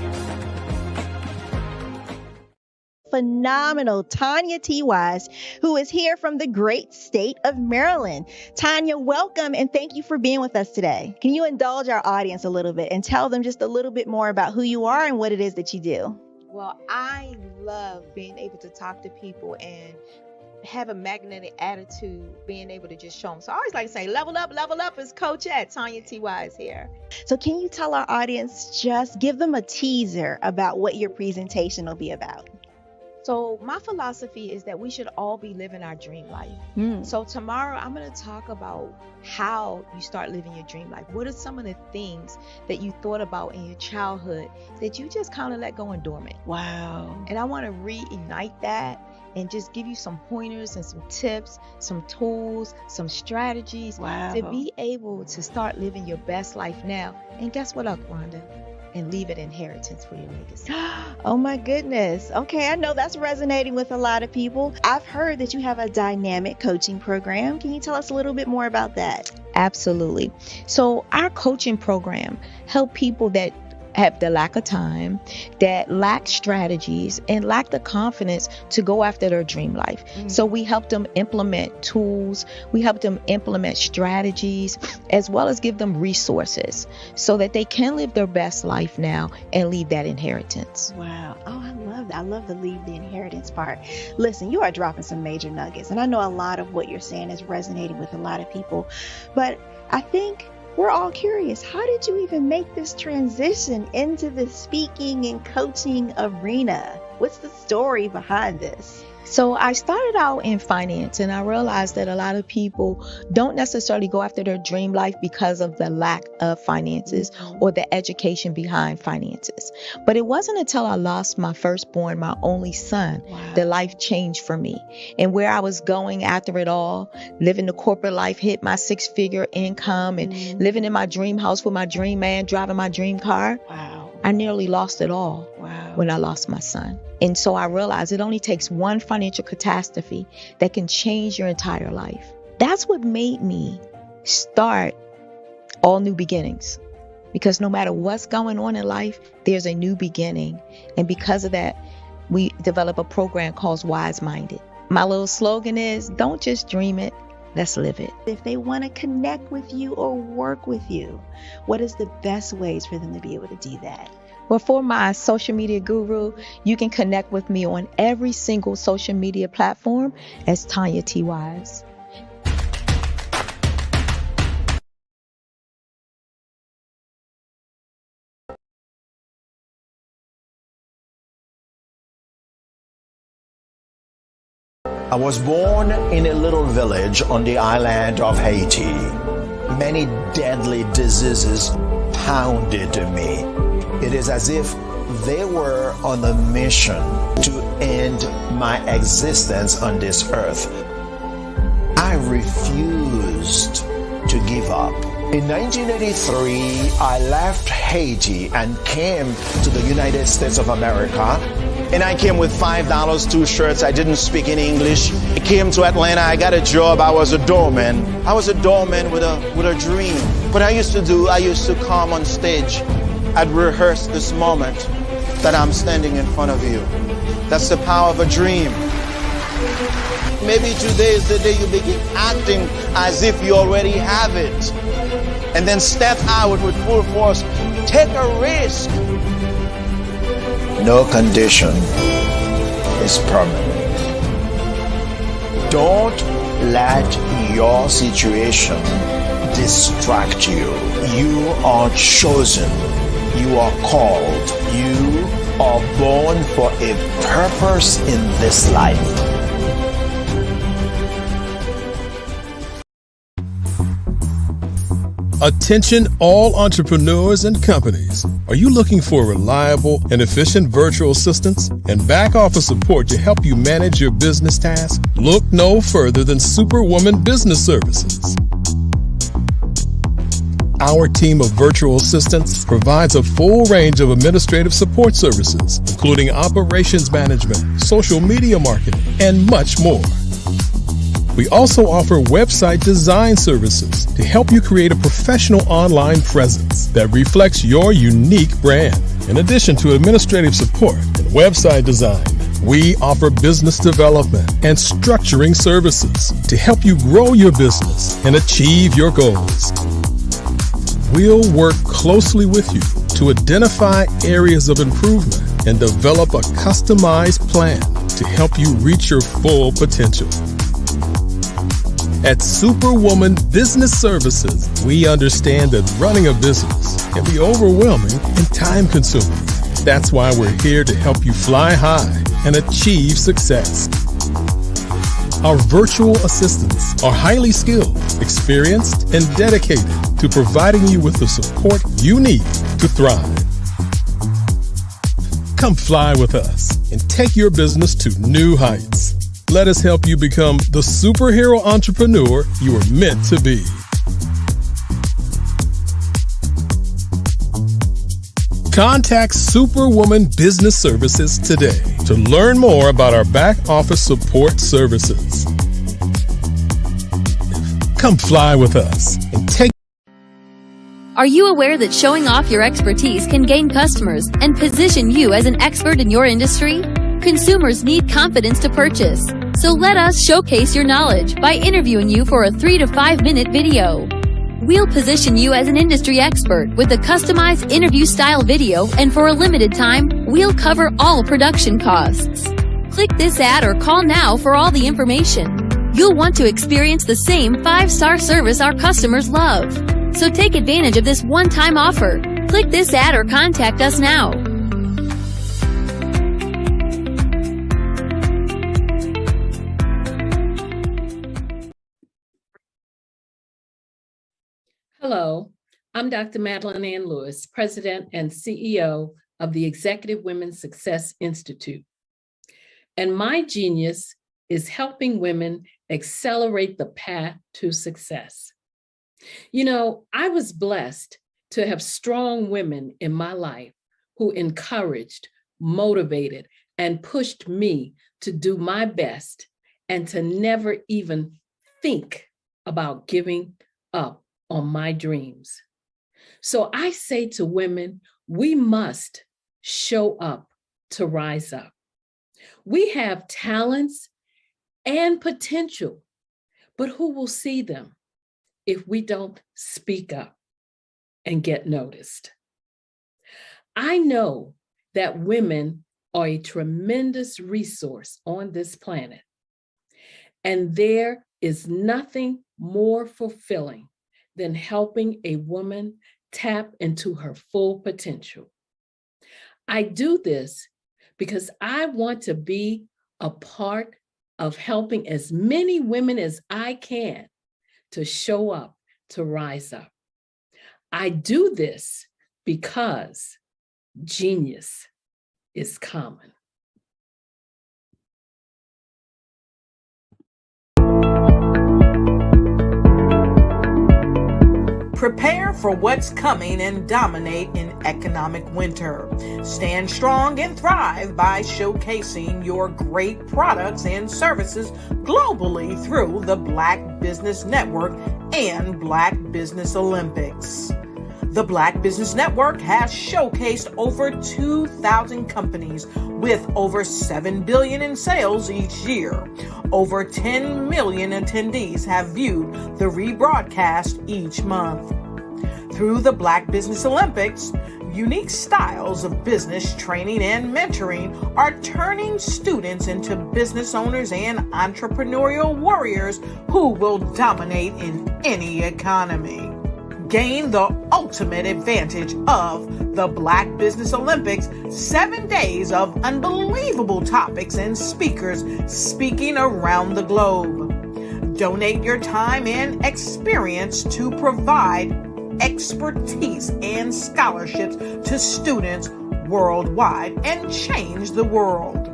Phenomenal Tanya T. Wise, who is here from the great state of Maryland. Tanya, welcome and thank you for being with us today. Can you indulge our audience a little bit and tell them just a little bit more about who you are and what it is that you do? Well, I love being able to talk to people and have a magnetic attitude, being able to just show them. So I always like to say, level up is Coach at Tanya T. Wise here. So can you tell our audience, just give them a teaser about what your presentation will be about? So my philosophy is that we should all be living our dream life. So tomorrow I'm going to talk about how you start living your dream life. What are some of the things that you thought about in your childhood that you just kind of let go and dormant? Wow. And I want to reignite that and just give you some pointers and some tips, some tools, some strategies to be able to start living your best life now. And guess what, Rhonda? and leave an inheritance for your legacy. Oh my goodness. Okay, I know that's resonating with a lot of people. I've heard that you have a dynamic coaching program. Can you tell us a little bit more about that? Absolutely. So our coaching program help people that have the lack of time, that lack strategies, and lack the confidence to go after their dream life. So we help them implement tools, we help them implement strategies, as well as give them resources so that they can live their best life now and leave that inheritance. Wow. Oh, I love that. I love the leave the inheritance part. Listen, you are dropping some major nuggets, and I know a lot of what you're saying is resonating with a lot of people, but I think we're all curious. How did you even make this transition into the speaking and coaching arena? What's the story behind this? So I started out in finance, and I realized that a lot of people don't necessarily go after their dream life because of the lack of finances or the education behind finances. But it wasn't until I lost my firstborn, my only son, that life changed for me. And where I was going after it all, living the corporate life, hit my 6-figure income and living in my dream house with my dream man, driving my dream car. I nearly lost it all when I lost my son. And so I realized it only takes one financial catastrophe that can change your entire life. That's what made me start All New Beginnings. Because no matter what's going on in life, there's a new beginning. And because of that, we develop a program called Wise Minded. My little slogan is, don't just dream it, let's live it. If they want to connect with you or work with you, what is the best ways for them to be able to do that? Well, for my social media guru, you can connect with me on every single social media platform as Tanya T. Wise. I was born in a little village on the island of Haiti. Many deadly diseases pounded me. It is as if they were on a mission to end my existence on this earth. I refused to give up. In 1983, I left Haiti and came to the United States of America. And I came with $5, 2 shirts. I didn't speak any English. I came to Atlanta. I got a job. I was a doorman. I was a doorman with a dream. What I used to come on stage. I'd rehearse this moment that I'm standing in front of you. That's the power of a dream. Maybe today is the day you begin acting as if you already have it. And then step out with full force. Take a risk. No condition is permanent. Don't let your situation distract you. You are chosen. You are called. You are born for a purpose in this life. Attention all entrepreneurs and companies. Are you looking for reliable and efficient virtual assistants and back office support to help you manage your business tasks? Look no further than Superwoman Business Services. Our team of virtual assistants provides a full range of administrative support services, including operations management, social media marketing, and much more. We also offer website design services to help you create a professional online presence that reflects your unique brand. In addition to administrative support and website design, we offer business development and structuring services to help you grow your business and achieve your goals. We'll work closely with you to identify areas of improvement and develop a customized plan to help you reach your full potential. At Superwoman Business Services, we understand that running a business can be overwhelming and time-consuming. That's why we're here to help you fly high and achieve success. Our virtual assistants are highly skilled, experienced, and dedicated to providing you with the support you need to thrive. Come fly with us and take your business to new heights. Let us help you become the superhero entrepreneur you are meant to be. Contact Superwoman Business Services today to learn more about our back office support services. Come fly with us and take. Are you aware that showing off your expertise can gain customers and position you as an expert in your industry? Consumers need confidence to purchase, so let us showcase your knowledge by interviewing you for a 3 to 5 minute video. We'll position you as an industry expert with a customized interview-style video, and for a limited time, we'll cover all production costs. Click this ad or call now for all the information. You'll want to experience the same 5-star service our customers love. So take advantage of this one-time offer. Click this ad or contact us now. Hello, I'm Dr. Madeline Ann Lewis, President and CEO of the Executive Women's Success Institute. And my genius is helping women accelerate the path to success. You know, I was blessed to have strong women in my life who encouraged, motivated, and pushed me to do my best and to never even think about giving up on my dreams. So I say to women, we must show up to rise up. We have talents and potential, but who will see them if we don't speak up and get noticed? I know that women are a tremendous resource on this planet, and there is nothing more fulfilling than helping a woman tap into her full potential. I do this because I want to be a part of helping as many women as I can to show up, to rise up. I do this because genius is common. Prepare for what's coming and dominate in economic winter. Stand strong and thrive by showcasing your great products and services globally through the Black Business Network and Black Business Olympics. The Black Business Network has showcased over 2,000 companies with over $7 billion in sales each year. Over 10 million attendees have viewed the rebroadcast each month. Through the Black Business Olympics, unique styles of business training and mentoring are turning students into business owners and entrepreneurial warriors who will dominate in any economy. Gain the ultimate advantage of the Black Business Olympics, 7 days of unbelievable topics and speakers speaking around the globe. Donate your time and experience to provide expertise and scholarships to students worldwide and change the world.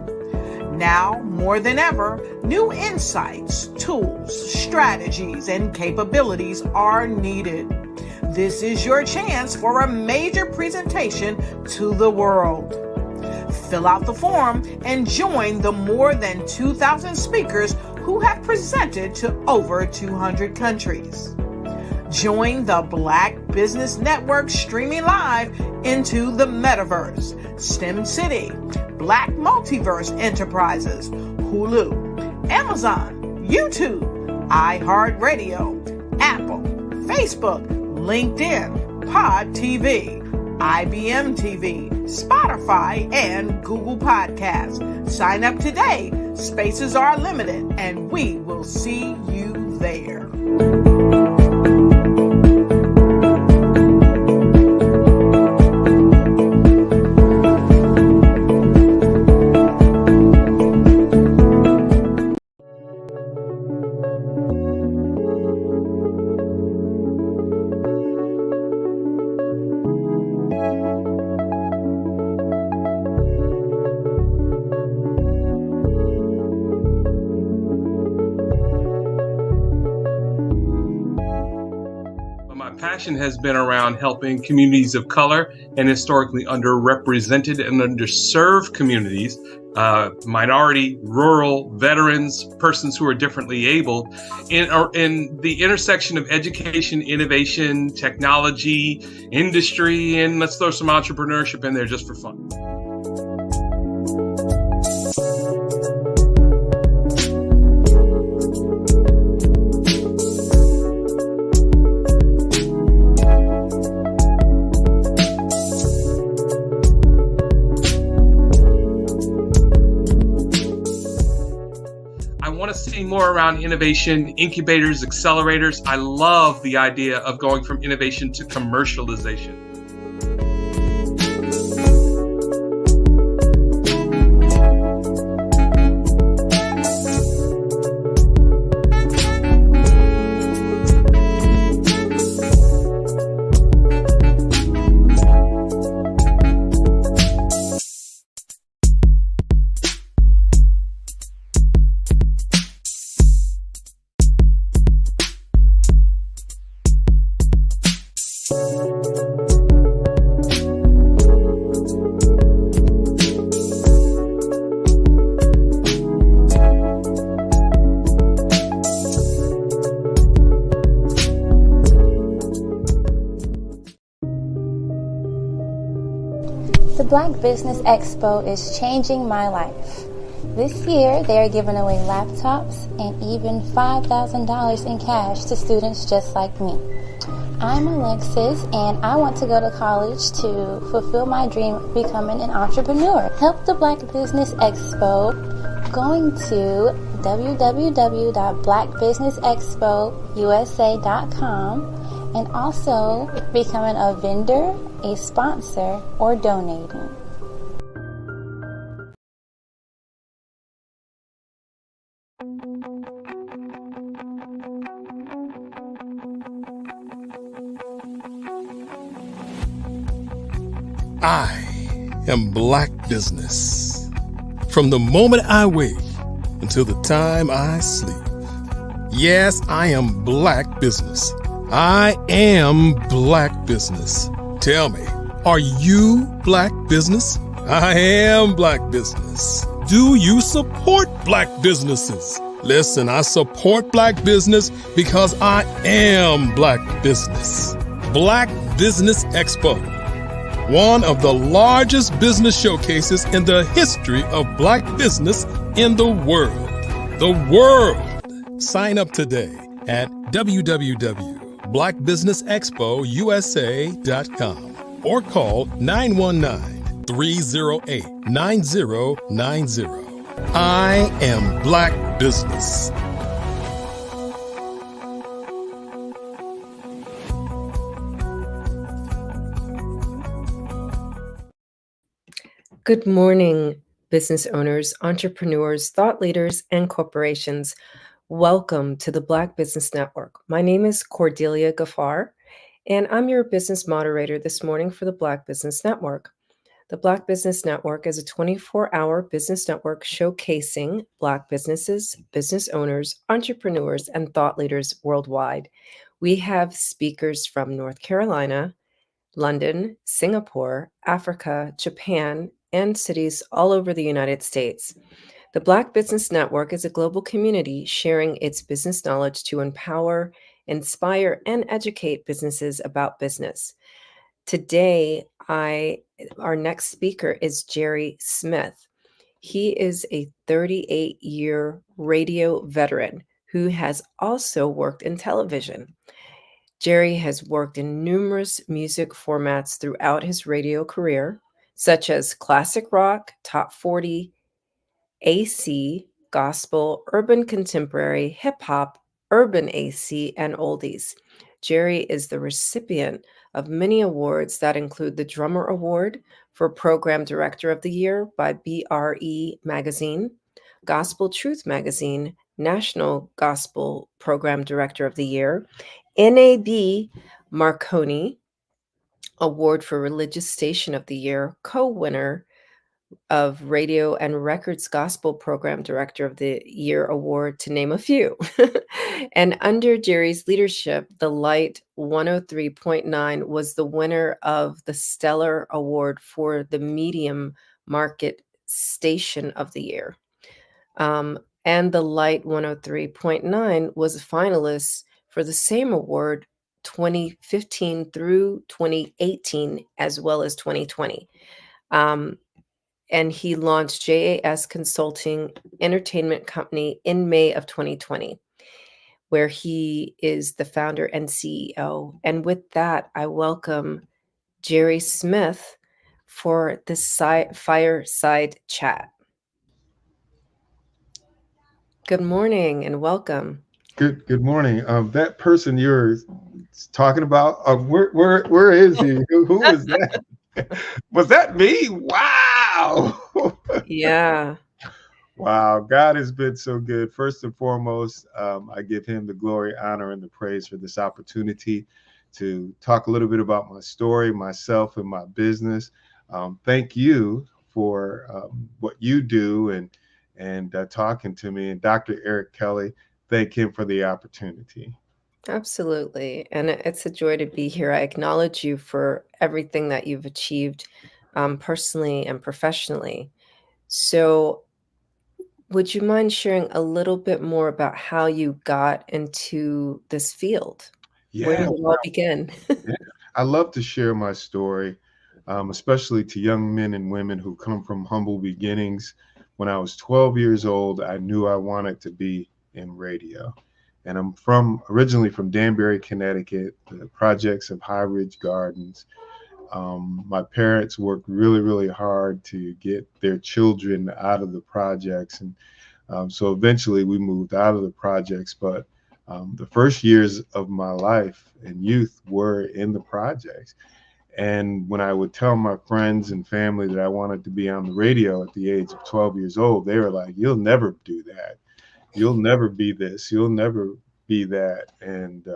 Now, more than ever, new insights, tools, strategies, and capabilities are needed. This is your chance for a major presentation to the world. Fill out the form and join the more than 2,000 speakers who have presented to over 200 countries. Join the Black Business Network streaming live into the Metaverse, STEM City, Black Multiverse Enterprises, Hulu, Amazon, YouTube, iHeartRadio, Apple, Facebook, LinkedIn, Pod TV, IBM TV, Spotify, and Google Podcasts. Sign up today. Spaces are limited, and we will see you there. passion has been around helping communities of color and historically underrepresented and underserved communities, minority, rural, veterans, persons who are differently able, in the intersection of education, innovation, technology, industry, and let's throw some entrepreneurship in there just for fun. See more around innovation, incubators, accelerators. I love the idea of going from innovation to commercialization. The Black Business Expo is changing my life. This year, they are giving away laptops and even $5,000 in cash to students just like me. I'm Alexis, and I want to go to college to fulfill my dream of becoming an entrepreneur. Help the Black Business Expo going to www.blackbusinessexpousa.com and also becoming a vendor, a sponsor, or donating. I am Black Business. From the moment I wake until the time I sleep. Yes, I am Black Business. I am Black Business. Tell me, are you Black Business? I am Black Business. Do you support Black businesses? Listen, I support Black business because I am Black Business. Black Business Expo, one of the largest business showcases in the history of Black business in the world. The world. Sign up today at www.blackbusinessexpousa.com or call 919-308-9090. I am Black Business. Good morning, business owners, entrepreneurs, thought leaders, and corporations. Welcome to the Black Business Network. My name is Cordelia Gaffar, and I'm your business moderator this morning for the Black Business Network. The Black Business Network is a 24-hour business network showcasing Black businesses, business owners, entrepreneurs, and thought leaders worldwide. We have speakers from North Carolina, London, Singapore, Africa, Japan, and cities all over the United States. The Black Business Network is a global community sharing its business knowledge to empower, inspire, and educate businesses about business. Today, our next speaker is Jerry Smith. He is a 38-year radio veteran who has also worked in television. Jerry has worked in numerous music formats throughout his radio career, such as classic rock, top 40, AC, gospel, urban contemporary, hip hop, urban AC, and oldies. Jerry is the recipient of many awards that include the Drummer Award for Program Director of the Year by BRE Magazine, Gospel Truth Magazine, National Gospel Program Director of the Year, NAB Marconi Award for Religious Station of the Year, co-winner of Radio and Records Gospel Program Director of the Year Award, to name a few. And under Jerry's leadership, the Light 103.9 was the winner of the Stellar Award for the Medium Market Station of the Year. And the Light 103.9 was a finalist for the same award 2015 through 2018, as well as 2020. And he launched JAS Consulting Entertainment Company in May of 2020, where he is the founder and CEO. And with that, I welcome Jerry Smith for this fireside chat. Good morning and welcome. Good morning. That person you're talking about, where is he? Who is that? Was that me? Wow. Yeah. Wow. God has been so good. First and foremost, I give him the glory, honor, and the praise for this opportunity to talk a little bit about my story, myself, and my business. Thank you for what you do and talking to me. And Dr. Eric Kelly, thank him for the opportunity. Absolutely. And it's a joy to be here. I acknowledge you for everything that you've achieved personally and professionally. So would you mind sharing a little bit more about how you got into this field? Where did it all begin? Yeah. I love to share my story, especially to young men and women who come from humble beginnings. When I was 12 years old, I knew I wanted to be in radio. And I'm originally from Danbury, Connecticut, the projects of High Ridge Gardens. My parents worked really, really hard to get their children out of the projects. And so eventually we moved out of the projects. But the first years of my life and youth were in the projects. And when I would tell my friends and family that I wanted to be on the radio at the age of 12 years old, they were like, "You'll never do that. You'll never be this. You'll never be that." And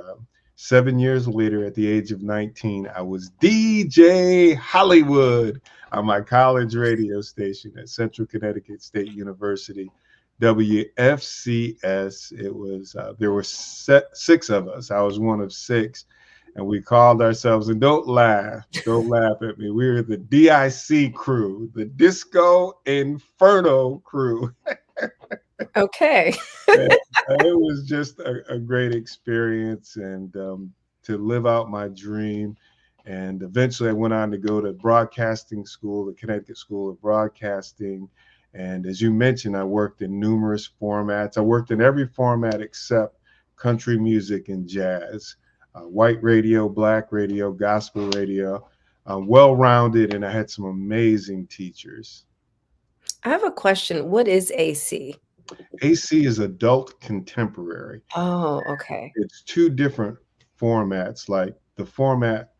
7 years later, at the age of 19, I was DJ Hollywood on my college radio station at Central Connecticut State University, WFCS. It was there were 6 of us. I was one of 6, and we called ourselves, and don't laugh at me, we were the DIC crew, the Disco Inferno crew. Okay. It was just a great experience, and to live out my dream. And eventually I went on to go to broadcasting school, the Connecticut School of Broadcasting. And as you mentioned, I worked in numerous formats. I worked in every format except country music and jazz, white radio, black radio, gospel radio, well-rounded, and I had some amazing teachers. I have a question. What is AC? AC is adult contemporary. Oh, okay. It's 2 different formats. Like the format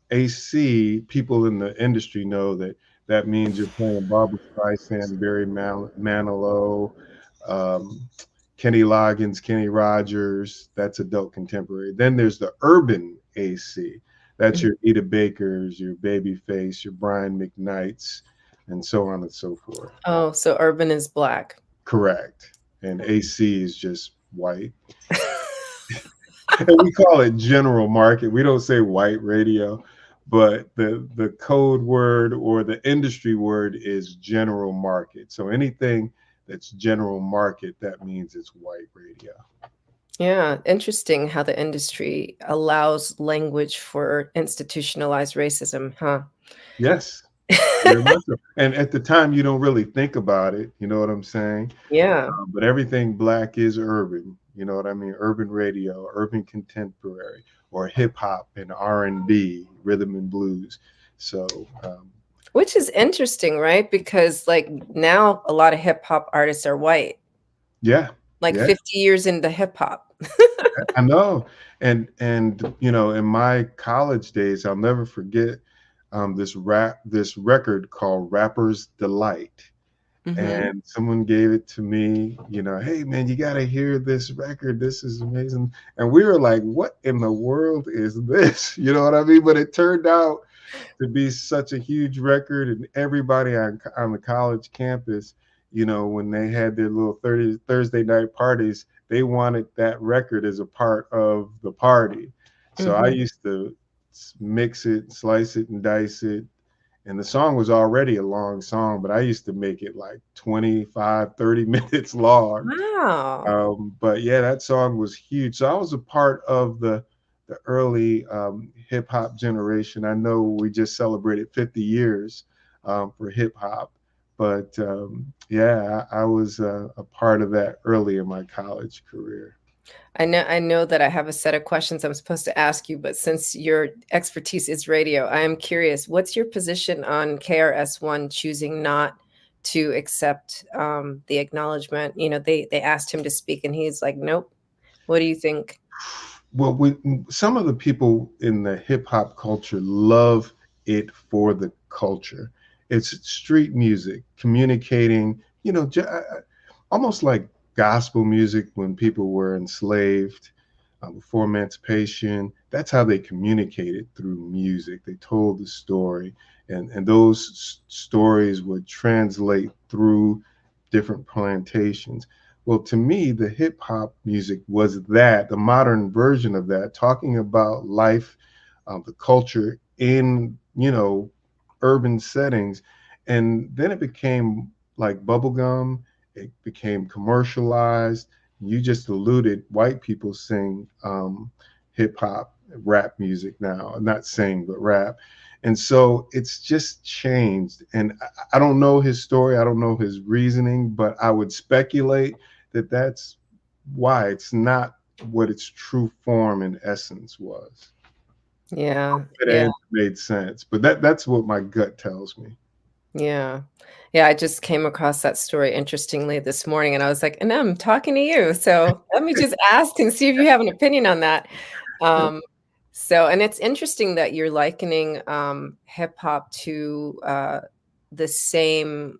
AC, people in the industry know that means you're playing Barbra Streisand, Barry Manilow, Kenny Loggins, Kenny Rogers. That's adult contemporary. Then there's the urban AC. That's your Eda Bakers, your Babyface, your Brian McKnights, and so on and so forth. Oh, so urban is black. Correct. And AC is just white. And we call it general market. We don't say white radio, but the code word or the industry word is general market. So anything that's general market, that means it's white radio. Yeah, interesting how the industry allows language for institutionalized racism, huh? Yes. And at the time, you don't really think about it. You know what I'm saying? Yeah. But everything black is urban. You know what I mean? Urban radio, urban contemporary, or hip hop and R&B, rhythm and blues. So, which is interesting, right? Because like now a lot of hip hop artists are white. Yeah. Like 50 years into hip hop. I know. And you know, in my college days, I'll never forget this record called Rapper's Delight. Mm-hmm. And someone gave it to me, you know, "Hey man, you got to hear this record. This is amazing." And we were like, "What in the world is this?" You know what I mean? But it turned out to be such a huge record, and everybody on the college campus, when they had their little Thursday night parties, they wanted that record as a part of the party. So I used to mix it, slice it, and dice it. And the song was already a long song, but I used to make it like 25, 30 minutes long. Wow. But yeah, that song was huge. So I was a part of the early hip hop generation. I know we just celebrated 50 years for hip hop, but yeah, I was a part of that early in my college career. I know that I have a set of questions I'm supposed to ask you, but since your expertise is radio, I am curious, what's your position on KRS-One choosing not to accept the acknowledgement? They asked him to speak and he's like, nope. What do you think? Well, some of the people in the hip hop culture love it for the culture. It's street music, communicating, almost like gospel music when people were enslaved before emancipation. That's how they communicated, through music. They told the story, and those stories would translate through different plantations. Well, to me, the hip hop music was that, the modern version of that, talking about life, the culture in, urban settings. And then it became like bubblegum, it became commercialized. You just alluded, white people sing hip hop, rap music now, not sing, but rap. And so it's just changed. And I don't know his story, I don't know his reasoning, but I would speculate that that's why it's not what its true form and essence was. Yeah. That Yeah. answer made sense, but that's what my gut tells me. Yeah. Yeah, I just came across that story interestingly this morning, and I was like, and I'm talking to you. So let me just ask and see if you have an opinion on that. And it's interesting that you're likening hip hop to the same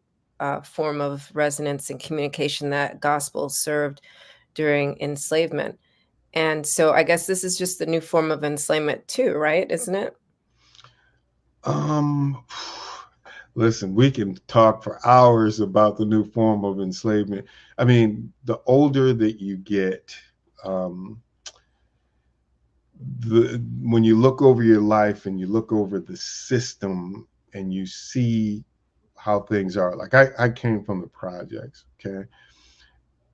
form of resonance and communication that gospel served during enslavement. And so I guess this is just the new form of enslavement too, right? Isn't it? Listen, we can talk for hours about the new form of enslavement. I mean, the older that you get, when you look over your life and you look over the system and you see how things are, like I came from the projects, okay?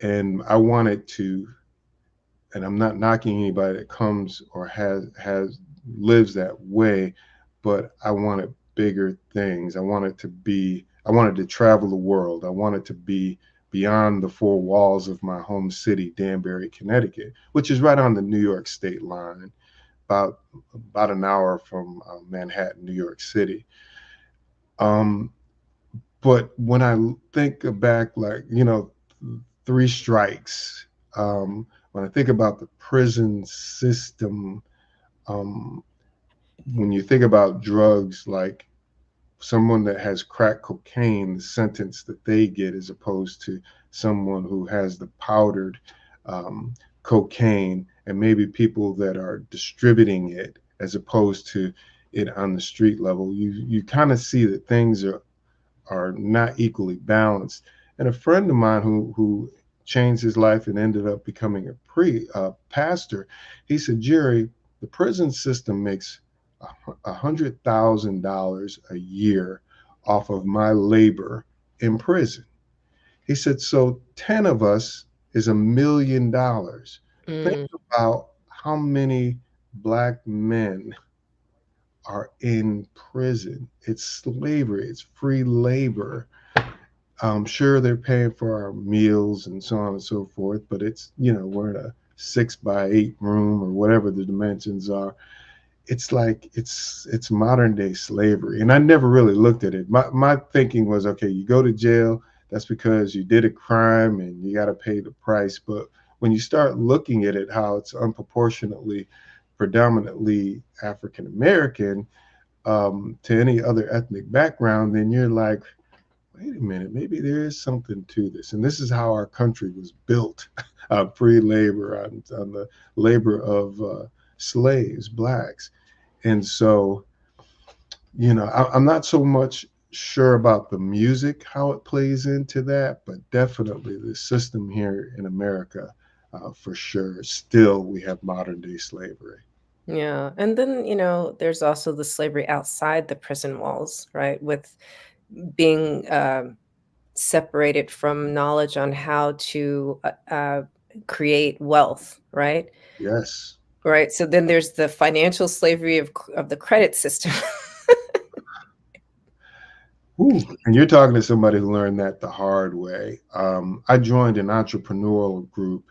And I wanted to, and I'm not knocking anybody that comes or has lives that way, but I wanted bigger things. I wanted to travel the world. I wanted to be beyond the four walls of my home city, Danbury, Connecticut, which is right on the New York state line, about an hour from Manhattan, New York City. But when I think back, like, three strikes, when I think about the prison system, when you think about drugs, like someone that has crack cocaine, the sentence that they get, as opposed to someone who has the powdered cocaine, and maybe people that are distributing it as opposed to it on the street level, you kind of see that things are not equally balanced. And a friend of mine who changed his life and ended up becoming a pastor, he said, Jerry, the prison system makes $100,000 a year off of my labor in prison. He said, so 10 of us is $1 million. Think about how many Black men are in prison. It's slavery, it's free labor. I'm sure they're paying for our meals and so on and so forth, but it's, we're in a 6x8 room or whatever the dimensions are. It's like it's modern day slavery. And I never really looked at it. My thinking was, okay, you go to jail, that's because you did a crime and you got to pay the price. But when you start looking at it, how it's unproportionately predominantly African American to any other ethnic background, then you're like, wait a minute, maybe there is something to this. And this is how our country was built, free labor, on the labor of slaves, Blacks. And so, I'm not so much sure about the music, how it plays into that, but definitely the system here in America, for sure. Still, we have modern day slavery. Yeah. And then, there's also the slavery outside the prison walls, right? With being separated from knowledge on how to create wealth, right? Yes. Right. So then there's the financial slavery of the credit system. Ooh, and you're talking to somebody who learned that the hard way. I joined an entrepreneurial group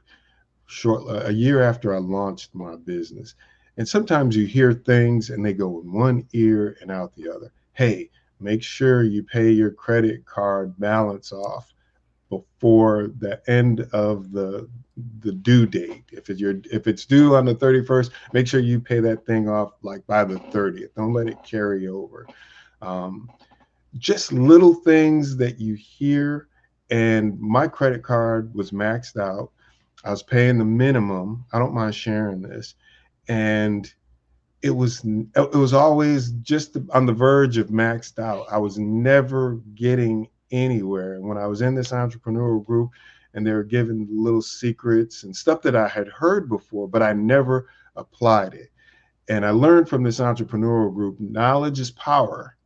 a year after I launched my business. And sometimes you hear things and they go in one ear and out the other. Hey, make sure you pay your credit card balance off before the end of the due date. If it's due on the 31st, make sure you pay that thing off like by the 30th. Don't let it carry over. Um, just little things that you hear. And my credit card was maxed out. I was paying the minimum. I don't mind sharing this. And it was always just on the verge of maxed out. I was never getting anywhere. And when I was in this entrepreneurial group and they were giving little secrets and stuff that I had heard before, but I never applied it. And I learned from this entrepreneurial group, knowledge is power,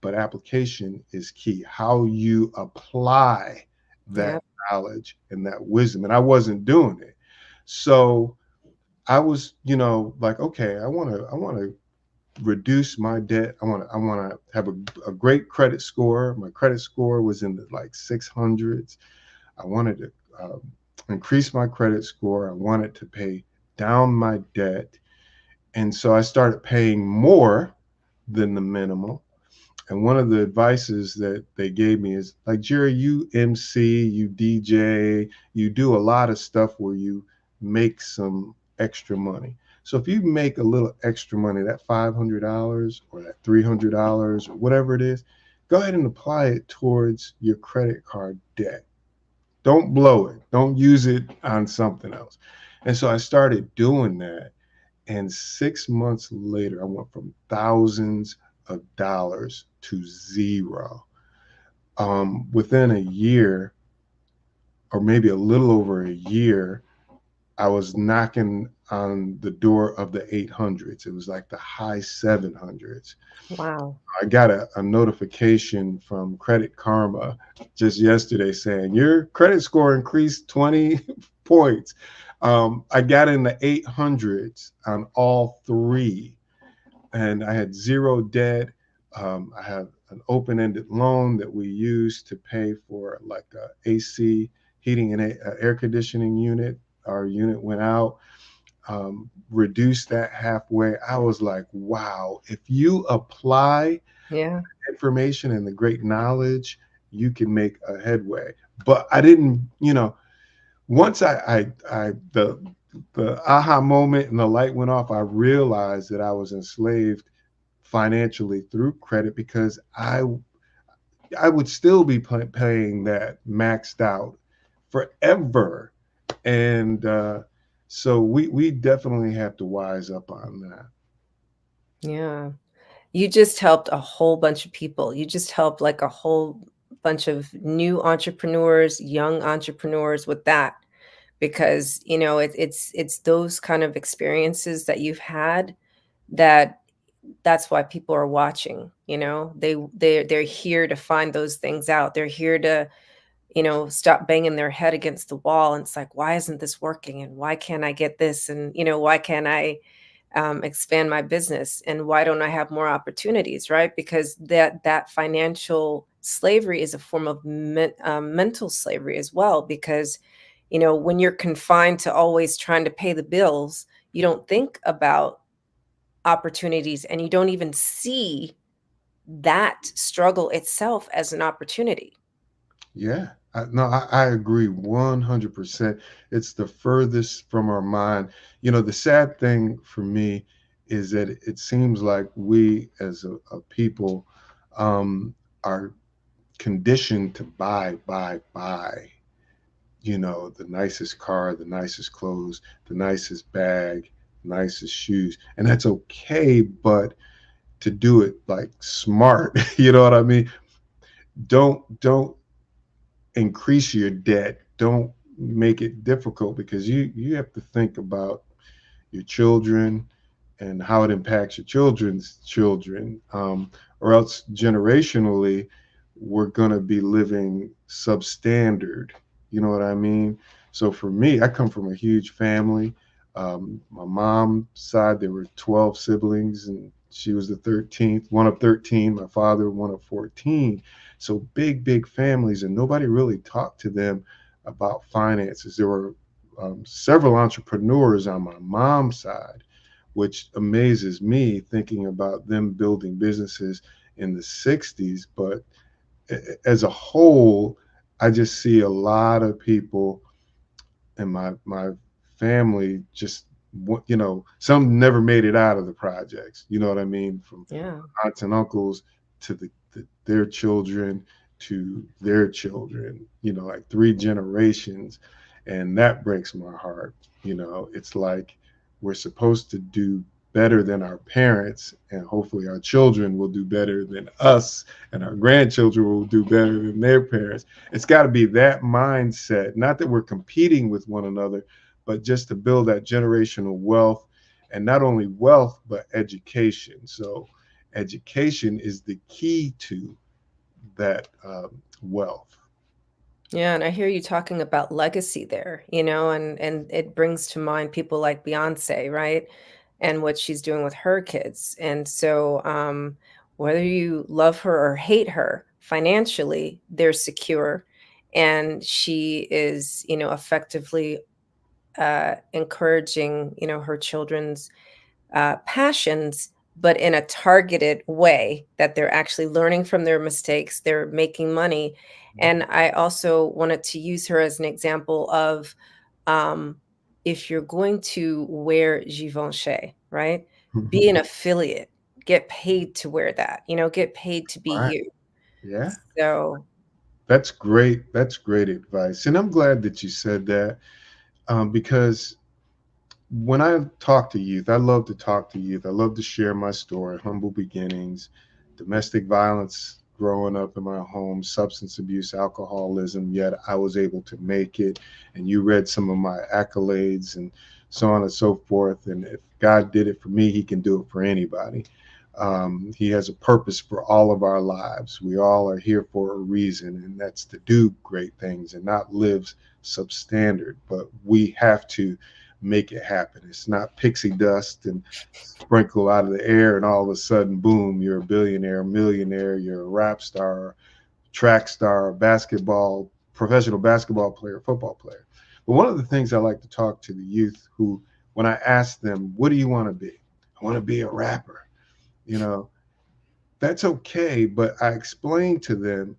but application is key. How you apply that knowledge and that wisdom. And I wasn't doing it. So I was, like, okay, I want to reduce my debt. I want to have a great credit score. My credit score was in the like 600s. I wanted to increase my credit score. I wanted to pay down my debt. And so I started paying more than the minimum. And one of the advices that they gave me is like, Jerry, you MC, you DJ, you do a lot of stuff where you make some extra money. So if you make a little extra money, that $500 or that $300 or whatever it is, go ahead and apply it towards your credit card debt. Don't blow it. Don't use it on something else. And so I started doing that. And 6 months later, I went from thousands of dollars to zero. Within a year, or maybe a little over a year, I was knocking on the door of the 800s. It was like the high 700s. Wow. I got a notification from Credit Karma just yesterday saying your credit score increased 20 points. I got in the 800s on all three, and I had zero debt. I have an open-ended loan that we use to pay for like a AC heating and air conditioning unit. Our unit went out, reduced that halfway. I was like, wow, if you apply information and the great knowledge, you can make a headway. But I didn't, once the aha moment and the light went off, I realized that I was enslaved financially through credit because I would still be paying that maxed out forever. And so we definitely have to wise up on that. Yeah. You just helped a whole bunch of people. You just helped like a whole bunch of new entrepreneurs, young entrepreneurs with that. Because, it's those kind of experiences that you've had that's why people are watching. They're here to find those things out. They're here to stop banging their head against the wall. And it's like, why isn't this working? And why can't I get this? And, why can't I expand my business? And why don't I have more opportunities? Right. Because that financial slavery is a form of mental slavery as well. Because, when you're confined to always trying to pay the bills, you don't think about opportunities and you don't even see that struggle itself as an opportunity. Yeah, I agree 100%. It's the furthest from our mind. The sad thing for me is that it seems like we as a people are conditioned to buy. The nicest car, the nicest clothes, the nicest bag, nicest shoes. And that's okay, but to do it like smart. You know what I mean? Don't increase your debt. Don't make it difficult, because you have to think about your children and how it impacts your children's children, or else generationally we're going to be living substandard. You know what I mean? So for me, I come from a huge family. My mom's side, there were 12 siblings, and she was the 13th, one of 13. My father, one of 14. So big families, and nobody really talked to them about finances. There were several entrepreneurs on my mom's side, which amazes me, thinking about them building businesses in the 60s. But as a whole, I just see a lot of people in my family just, some never made it out of the projects. You know what I mean? From Yeah. aunts and uncles to their children to their children, like 3 generations. And that breaks my heart. It's like we're supposed to do better than our parents, and hopefully our children will do better than us, and our grandchildren will do better than their parents. It's got to be that mindset, not that we're competing with one another, but just to build that generational wealth, and not only wealth, but education. So education is the key to that wealth. Yeah, and I hear you talking about legacy there, and it brings to mind people like Beyonce, right? And what she's doing with her kids. And so whether you love her or hate her, financially, they're secure. And she is, effectively encouraging, her children's passions, but in a targeted way that they're actually learning from their mistakes, they're making money. And I also wanted to use her as an example of if you're going to wear Givenchy, right? Be an affiliate, get paid to wear that, get paid to be Right. you. Yeah. So That's great. That's great advice. And I'm glad that you said that, because when I talk to youth, I love to talk to youth. I love to share my story, humble beginnings, domestic violence growing up in my home, substance abuse, alcoholism, yet I was able to make it. And you read some of my accolades and so on and so forth. And if God did it for me, he can do it for anybody. He has a purpose for all of our lives. We all are here for a reason, and that's to do great things and not live substandard. But we have to make it happen. It's not pixie dust and sprinkle out of the air, and all of a sudden, boom, you're a billionaire, millionaire, you're a rap star, track star, basketball, professional basketball player, football player. But one of the things I like to talk to the youth who, when I ask them, what do you want to be? I want to be a rapper. That's okay. But I explain to them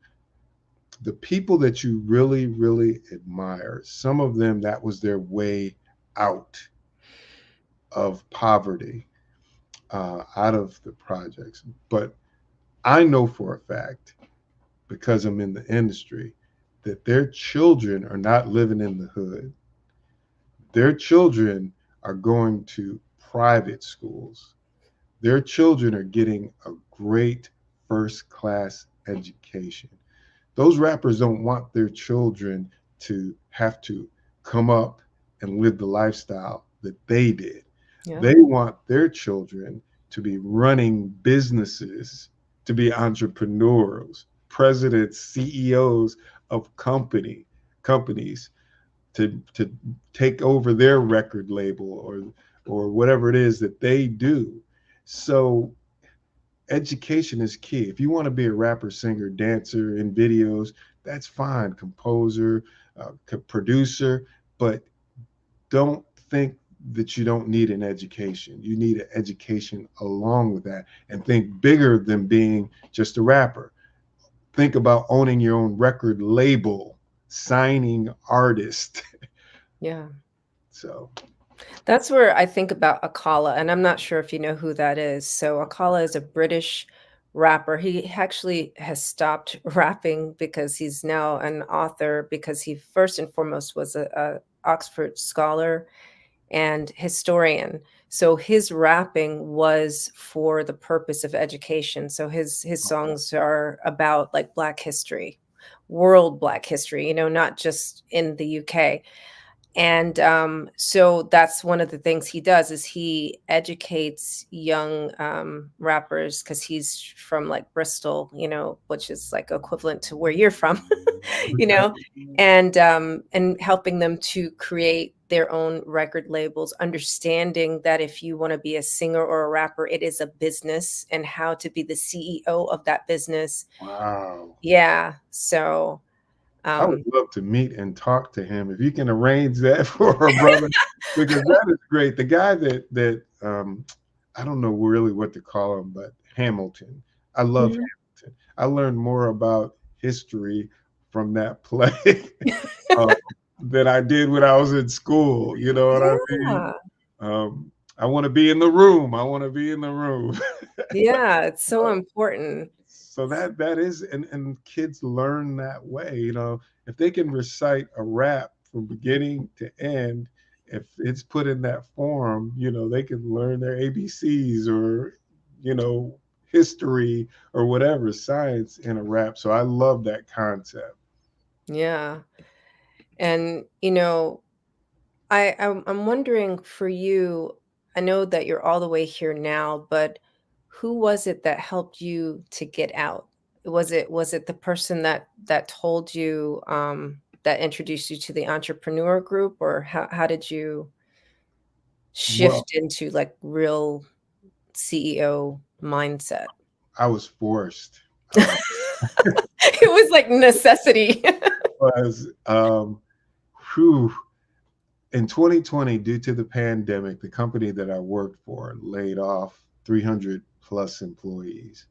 the people that you really, really admire, some of them, that was their way out of poverty, out of the projects. But I know for a fact, because I'm in the industry, that their children are not living in the hood. Their children are going to private schools. Their children are getting a great first class education. Those rappers don't want their children to have to come up and live the lifestyle that they did. yeah. They want their children to be running businesses, to be entrepreneurs, presidents, CEOs of companies, to take over their record label or whatever it is that they do. So education is key. If you want to be a rapper, singer, dancer in videos, that's fine. Composer, producer, but don't think that you don't need an education. You need an education along with that, and think bigger than being just a rapper. Think about owning your own record label, signing artists. Yeah. So That's where I think about Akala, and I'm not sure if you know who that is. So Akala is a British rapper. He actually has stopped rapping because he's now an author, because he first and foremost was a Oxford scholar, and historian. So his rapping was for the purpose of education. So his songs are about like Black history, world Black history, you know, not just in the UK. And so that's one of the things he does is he educates young rappers because he's from like Bristol, you know, which is like equivalent to where you're from, you know, and helping them to create their own record labels, understanding that if you want to be a singer or a rapper, it is a business, and how to be the CEO of that business. Wow. Yeah. So I would love to meet and talk to him if you can arrange that for a brother, because that is great. The guy that I don't know really what to call him, but Hamilton. I love Hamilton. I learned more about history from that play than I did when I was in school. You know what I mean? I want to be in the room. I want to be in the room. Yeah, it's so important. So that is, and kids learn that way. You know, if they can recite a rap from beginning to end, if it's put in that form, you know, they can learn their ABCs or, you know, history or whatever, science in a rap. So I love that concept. Yeah. And, you know, I'm wondering for you, I know that you're all the way here now, but who was it that helped you to get out? Was it the person that told you that introduced you to the entrepreneur group, or how did you Well, shift into like real CEO mindset? I was forced. It was like necessity. Was whew, in 2020, due to the pandemic, the company that I worked for laid off 300 plus employees.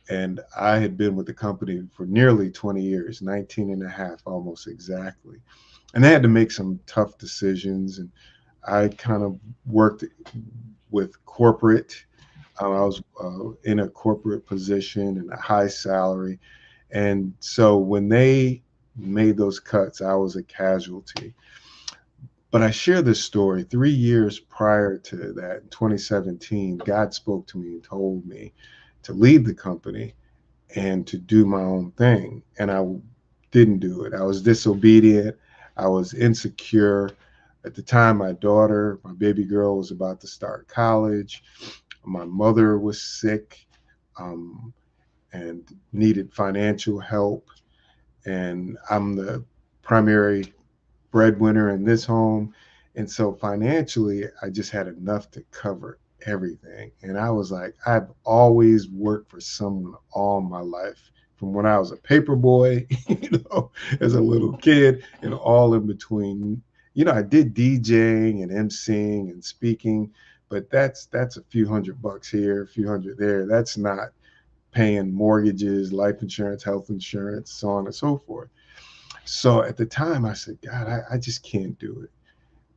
And I had been with the company for nearly 20 years, 19 and a half, almost exactly. And they had to make some tough decisions. And I kind of worked with corporate. I was in a corporate position and a high salary. And so when they made those cuts, I was a casualty. But I share this story 3 years prior to that, in 2017, God spoke to me and told me to leave the company and to do my own thing. And I didn't do it. I was disobedient. I was insecure. At the time, my daughter, my baby girl, was about to start college. My mother was sick and needed financial help. And I'm the primary breadwinner in this home. And so financially, I just had enough to cover everything. And I was like, I've always worked for someone all my life, from when I was a paper boy, you know, as a little kid, and all in between. You know, I did DJing and emceeing and speaking, but that's a few $100 here, a few hundred there. That's not paying mortgages, life insurance, health insurance, so on and so forth. So at the time, I said, God, I just can't do it.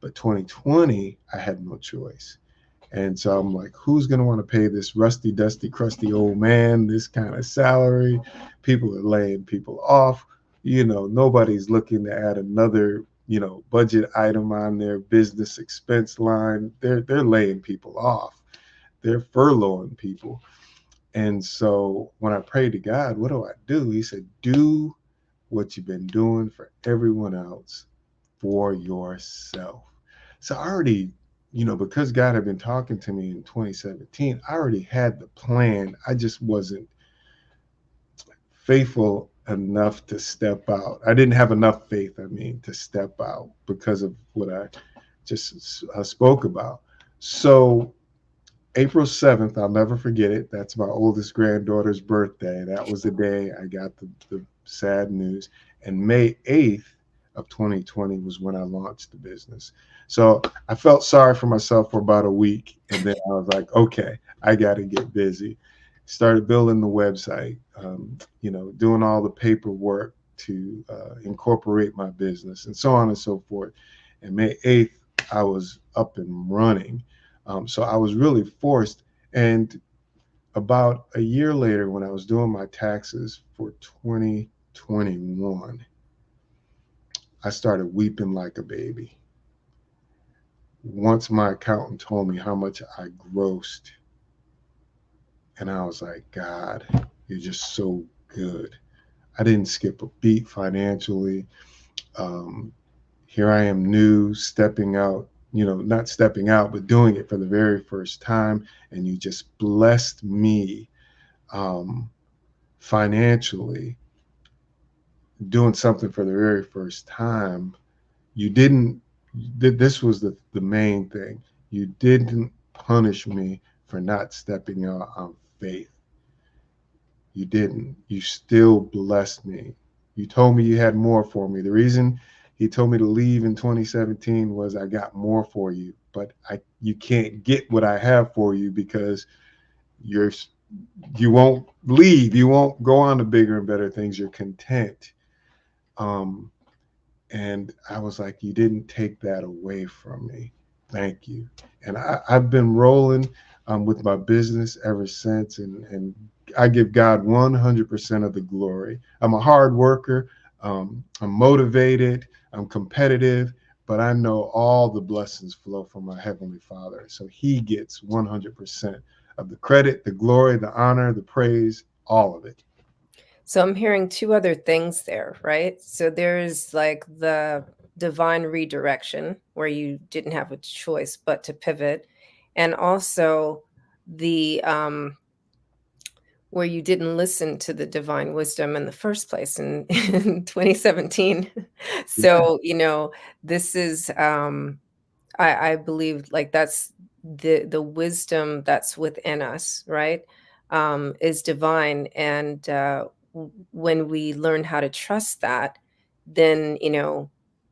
But 2020, I had no choice. And so I'm like, who's going to want to pay this rusty, dusty, crusty old man this kind of salary? People are laying people off. You know, nobody's looking to add another, you know, budget item on their business expense line. They're laying people off. They're furloughing people. And so when I prayed to God, what do I do? He said, do what you've been doing for everyone else for yourself. So I already, you know, because God had been talking to me in 2017, I already had the plan. I just wasn't faithful enough to step out. I didn't have enough faith, I mean, to step out because of what I just spoke about. So April 7th, I'll never forget it. That's my oldest granddaughter's birthday. That was the day I got the sad news. And May 8th of 2020 was when I launched the business. So I felt sorry for myself for about a week. And then I was like, okay, I got to get busy. Started building the website, you know, doing all the paperwork to incorporate my business and so on and so forth. And May 8th, I was up and running. So I was really forced. And about a year later, when I was doing my taxes for 2021, I started weeping like a baby. once my accountant told me how much I grossed, and I was like, God, you're just so good. I didn't skip a beat financially. Here I am new, stepping out, not stepping out, but doing it for the very first time. And you just blessed me financially, doing something for the very first time. You didn't, this was the main thing. You didn't punish me for not stepping out on faith. You didn't. You still blessed me. You told me you had more for me. The reason he told me to leave in 2017 was I got more for you, but you can't get what I have for you because you won't leave. You won't go on to bigger and better things. You're content. And I was like, you didn't take that away from me. Thank you. And I've been rolling with my business ever since. And I give God 100% of the glory. I'm a hard worker. I'm motivated. I'm competitive. But I know all the blessings flow from my Heavenly Father. So he gets 100% of the credit, the glory, the honor, the praise, all of it. So I'm hearing two other things there, right? So there's like the divine redirection where you didn't have a choice but to pivot, and also the where you didn't listen to the divine wisdom in the first place in 2017. So, this is I believe like that's the wisdom that's within us, right? Is divine. And when we learn how to trust that, then,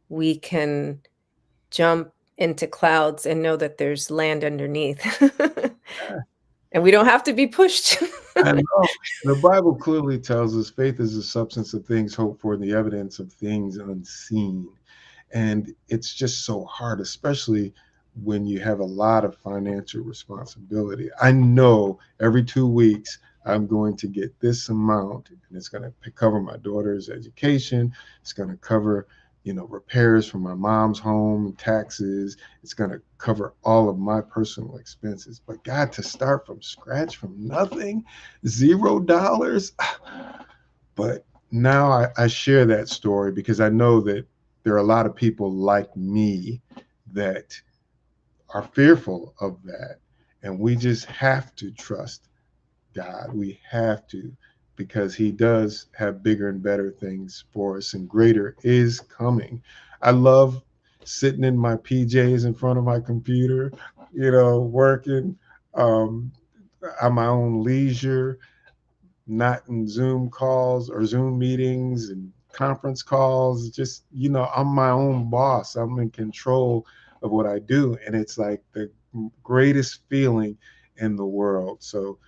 we can jump into clouds and know that there's land underneath. And we don't have to be pushed. I know. The Bible clearly tells us faith is the substance of things hoped for, and the evidence of things unseen. And it's just so hard, especially when you have a lot of financial responsibility. I know every 2 weeks I'm going to get this amount, and it's going to cover my daughter's education. It's going to cover, repairs for my mom's home, taxes. It's going to cover all of my personal expenses. But God, to start from scratch, from nothing, $0. But now I share that story because I know that there are a lot of people like me that are fearful of that. And we just have to trust God. We have to, because he does have bigger and better things for us, and greater is coming. I love sitting in my PJs in front of my computer, working on my own leisure, not in Zoom calls or Zoom meetings and conference calls. Just, I'm my own boss. I'm in control of what I do. And it's like the greatest feeling in the world. So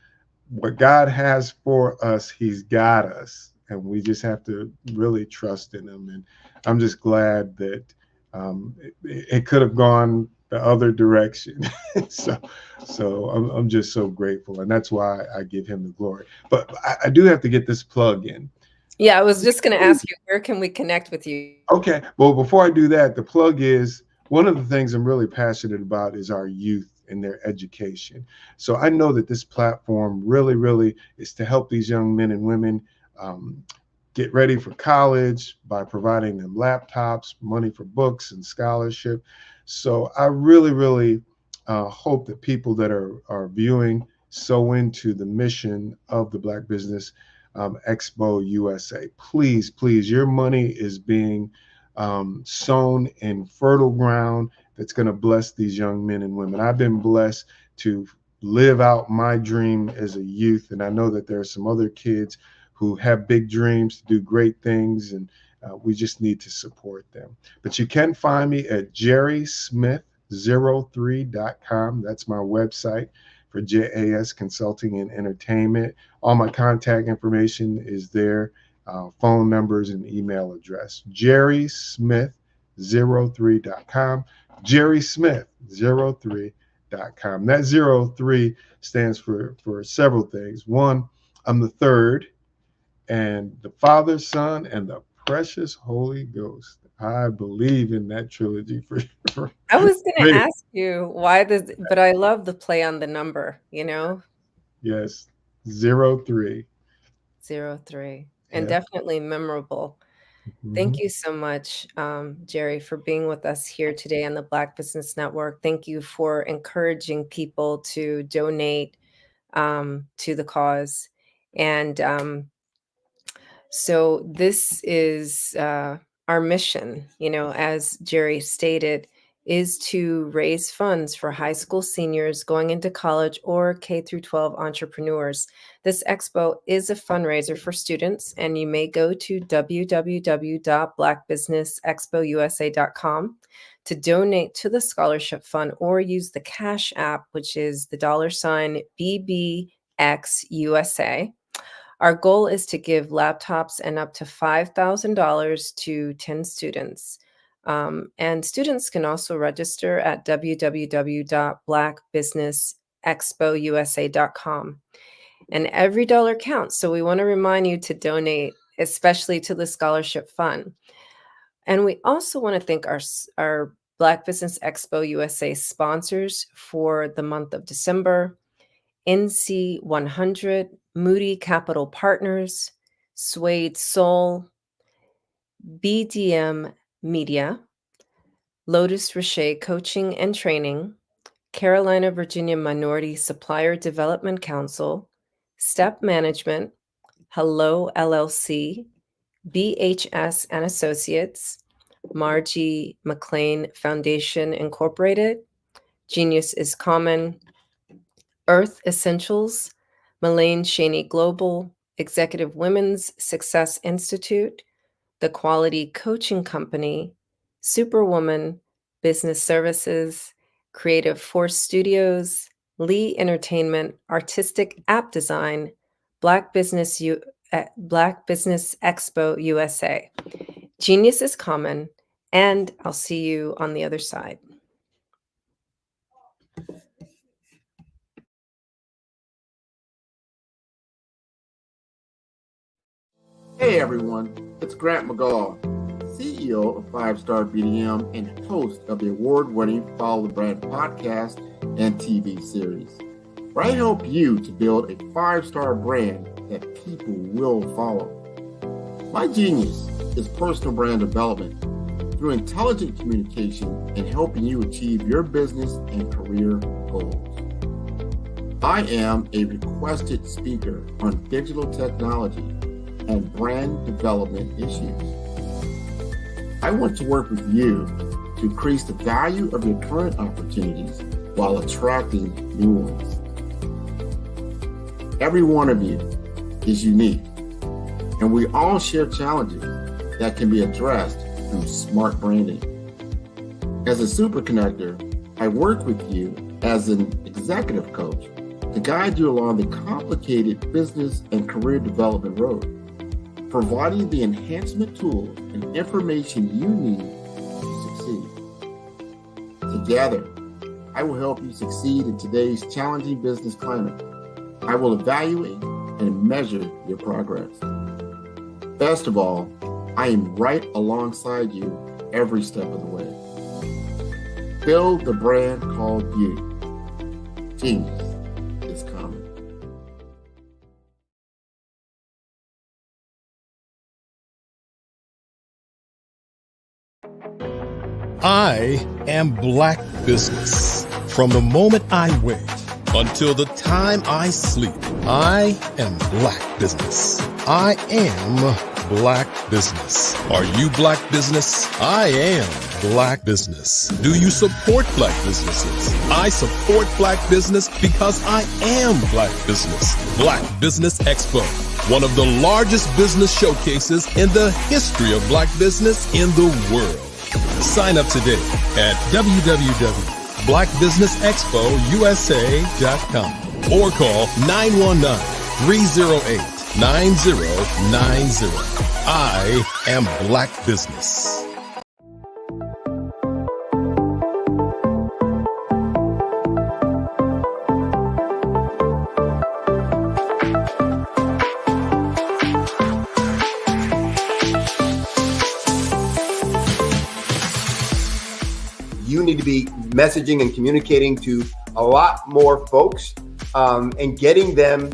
what God has for us, he's got us. And we just have to really trust in him. And I'm just glad that it could have gone the other direction. so I'm just so grateful, and that's why I give him the glory. But I do have to get this plug in. Yeah, I was just going to ask you, where can we connect with you? Okay, well, before I do that, the plug is one of the things I'm really passionate about is our youth and their education. So I know that this platform really is to help these young men and women get ready for college by providing them laptops, money for books, and scholarship. So I really hope that people that are viewing sow into the mission of the Black Business Expo USA. Please, your money is being sown in fertile ground that's going to bless these young men and women. I've been blessed to live out my dream as a youth, and I know that there are some other kids who have big dreams to do great things, and we just need to support them. But you can find me at jerrysmith03.com. That's my website for JAS Consulting and Entertainment. All my contact information is there, phone numbers and email address. jerrysmith03.com. jerrysmith03.com. That 03 stands for several things. One, I'm the third, and the Father, Son, and the precious Holy Ghost. I believe in that trilogy for I was going to real. ask you why this, but I love the play on the number, you know, Yes, 03. 03, and Yeah. definitely memorable. Thank Mhm. you so much, Jerry, for being with us here today on the Black Business Network. Thank you for encouraging people to donate to the cause. And so this is our mission, you know, as Jerry stated, is to raise funds for high school seniors going into college or K through 12 entrepreneurs. This expo is a fundraiser for students, and you may go to www.blackbusinessexpousa.com to donate to the scholarship fund, or use the Cash App, which is the $BBXUSA. Our goal is to give laptops and up to $5,000 to 10 students. And students can also register at www.blackbusinessexpousa.com. And every dollar counts. So we want to remind you to donate, especially to the scholarship fund. And we also want to thank our Black Business Expo USA sponsors for the month of December: NC 100, Moody Capital Partners, Suede Soul, BDM Media, Lotus Richer Coaching and Training, Carolina Virginia Minority Supplier Development Council, Step Management, Hello LLC, BHS and Associates, Margie McLean Foundation Incorporated, Genius is Common, Earth Essentials, Melaine Cheney Global, Executive Women's Success Institute, The Quality Coaching Company, Superwoman Business Services, Creative Force Studios, Lee Entertainment, Artistic App Design, Black Business Expo USA. Genius is Common, and I'll see you on the other side. Hey everyone, it's Grant McGaw, CEO of 5-Star BDM and host of the award-winning Follow the Brand podcast and TV series, where I help you to build a 5-star brand that people will follow. My genius is personal brand development through intelligent communication and helping you achieve your business and career goals. I am a requested speaker on digital technology and brand development issues. I want to work with you to increase the value of your current opportunities while attracting new ones. Every one of you is unique, and we all share challenges that can be addressed through smart branding. As a super connector, I work with you as an executive coach to guide you along the complicated business and career development road, providing the enhancement tools and information you need to succeed. Together, I will help you succeed in today's challenging business climate. I will evaluate and measure your progress. Best of all, I am right alongside you every step of the way. Build the brand called you. Genius is common. I am Black Business. From the moment I wake until the time I sleep, I am Black Business. I am Black Business. Are you Black Business? I am Black Business. Do you support Black businesses? I support Black business because I am Black Business. Black Business Expo, one of the largest business showcases in the history of Black business in the world. Sign up today at www.blackbusinessexpousa.com or call 919-308-9090. I am Black Business. need to be messaging and communicating to a lot more folks and getting them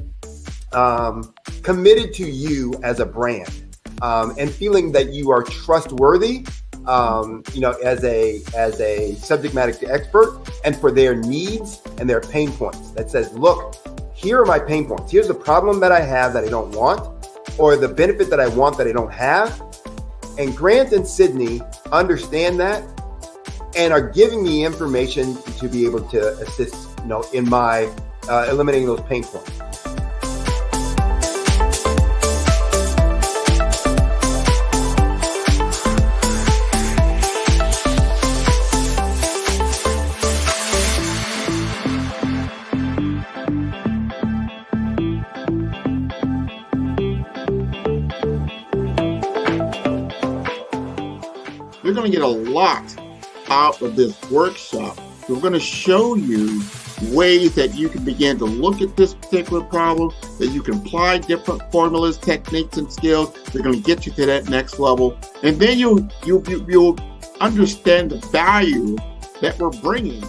committed to you as a brand and feeling that you are trustworthy, as a subject matter expert, and for their needs and their pain points. That says, look, here are my pain points. Here's the problem that I have that I don't want, or the benefit that I want that I don't have. And Grant and Sydney understand that and are giving me information to be able to assist, in my eliminating those pain points. You're going to get a lot out of this workshop. We're going to show you ways that you can begin to look at this particular problem, that you can apply different formulas, techniques, and skills. They're going to get you to that next level. And then you'll understand the value that we're bringing.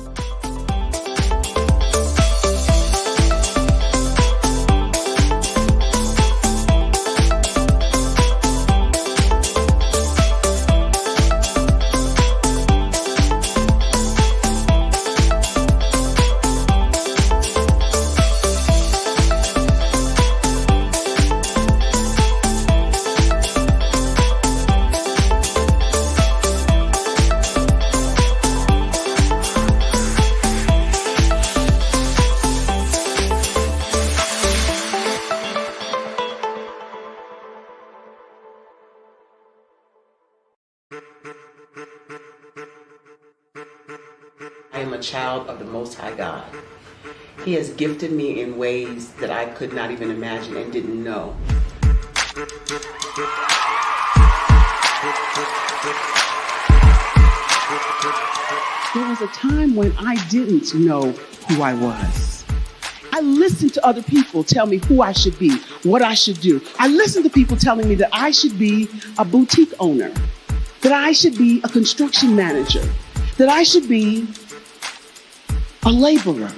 I am a child of the Most High God. He has gifted me in ways that I could not even imagine and didn't know. There was a time when I didn't know who I was. I listened to other people tell me who I should be, what I should do. I listened to people telling me that I should be a boutique owner, that I should be a construction manager, that I should be a laborer.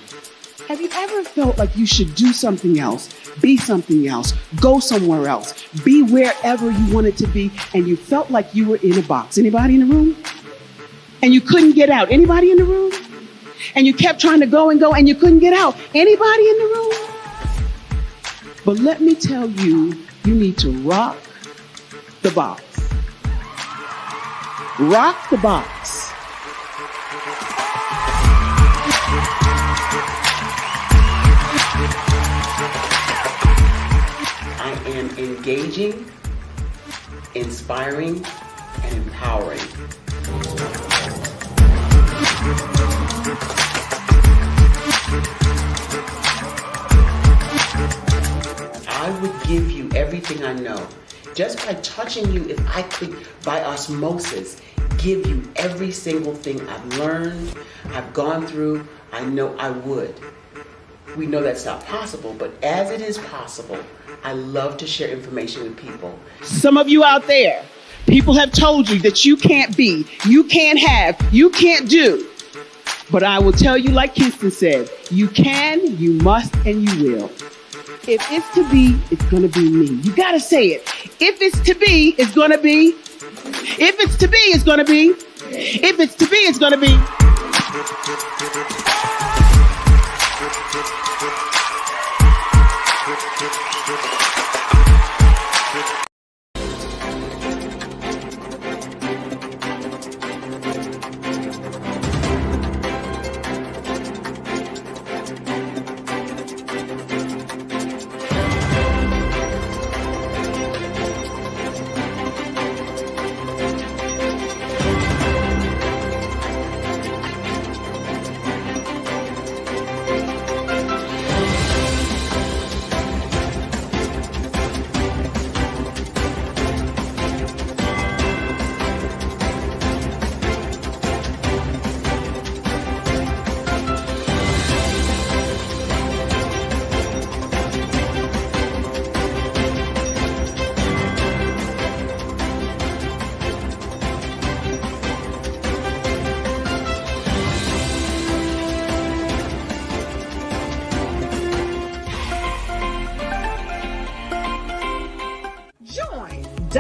Have you ever felt like you should do something else, be something else, go somewhere else, be wherever you wanted to be, and you felt like you were in a box? Anybody in the room? And you couldn't get out? Anybody in the room? And you kept trying to go and go and you couldn't get out? Anybody in the room? But let me tell you, you need to rock the box. Rock the box. I am engaging, inspiring, and empowering. I would give you everything I know. Just by touching you, if I could, by osmosis, give you every single thing I've learned, I've gone through, I know I would. We know that's not possible, but as it is possible, I love to share information with people. Some of you out there, people have told you that you can't be, you can't have, you can't do. But I will tell you, like Kingston said, you can, you must, and you will. If it's to be, it's going to be me. You got to say it. If it's to be, it's going to be. If it's to be, it's going to be. If it's to be, it's going to be.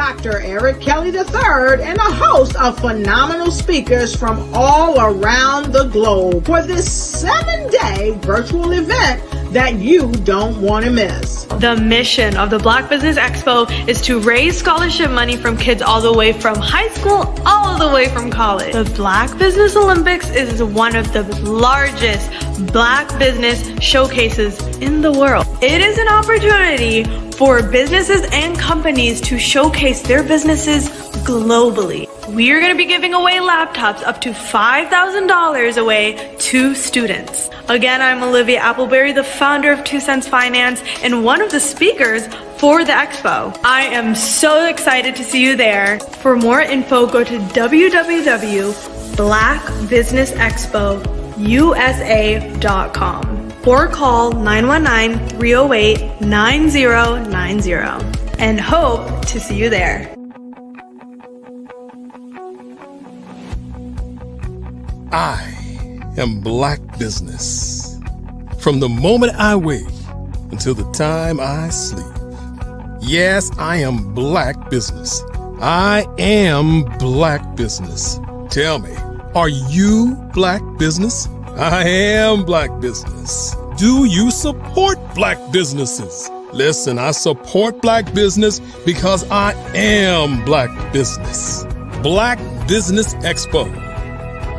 Dr. Eric Kelly III and a host of phenomenal speakers from all around the globe for this 7-day virtual event that you don't want to miss. The mission of the Black Business Expo is to raise scholarship money from kids all the way from high school, all the way from college. The Black Business Olympics is one of the largest Black business showcases in the world. It is an opportunity for businesses and companies to showcase their businesses globally. We are going to be giving away laptops up to $5,000 away to students. Again, I'm Olivia Appleberry, the founder of 2 Cents Finance and one of the speakers for the expo. I am so excited to see you there. For more info, go to www.blackbusinessexpousa.com or call 919-308-9090 and hope to see you there. I am Black Business. From the moment I wake until the time I sleep. Yes, I am Black Business. I am Black Business. Tell me, are you Black Business? I am Black Business. Do you support Black businesses? Listen, I support Black business because I am Black Business. Black Business Expo,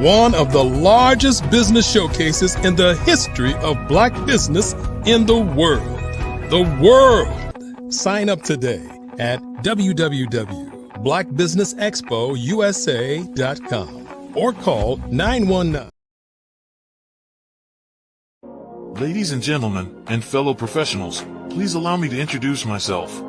one of the largest business showcases in the history of Black business in the world. The world! Sign up today at www.blackbusinessexpousa.com or call 919. Ladies and gentlemen, and fellow professionals, please allow me to introduce myself.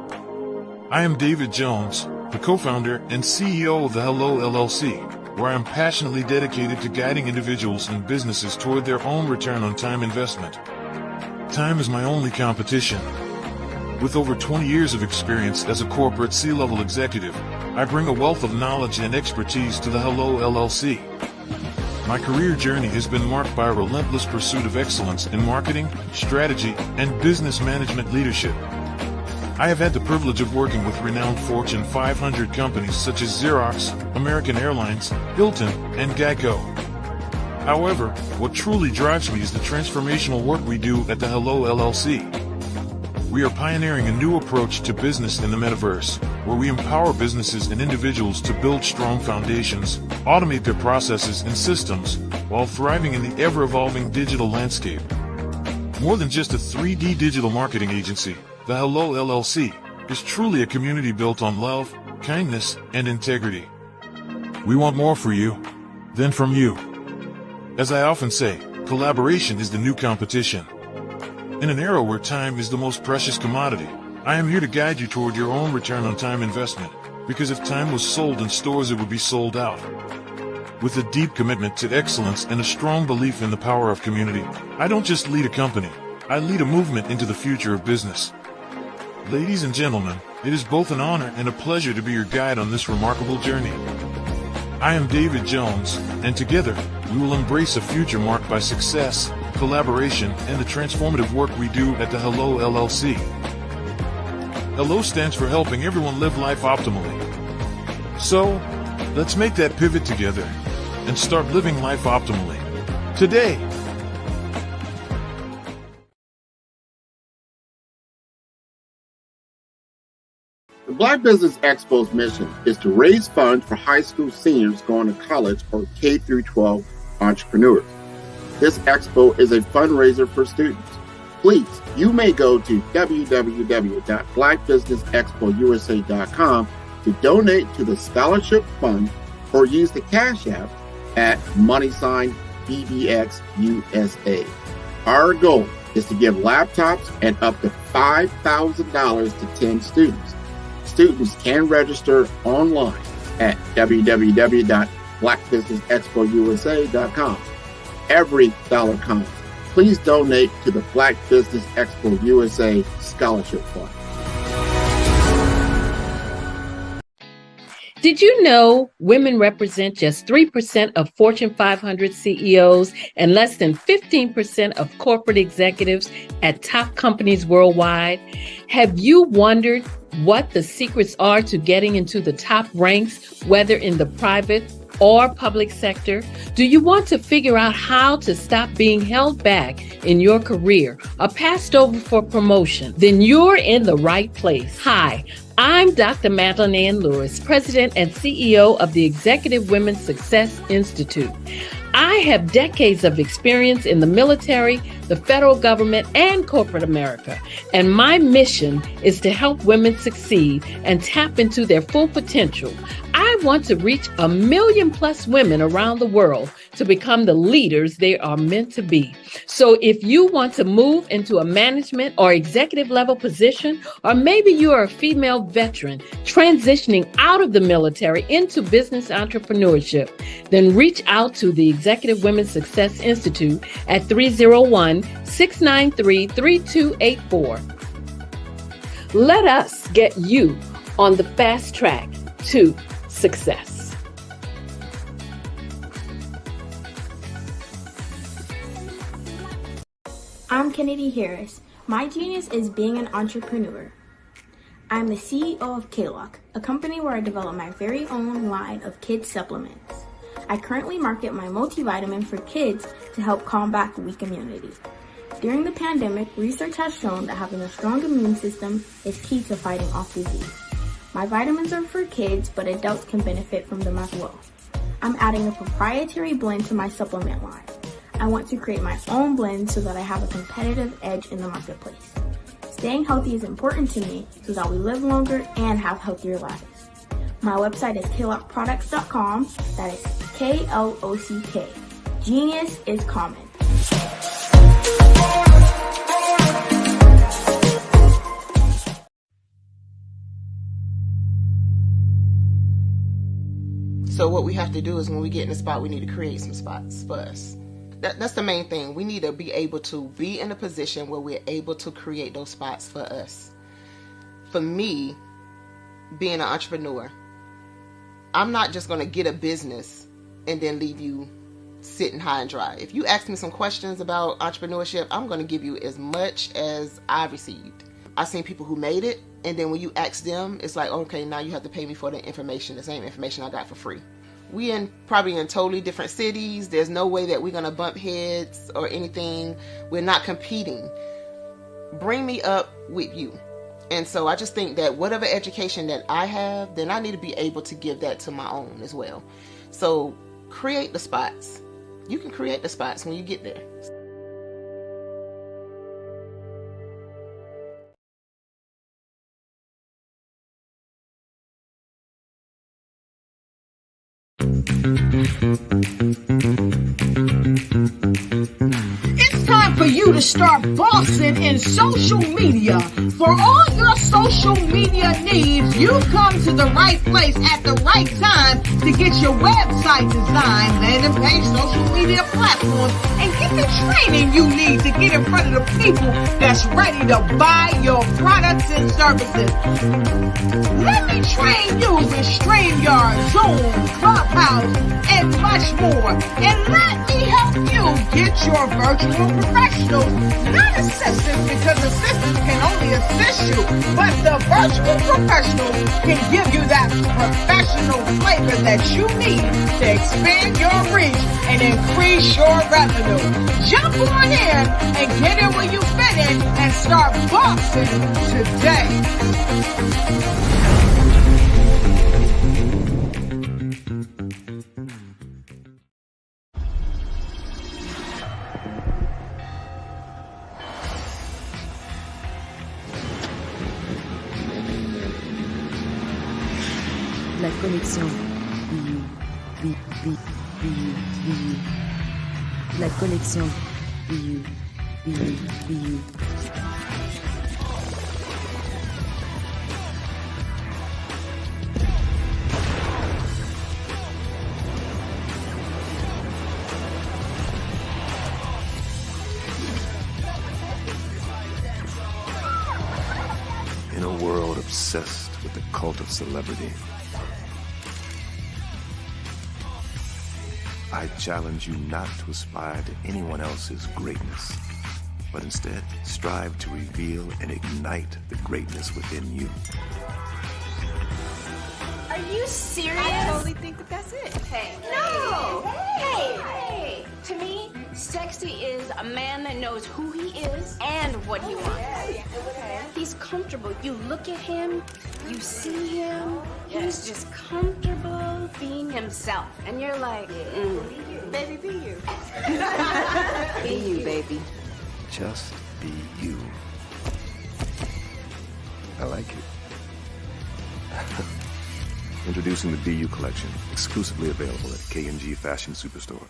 I am David Jones, the co-founder and CEO of the Hello LLC, where I am passionately dedicated to guiding individuals and businesses toward their own return on time investment. Time is my only competition. With over 20 years of experience as a corporate C-level executive, I bring a wealth of knowledge and expertise to the Hello LLC. My career journey has been marked by a relentless pursuit of excellence in marketing, strategy, and business management leadership. I have had the privilege of working with renowned Fortune 500 companies such as Xerox, American Airlines, Hilton, and Geico. However, what truly drives me is the transformational work we do at the Hello LLC. We are pioneering a new approach to business in the metaverse, where we empower businesses and individuals to build strong foundations, automate their processes and systems, while thriving in the ever-evolving digital landscape. More than just a 3D digital marketing agency, the Hello LLC is truly a community built on love, kindness, and integrity. We want more for you than from you. As I often say, collaboration is the new competition. In an era where time is the most precious commodity, I am here to guide you toward your own return on time investment, because if time was sold in stores, it would be sold out. With a deep commitment to excellence and a strong belief in the power of community, I don't just lead a company, I lead a movement into the future of business. Ladies and gentlemen, it is both an honor and a pleasure to be your guide on this remarkable journey. I am David Jones, and together, we will embrace a future marked by success, collaboration, and the transformative work we do at the Hello LLC. Hello stands for helping everyone live life optimally. So, let's make that pivot together and start living life optimally today. The Black Business Expo's mission is to raise funds for high school seniors going to college or K-12 entrepreneurs. This expo is a fundraiser for students. Please, you may go to www.blackbusinessexpousa.com to donate to the scholarship fund or use the Cash App at $BBXUSA. Our goal is to give laptops and up to $5,000 to 10 students. Students can register online at www.blackbusinessexpousa.com. Every dollar counts. Please donate to the Black Business Expo USA Scholarship Fund. Did you know women represent just 3% of Fortune 500 CEOs and less than 15% of corporate executives at top companies worldwide? Have you wondered what the secrets are to getting into the top ranks, whether in the private or public sector? Do you want to figure out how to stop being held back in your career or passed over for promotion? Then you're in the right place. Hi, I'm Dr. Madeline Ann Lewis, President and CEO of the Executive Women's Success Institute. I have decades of experience in the military, the federal government, and corporate America. And my mission is to help women succeed and tap into their full potential. I want to reach 1 million+ women around the world to become the leaders they are meant to be. So if you want to move into a management or executive level position, or maybe you are a female veteran transitioning out of the military into business entrepreneurship, then reach out to the Executive Women's Success Institute at 301-693-3284. Let us get you on the fast track to success. I'm Kennedy Harris. My genius is being an entrepreneur. I'm the CEO of K-Lock, a company where I develop my very own line of kids supplements. I currently market my multivitamin for kids to help combat weak immunity. During the pandemic, research has shown that having a strong immune system is key to fighting off disease. My vitamins are for kids, but adults can benefit from them as well. I'm adding a proprietary blend to my supplement line. I want to create my own blend so that I have a competitive edge in the marketplace. Staying healthy is important to me so that we live longer and have healthier lives. My website is klockproducts.com. That is K-L-O-C-K. Genius is common. So what we have to do is when we get in a spot, we need to create some spots for us. That's the main thing. We need to be able to be in a position where we're able to create those spots for us. For me, being an entrepreneur, I'm not just going to get a business and then leave you sitting high and dry. If you ask me some questions about entrepreneurship, I'm going to give you as much as I received. I've seen people who made it, and then when you ask them, it's like, okay, now you have to pay me for the information, the same information I got for free. We probably in totally different cities. There's no way that we're going to bump heads or anything. We're not competing. Bring me up with you. And so I just think that whatever education that I have, then I need to be able to give that to my own as well. So create the spots. You can create the spots when you get there. It's time for you to start bossing in social media. For all your social media needs, you've come to the right place at the right time to get your website designed, landing page, social media platforms, and get the training you need to get in front of the people that's ready to buy your products and services. Let me train you with StreamYard, Zoom, Clubhouse, and much more. And let me help you get your virtual professionals, not assistants, because assistants can only assist you, but the virtual professionals can give you that professional flavor that you need to expand your reach and increase your revenue. Jump on in and get in where you fit in and start boxing today. La connexion. La connexion. In a world obsessed with the cult of celebrity, I challenge you not to aspire to anyone else's greatness, but instead strive to reveal and ignite the greatness within you. Are you serious? I totally think that that's it. Hey. No! Hey! To me, sexy is a man that knows who he is and what he wants. He's comfortable. You look at him, you see him, he's just comfortable being himself. And you're like, Baby, be you. be you, baby. Just be you. I like it. Introducing the Be You collection, exclusively available at K&G Fashion Superstore.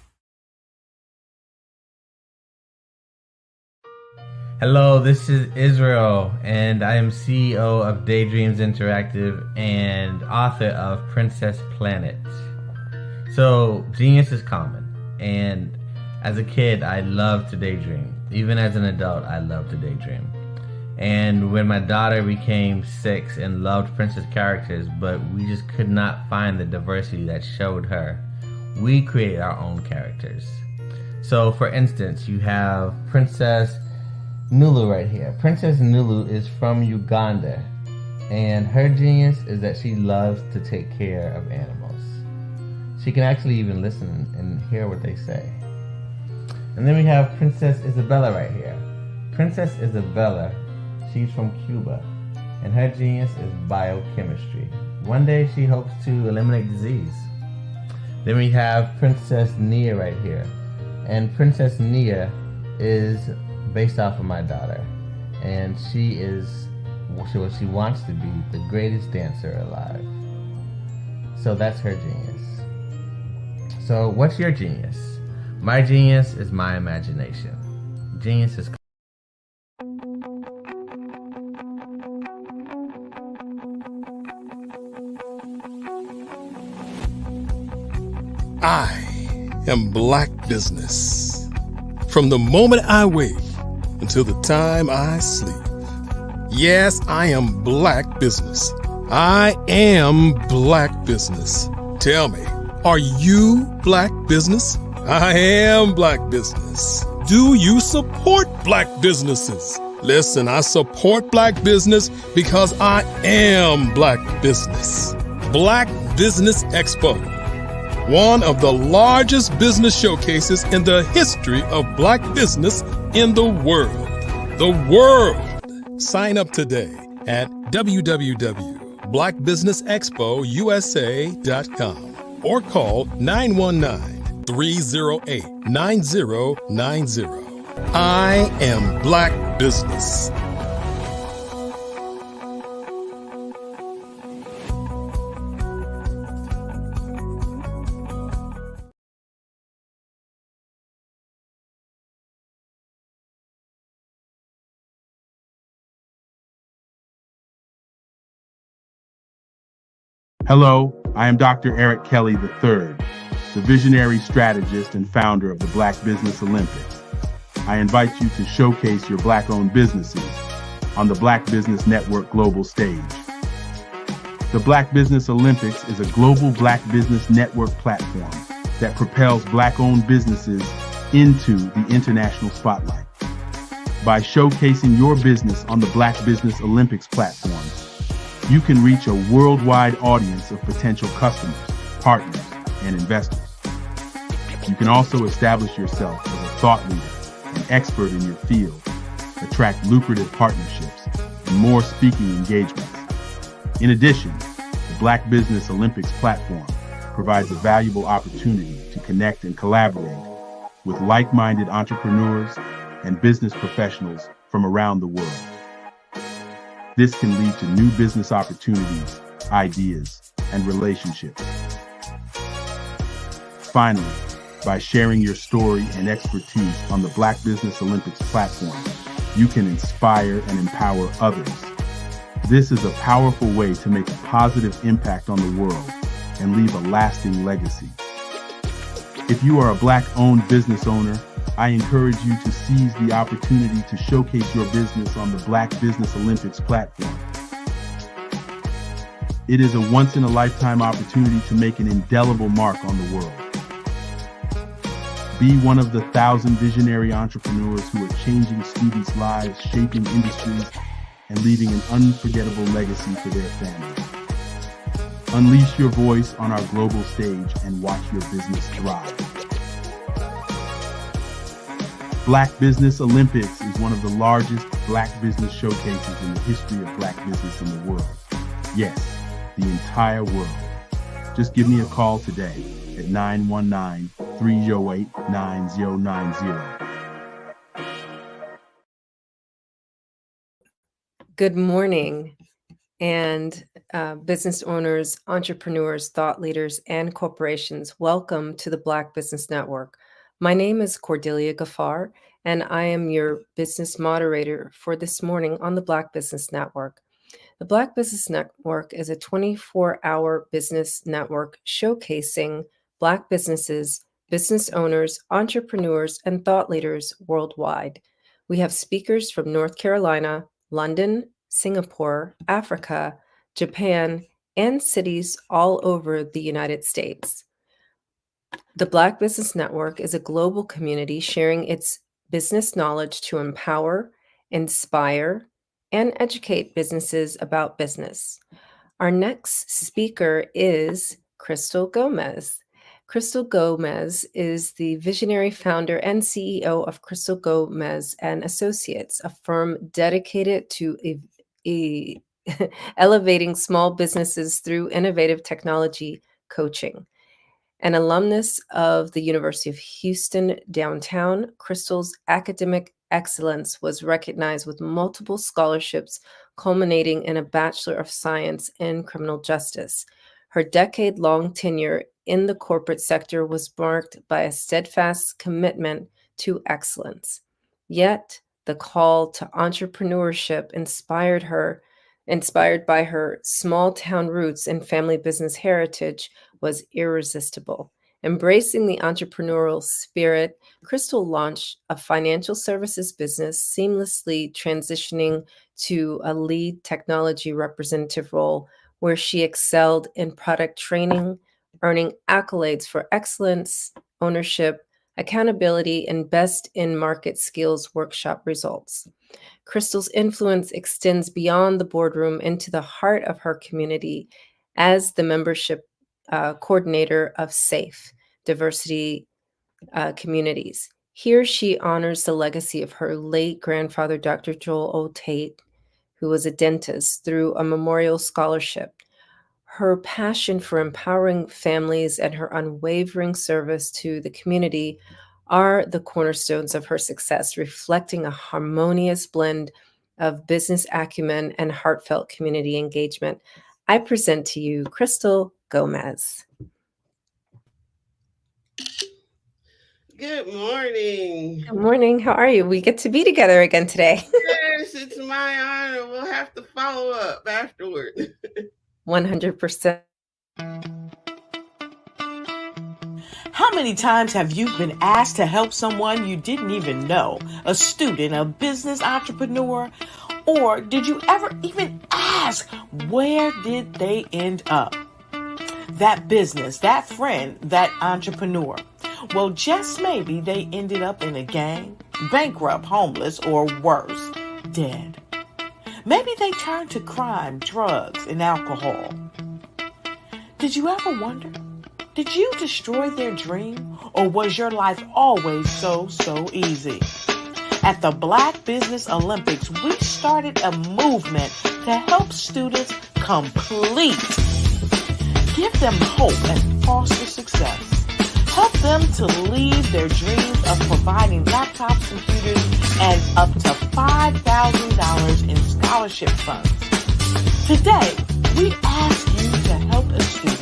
Hello, this is Israel, and I am CEO of Daydreams Interactive and author of Princess Planet. So, genius is common, and as a kid, I loved to daydream. Even as an adult, I love to daydream. And when my daughter became 6 and loved princess characters, but we just could not find the diversity that showed her, we created our own characters. So, for instance, you have Princess Nulu right here. Princess Nulu is from Uganda, and her genius is that she loves to take care of animals. She can actually even listen and hear what they say. And then we have Princess Isabella right here. Princess Isabella, she's from Cuba, and her genius is biochemistry. One day she hopes to eliminate disease. Then we have Princess Nia right here, and Princess Nia is based off of my daughter, and she is what she wants to be, the greatest dancer alive. So that's her genius. So what's your genius? My genius is my imagination. Genius is I am Black Business. From the moment I wake until the time I sleep. Yes, I am Black Business. I am Black Business. Tell me, are you Black Business? I am Black Business. Do you support Black businesses? Listen, I support Black business because I am Black Business. Black Business Expo, one of the largest business showcases in the history of Black business in the world. The world! Sign up today at www.blackbusinessexpousa.com or call 919-308-9090. I am Black Business. Hello, I am Dr. Eric Kelly III, the visionary strategist and founder of the Black Business Olympics. I invite you to showcase your Black-owned businesses on the Black Business Network global stage. The Black Business Olympics is a global Black Business Network platform that propels Black-owned businesses into the international spotlight. By showcasing your business on the Black Business Olympics platform, you can reach a worldwide audience of potential customers, partners, and investors. You can also establish yourself as a thought leader and expert in your field, attract lucrative partnerships, and more speaking engagements. In addition, the Black Business Olympics platform provides a valuable opportunity to connect and collaborate with like-minded entrepreneurs and business professionals from around the world. This can lead to new business opportunities, ideas, and relationships. Finally, by sharing your story and expertise on the Black Business Olympics platform, you can inspire and empower others. This is a powerful way to make a positive impact on the world and leave a lasting legacy. If you are a Black-owned business owner, I encourage you to seize the opportunity to showcase your business on the Black Business Olympics platform. It is a once-in-a-lifetime opportunity to make an indelible mark on the world. Be one of the 1,000 visionary entrepreneurs who are changing students' lives, shaping industries, and leaving an unforgettable legacy for their families. Unleash your voice on our global stage and watch your business thrive. Black Business Olympics is one of the largest Black business showcases in the history of Black business in the world. Yes, the entire world. Just give me a call today at 919-308-9090. Good morning, and business owners, entrepreneurs, thought leaders, and corporations. Welcome to the Black Business Network. My name is Cordelia Gaffar, and I am your business moderator for this morning on the Black Business Network. The Black Business Network is a 24-hour business network showcasing Black businesses, business owners, entrepreneurs, and thought leaders worldwide. We have speakers from North Carolina, London, Singapore, Africa, Japan, and cities all over the United States. The Black Business Network is a global community sharing its business knowledge to empower, inspire, and educate businesses about business. Our next speaker is Crystal Gomez. Crystal Gomez is the visionary founder and CEO of Crystal Gomez and Associates, a firm dedicated to elevating small businesses through innovative technology coaching. An alumnus of the University of Houston downtown, Crystal's academic excellence was recognized with multiple scholarships, culminating in a Bachelor of Science in Criminal Justice. Her decade-long tenure in the corporate sector was marked by a steadfast commitment to excellence. Yet, the call to entrepreneurship inspired by her small-town roots and family business heritage, was irresistible. Embracing the entrepreneurial spirit, Crystal launched a financial services business, seamlessly transitioning to a lead technology representative role where she excelled in product training, earning accolades for excellence, ownership, accountability, and best in market skills workshop results. Crystal's influence extends beyond the boardroom into the heart of her community as the membership coordinator of SAFE, Diversity Communities. Here she honors the legacy of her late grandfather, Dr. Joel O. Tate, who was a dentist, through a memorial scholarship. Her passion for empowering families and her unwavering service to the community are the cornerstones of her success, reflecting a harmonious blend of business acumen and heartfelt community engagement. I present to you Crystal Gomez. Good morning. Good morning. How are you? We get to be together again today. Yes, it's my honor. We'll have to follow up afterward. 100%. How many times have you been asked to help someone you didn't even know, a student, a business entrepreneur? Or did you ever even ask, where did they end up? That business, that friend, that entrepreneur. Well, just maybe they ended up in a gang, bankrupt, homeless, or worse, dead. Maybe they turned to crime, drugs, and alcohol. Did you ever wonder? Did you destroy their dream, or was your life always so easy? At the Black Business Olympics, we started a movement to help students complete. Give them hope and foster success. Help them to leave their dreams of providing laptops, computers, and up to $5,000 in scholarship funds. Today, we ask you to help a student,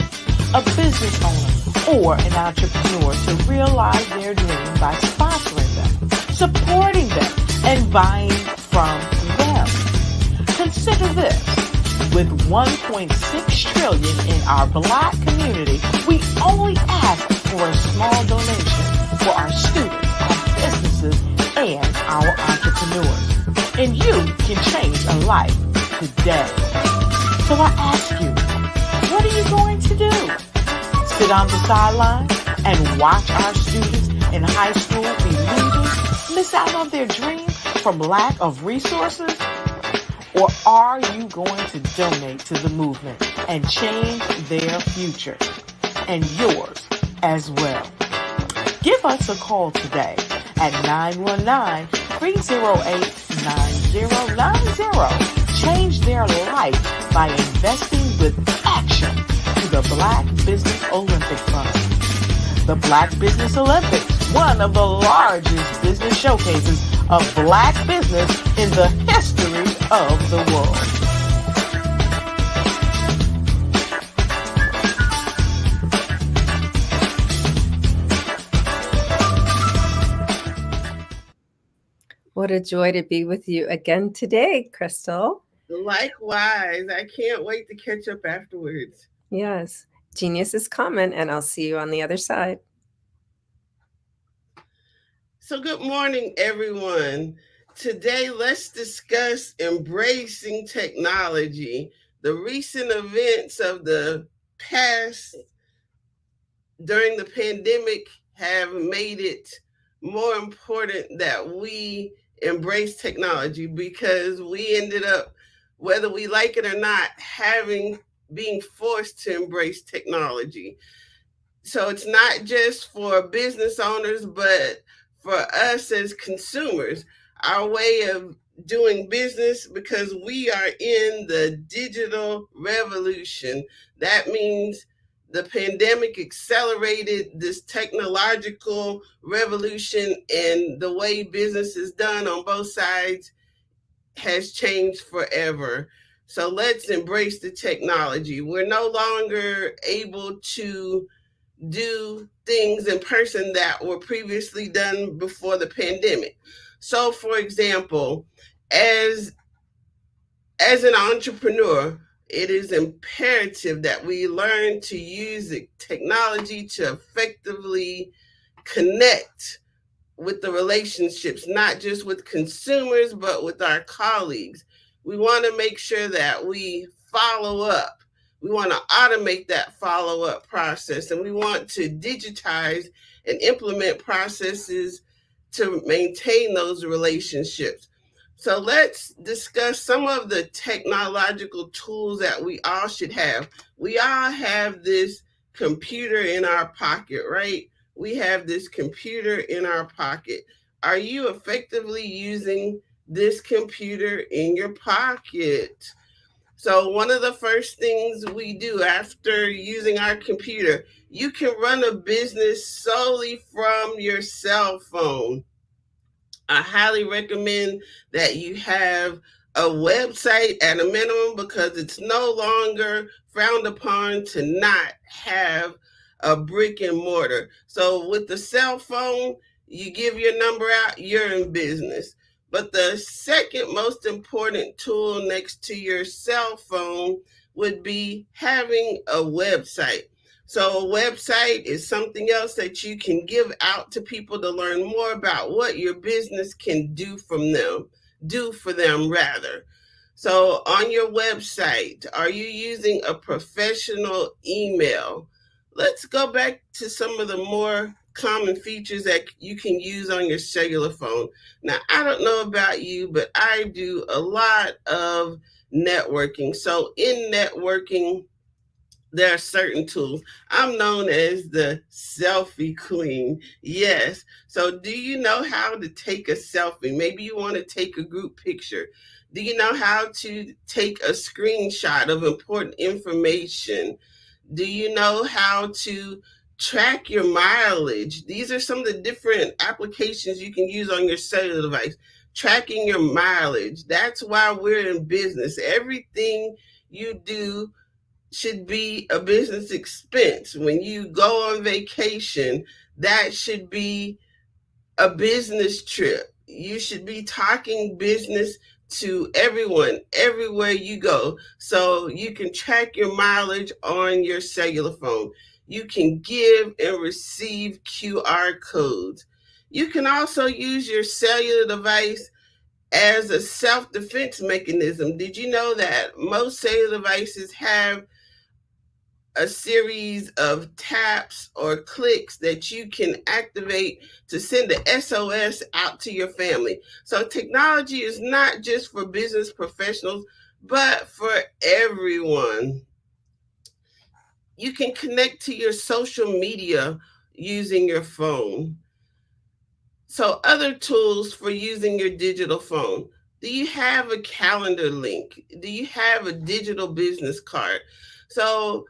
a business owner, or an entrepreneur to realize their dream by sponsoring them, supporting them, and buying from them. Consider this. With $1.6 trillion in our Black community, we only ask for a small donation for our students, our businesses, and our entrepreneurs. And you can change a life today. So I ask you, what are you going to do? Sit on the sideline and watch our students in high school be leaving, miss out on their dream from lack of resources? Or are you going to donate to the movement and change their future and yours as well? Give us a call today at 919-308-9090. Change their life by investing with action to the Black Business Olympic Fund. The Black Business Olympics, one of the largest business showcases of Black business in the history of the world. What a joy to be with you again today, Crystal. Likewise. I can't wait to catch up afterwards. Yes. Genius is coming, and I'll see you on the other side. So good morning, everyone. Today, let's discuss embracing technology. The recent events of the past during the pandemic have made it more important that we embrace technology, because we ended up, whether we like it or not, being forced to embrace technology. So it's not just for business owners, but for us as consumers, our way of doing business, because we are in the digital revolution. That means the pandemic accelerated this technological revolution, and the way business is done on both sides has changed forever. So let's embrace the technology. We're no longer able to do things in person that were previously done before the pandemic. So, for example, as an entrepreneur, it is imperative that we learn to use technology to effectively connect with the relationships, not just with consumers, but with our colleagues. We want to make sure that we follow up. We want to automate that follow-up process, and we want to digitize and implement processes to maintain those relationships. So let's discuss some of the technological tools that we all should have. We all have this computer in our pocket, right? We have this computer in our pocket. Are you effectively using this computer in your pocket? So one of the first things we do after using our computer, you can run a business solely from your cell phone. I highly recommend that you have a website at a minimum, because it's no longer frowned upon to not have a brick and mortar. So with the cell phone, you give your number out, you're in business. But the second most important tool next to your cell phone would be having a website. So a website is something else that you can give out to people to learn more about what your business can do for them. So on your website, are you using a professional email? Let's go back to some of the more common features that you can use on your cellular phone. Now, I don't know about you, but I do a lot of networking. So in networking, there are certain tools. I'm known as the selfie queen. Yes. So do you know how to take a selfie? Maybe you want to take a group picture. Do you know how to take a screenshot of important information? Do you know how to track your mileage? These are some of the different applications you can use on your cellular device. Tracking your mileage. That's why we're in business. Everything you do should be a business expense. When you go on vacation, that should be a business trip. You should be talking business to everyone, everywhere you go. So you can track your mileage on your cellular phone. You can give and receive QR codes. You can also use your cellular device as a self-defense mechanism. Did you know that most cellular devices have a series of taps or clicks that you can activate to send a SOS out to your family. So technology is not just for business professionals, but for everyone. You can connect to your social media using your phone. So other tools for using your digital phone. Do you have a calendar link? Do you have a digital business card? So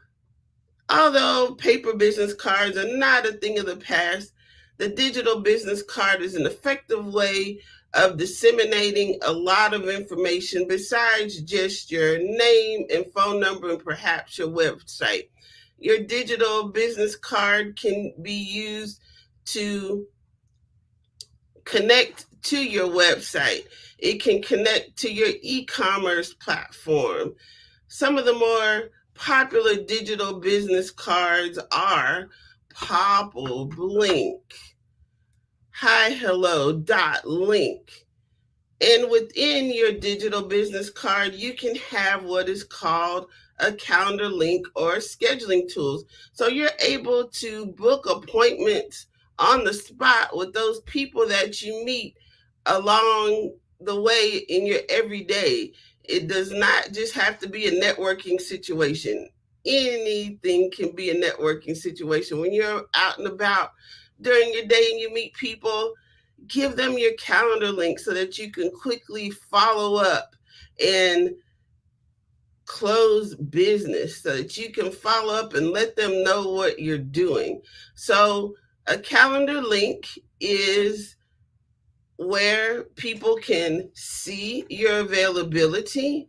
although paper business cards are not a thing of the past, the digital business card is an effective way of disseminating a lot of information besides just your name and phone number and perhaps your website. Your digital business card can be used to connect to your website. It can connect to your e-commerce platform. Some of the more popular digital business cards are Popple, Blink, Hi Hello, Dot, Link. And within your digital business card, you can have what is called a calendar link or scheduling tools. So you're able to book appointments on the spot with those people that you meet along the way in your everyday. It does not just have to be a networking situation. Anything can be a networking situation. When you're out and about during your day and you meet people, give them your calendar link so that you can quickly follow up and close business, so that you can follow up and let them know what you're doing. So a calendar link is where people can see your availability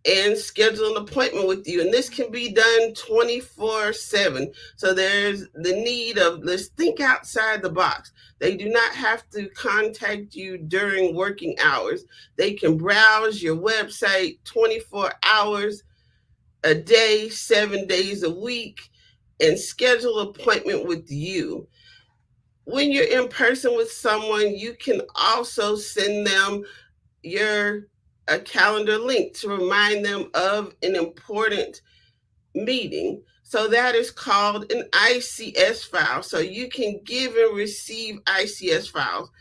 and schedule an appointment with you. And this can be done 24/7. So there's the need of, let's think outside the box. They do not have to contact you during working hours. They can browse your website 24 hours a day, 7 days a week, and schedule an appointment with you. When you're in person with someone, you can also send them a calendar link to remind them of an important meeting. So that is called an ICS file. So you can give and receive ICS files.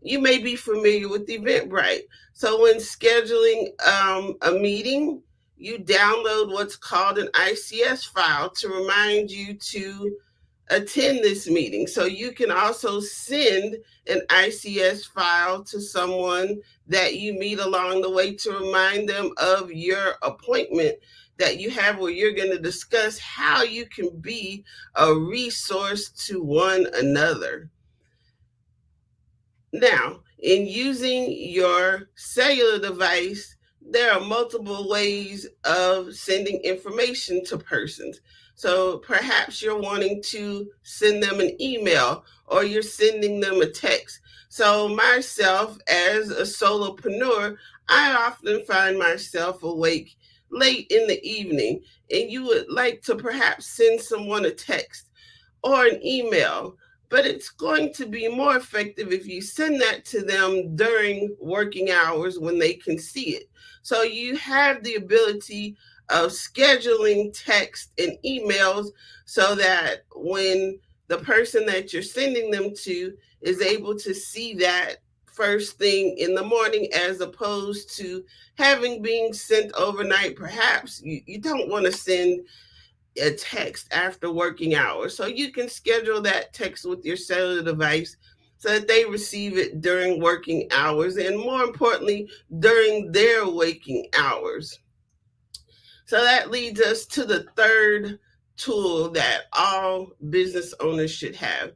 You may be familiar with Eventbrite. So when scheduling a meeting, you download what's called an ICS file to remind you to attend this meeting. So you can also send an ICS file to someone that you meet along the way to remind them of your appointment that you have, where you're going to discuss how you can be a resource to one another. Now, in using your cellular device, there are multiple ways of sending information to persons. So perhaps you're wanting to send them an email or you're sending them a text. So myself, as a solopreneur, I often find myself awake late in the evening, and you would like to perhaps send someone a text or an email, but it's going to be more effective if you send that to them during working hours when they can see it. So you have the ability of scheduling text and emails so that when the person that you're sending them to is able to see that first thing in the morning, as opposed to having been sent overnight. Perhaps you don't want to send a text after working hours. So you can schedule that text with your cellular device so that they receive it during working hours, and more importantly, during their waking hours. So that leads us to the third tool that all business owners should have.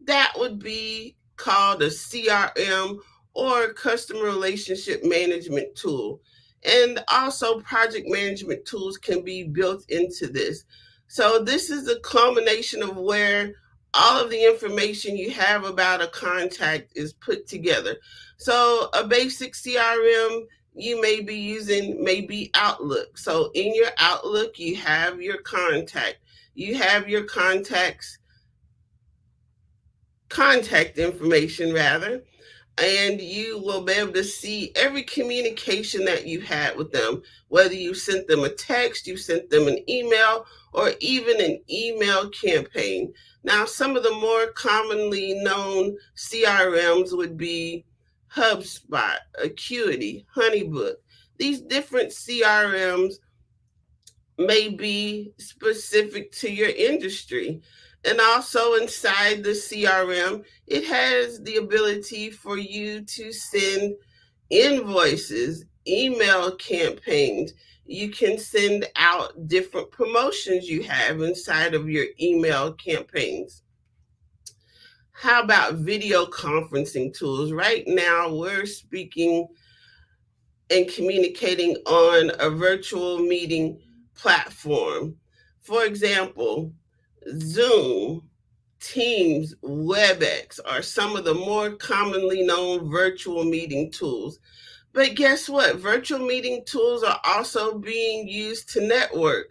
That would be called a CRM, or customer relationship management tool. And also project management tools can be built into this. So this is a culmination of where all of the information you have about a contact is put together. So a basic CRM you may be using may be Outlook. So in your Outlook, you have your contact. You have your contact information rather. and you will be able to see every communication that you had with them, whether you sent them a text, you sent them an email, or even an email campaign. Now, some of the more commonly known CRMs would be HubSpot, Acuity, Honeybook. These different CRMs may be specific to your industry. And also inside the CRM, it has the ability for you to send invoices, email campaigns. You can send out different promotions you have inside of your email campaigns. How about video conferencing tools? Right now, we're speaking and communicating on a virtual meeting platform. For example, Zoom, Teams, WebEx are some of the more commonly known virtual meeting tools. But guess what? Virtual meeting tools are also being used to network.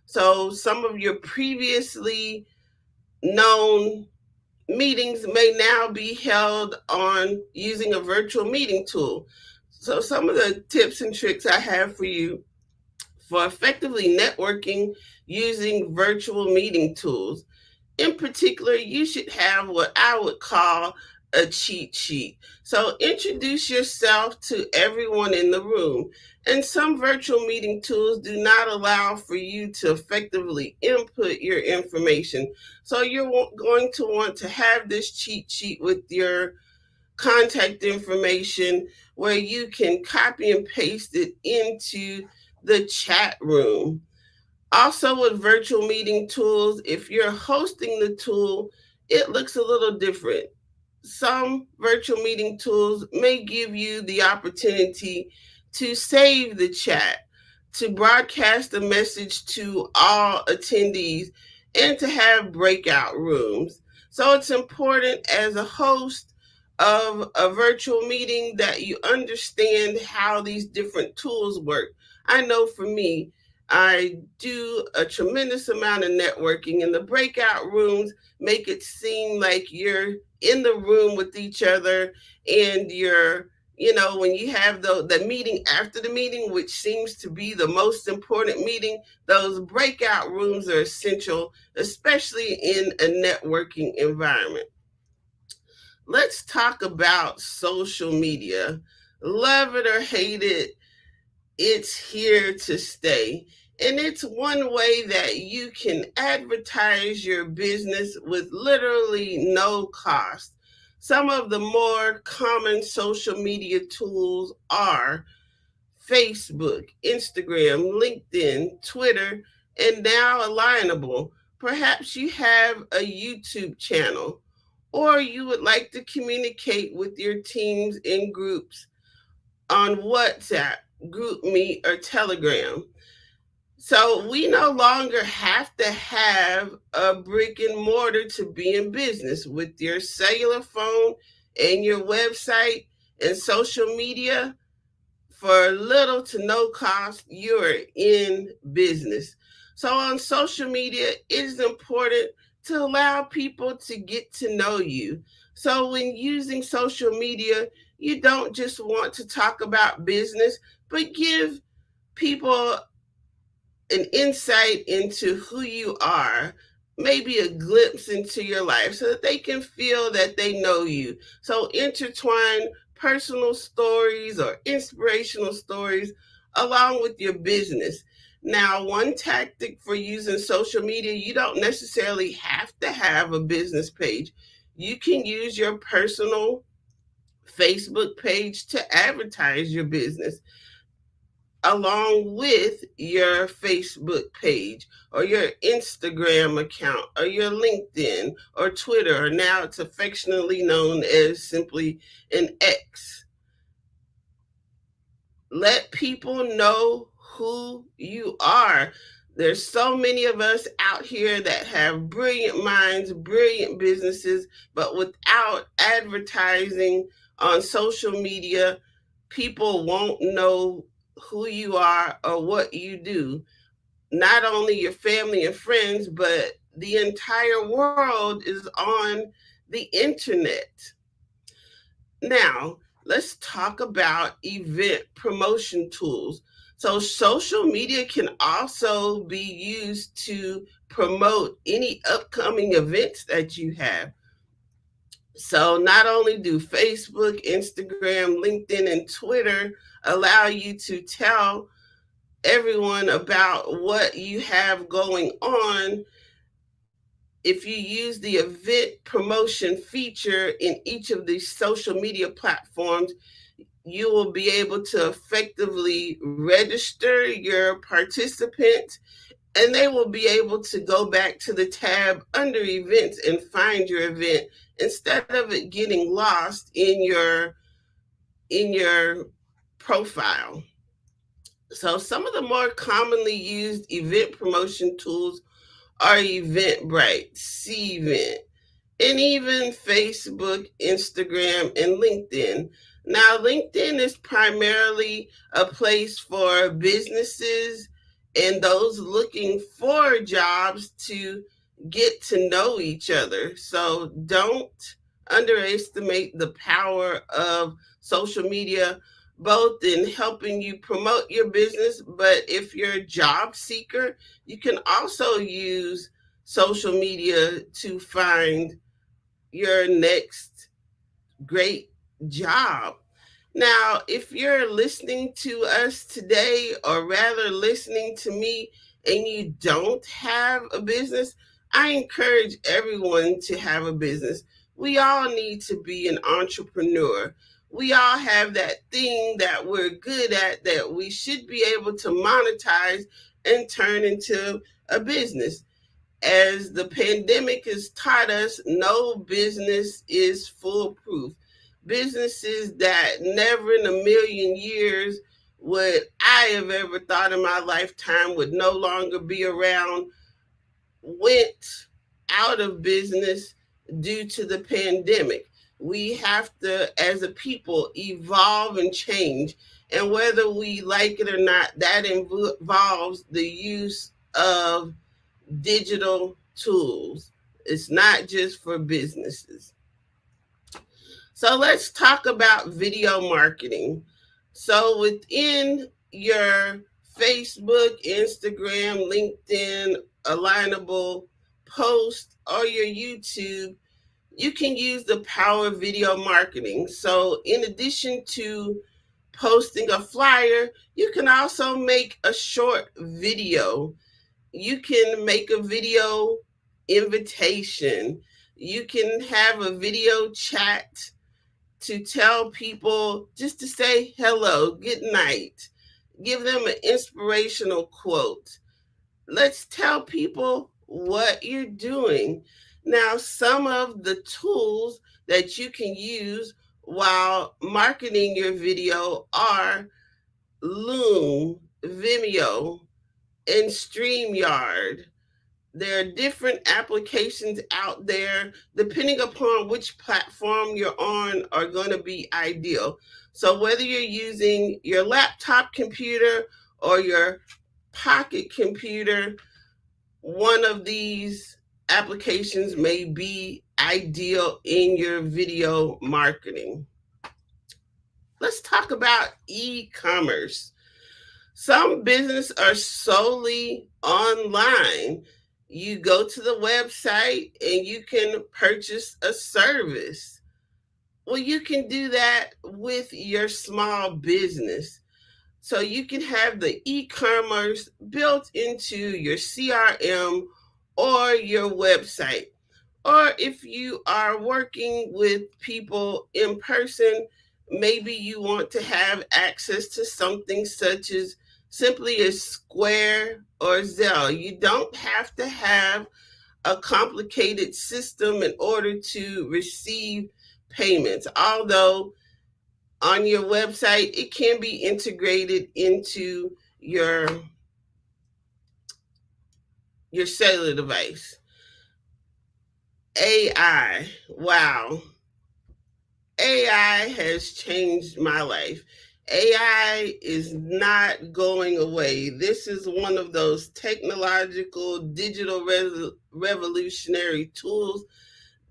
So some of your previously known meetings may now be held on using a virtual meeting tool. So some of the tips and tricks I have for you for effectively networking using virtual meeting tools. In particular, you should have what I would call a cheat sheet. So introduce yourself to everyone in the room. And some virtual meeting tools do not allow for you to effectively input your information. So you're going to want to have this cheat sheet with your contact information where you can copy and paste it into the chat room. Also, with virtual meeting tools, if you're hosting the tool, it looks a little different. Some virtual meeting tools may give you the opportunity to save the chat, to broadcast a message to all attendees, and to have breakout rooms. So it's important as a host of a virtual meeting that you understand how these different tools work. I know for me, I do a tremendous amount of networking, and the breakout rooms make it seem like you're in the room with each other, and when you have the meeting after the meeting, which seems to be the most important meeting, those breakout rooms are essential, especially in a networking environment. Let's talk about social media. Love it or hate it, it's here to stay. And it's one way that you can advertise your business with literally no cost. Some of the more common social media tools are Facebook, Instagram, LinkedIn, Twitter, and now Alignable. Perhaps you have a YouTube channel, or you would like to communicate with your teams in groups on WhatsApp, GroupMe, or Telegram. So we no longer have to have a brick and mortar to be in business. With your cellular phone and your website and social media, for little to no cost, you're in business. So on social media, it is important to allow people to get to know you. So when using social media, you don't just want to talk about business, but give people an insight into who you are, maybe a glimpse into your life so that they can feel that they know you. So intertwine personal stories or inspirational stories along with your business. Now, one tactic for using social media, you don't necessarily have to have a business page. You can use your personal Facebook page to advertise your business along with your Facebook page or your Instagram account or your LinkedIn or Twitter, or now it's affectionately known as simply an X. Let people know who you are. There's so many of us out here that have brilliant minds, brilliant businesses, but without advertising on social media, people won't know who you are or what you do. Not only your family and friends, but the entire world is on the internet. Now, let's talk about event promotion tools. So, social media can also be used to promote any upcoming events that you have. So, not only do Facebook, Instagram, LinkedIn, and Twitter allow you to tell everyone about what you have going on, if you use the event promotion feature in each of these social media platforms, you will be able to effectively register your participants, and they will be able to go back to the tab under events and find your event instead of it getting lost in your profile. So some of the more commonly used event promotion tools are Eventbrite, Cvent, and even Facebook, Instagram, and LinkedIn. Now, LinkedIn is primarily a place for businesses and those looking for jobs to get to know each other. So don't underestimate the power of social media, both in helping you promote your business, but if you're a job seeker, you can also use social media to find your next great job. Now, if you're listening to us today, or rather listening to me, and you don't have a business, I encourage everyone to have a business. We all need to be an entrepreneur. We all have that thing that we're good at that we should be able to monetize and turn into a business. As the pandemic has taught us, no business is foolproof. Businesses that never in a million years would I have ever thought in my lifetime would no longer be around went out of business due to the pandemic. We have to, as a people, evolve and change. And whether we like it or not, that involves the use of digital tools. It's not just for businesses. So let's talk about video marketing. So within your Facebook, Instagram, LinkedIn, alignable post, or your YouTube, you can use the power of video marketing. So in addition to posting a flyer, you can also make a short video. You can make a video invitation. You can have a video chat to tell people, just to say hello, good night, give them an inspirational quote. Let's tell people what you're doing. Now, some of the tools that you can use while marketing your video are Loom, Vimeo, and StreamYard. There are different applications out there, depending upon which platform you're on, are going to be ideal. So whether you're using your laptop computer or your pocket computer, one of these applications may be ideal in your video marketing. Let's talk about e-commerce. Some businesses are solely online. You go to the website and you can purchase a service. Well, you can do that with your small business. So you can have the e-commerce built into your CRM or your website. Or if you are working with people in person, maybe you want to have access to something such as simply as Square or Zelle. You don't have to have a complicated system in order to receive payments, although on your website it can be integrated into your cellular device. AI, wow. AI has changed my life. AI is not going away. This is one of those technological, digital revolutionary tools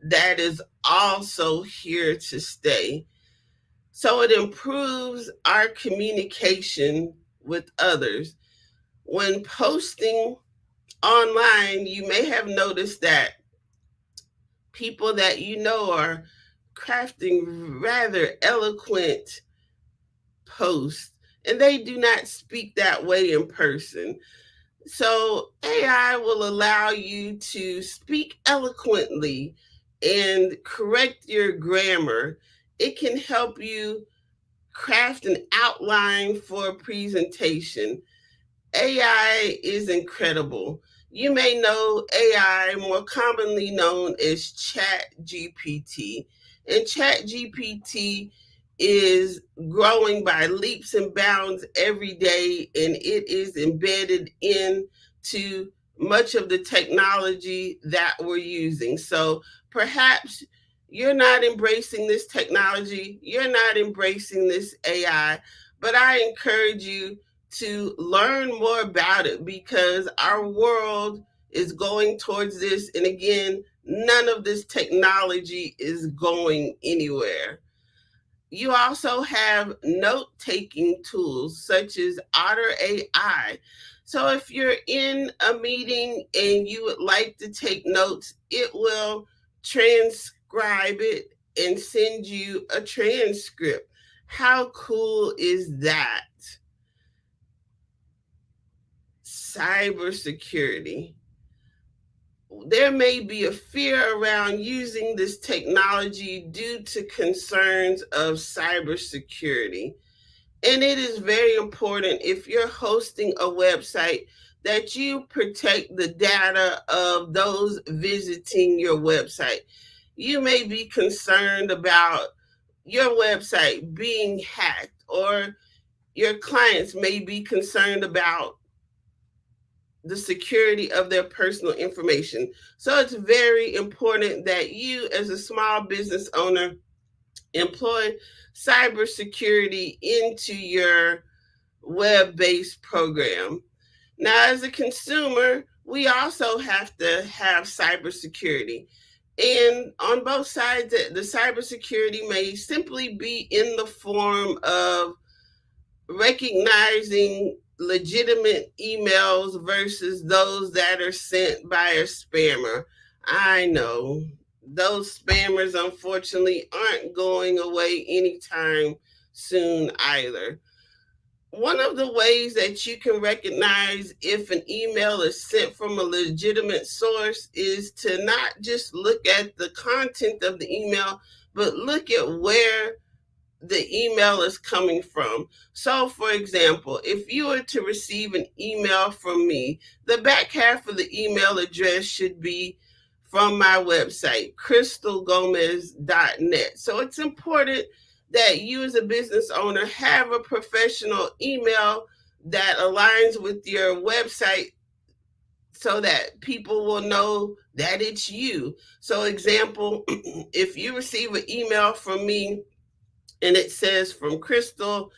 that is also here to stay. So it improves our communication with others. When posting online, you may have noticed that people that you know are crafting rather eloquent posts, and they do not speak that way in person. So AI will allow you to speak eloquently and correct your grammar. It can help you craft an outline for a presentation. AI is incredible. You may know AI, more commonly known as Chat GPT. And Chat GPT is growing by leaps and bounds every day, and it is embedded into much of the technology that we're using. So perhaps you're not embracing this technology, you're not embracing this AI, but I encourage you to learn more about it, because our world is going towards this. And again, none of this technology is going anywhere. You also have note-taking tools such as Otter AI. So if you're in a meeting and you would like to take notes, it will transcribe it and send you a transcript. How cool is that? Cybersecurity. There may be a fear around using this technology due to concerns of cybersecurity. And it is very important, if you're hosting a website, that you protect the data of those visiting your website. You may be concerned about your website being hacked, or your clients may be concerned about the security of their personal information. So it's very important that you, as a small business owner, employ cybersecurity into your web-based program. Now, as a consumer, we also have to have cybersecurity. And on both sides, the cybersecurity may simply be in the form of recognizing legitimate emails versus those that are sent by a spammer. I know those spammers, unfortunately, aren't going away anytime soon either. One of the ways that you can recognize if an email is sent from a legitimate source is to not just look at the content of the email, but look at where the email is coming from. So, for example, if you were to receive an email from me, the back half of the email address should be from my website, crystalgomez.net. So it's important that you, as a business owner, have a professional email that aligns with your website, so that people will know that it's you. So, example, if you receive an email from me and it says from Crystal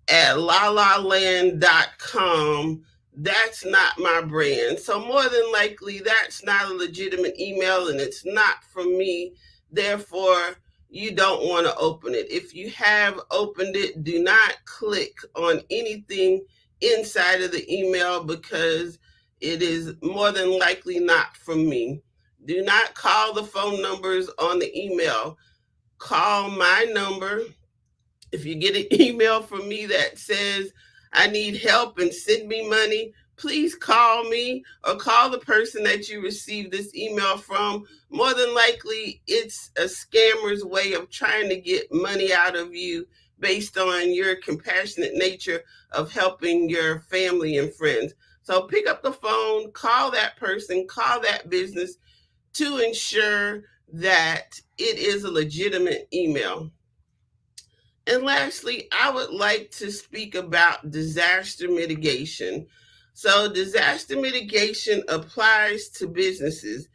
at lalaland.com, that's not my brand. So more than likely, that's not a legitimate email and it's not from me. Therefore, you don't want to open it. If you have opened it, do not click on anything inside of the email, because it is more than likely not from me. Do not call the phone numbers on the email. Call my number. If you get an email from me that says, I need help and send me money, please call me or call the person that you received this email from. More than likely, it's a scammer's way of trying to get money out of you based on your compassionate nature of helping your family and friends. So pick up the phone, call that person, call that business to ensure that it is a legitimate email. And lastly, I would like to speak about disaster mitigation. So disaster mitigation applies to businesses.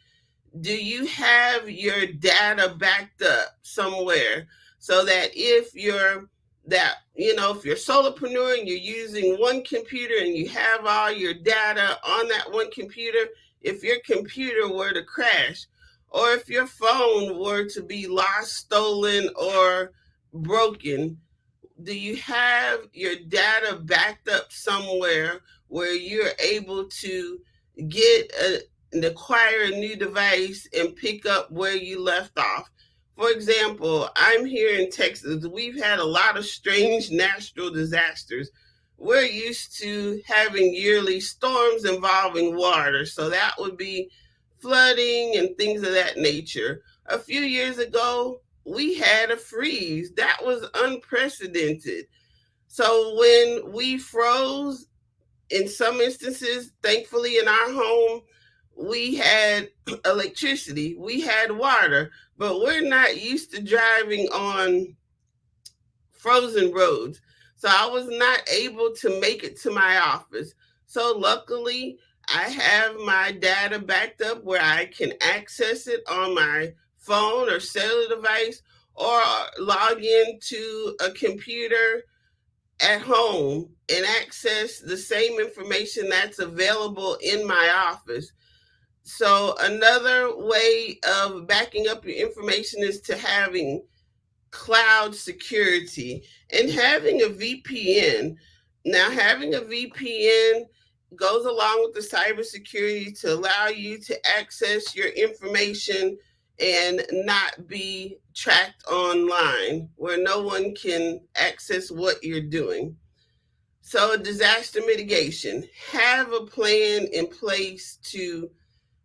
Do you have your data backed up somewhere, so that if you're if you're a solopreneur and you're using one computer and you have all your data on that one computer, if your computer were to crash, or if your phone were to be lost, stolen, or broken, Do you have your data backed up somewhere where you're able to get and acquire a new device and pick up where you left off? For example, I'm here in Texas. We've had a lot of strange natural disasters. We're used to having yearly storms involving water, so that would be flooding and things of that nature. A few years ago, we had a freeze. That was unprecedented. So when we froze, in some instances, thankfully in our home, we had electricity, we had water, but we're not used to driving on frozen roads. So I was not able to make it to my office. So luckily, I have my data backed up where I can access it on my phone or cellular device, or log into a computer at home and access the same information that's available in my office. So another way of backing up your information is to having cloud security and having a VPN. Now, having a VPN goes along with the cybersecurity to allow you to access your information and not be tracked online where no one can access what you're doing. So, disaster mitigation, have a plan in place to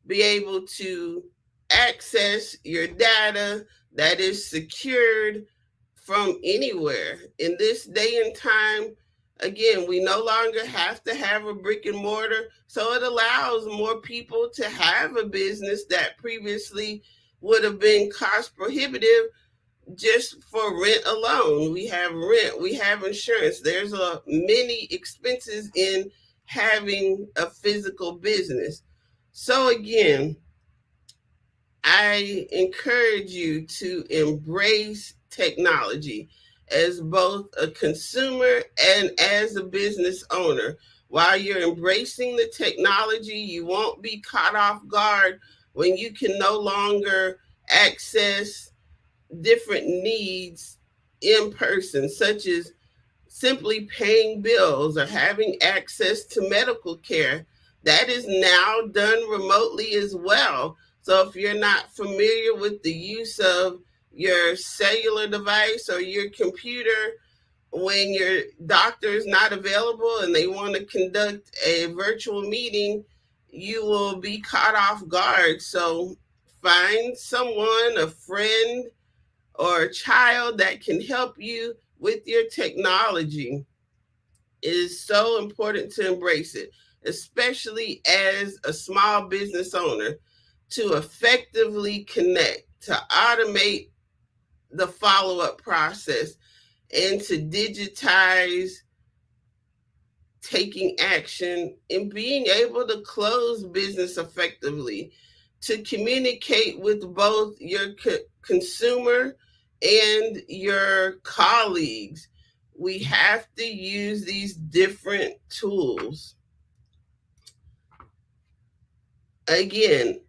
be able to access your data that is secured from anywhere. In this day and time, again, we no longer have to have a brick and mortar, so it allows more people to have a business that previously would have been cost prohibitive just for rent alone. We have rent, we have insurance. There's many expenses in having a physical business. So again, I encourage you to embrace technology as both a consumer and as a business owner. While you're embracing the technology, you won't be caught off guard when you can no longer access different needs in person, such as simply paying bills or having access to medical care. That is now done remotely as well. So if you're not familiar with the use of your cellular device or your computer, when your doctor is not available and they want to conduct a virtual meeting, you will be caught off guard. So find someone, a friend, or a child that can help you with your technology. It is so important to embrace it, especially as a small business owner, to effectively connect, to automate the follow-up process, and to digitize taking action and being able to close business effectively, to communicate with both your consumer and your colleagues. We have to use these different tools. Again,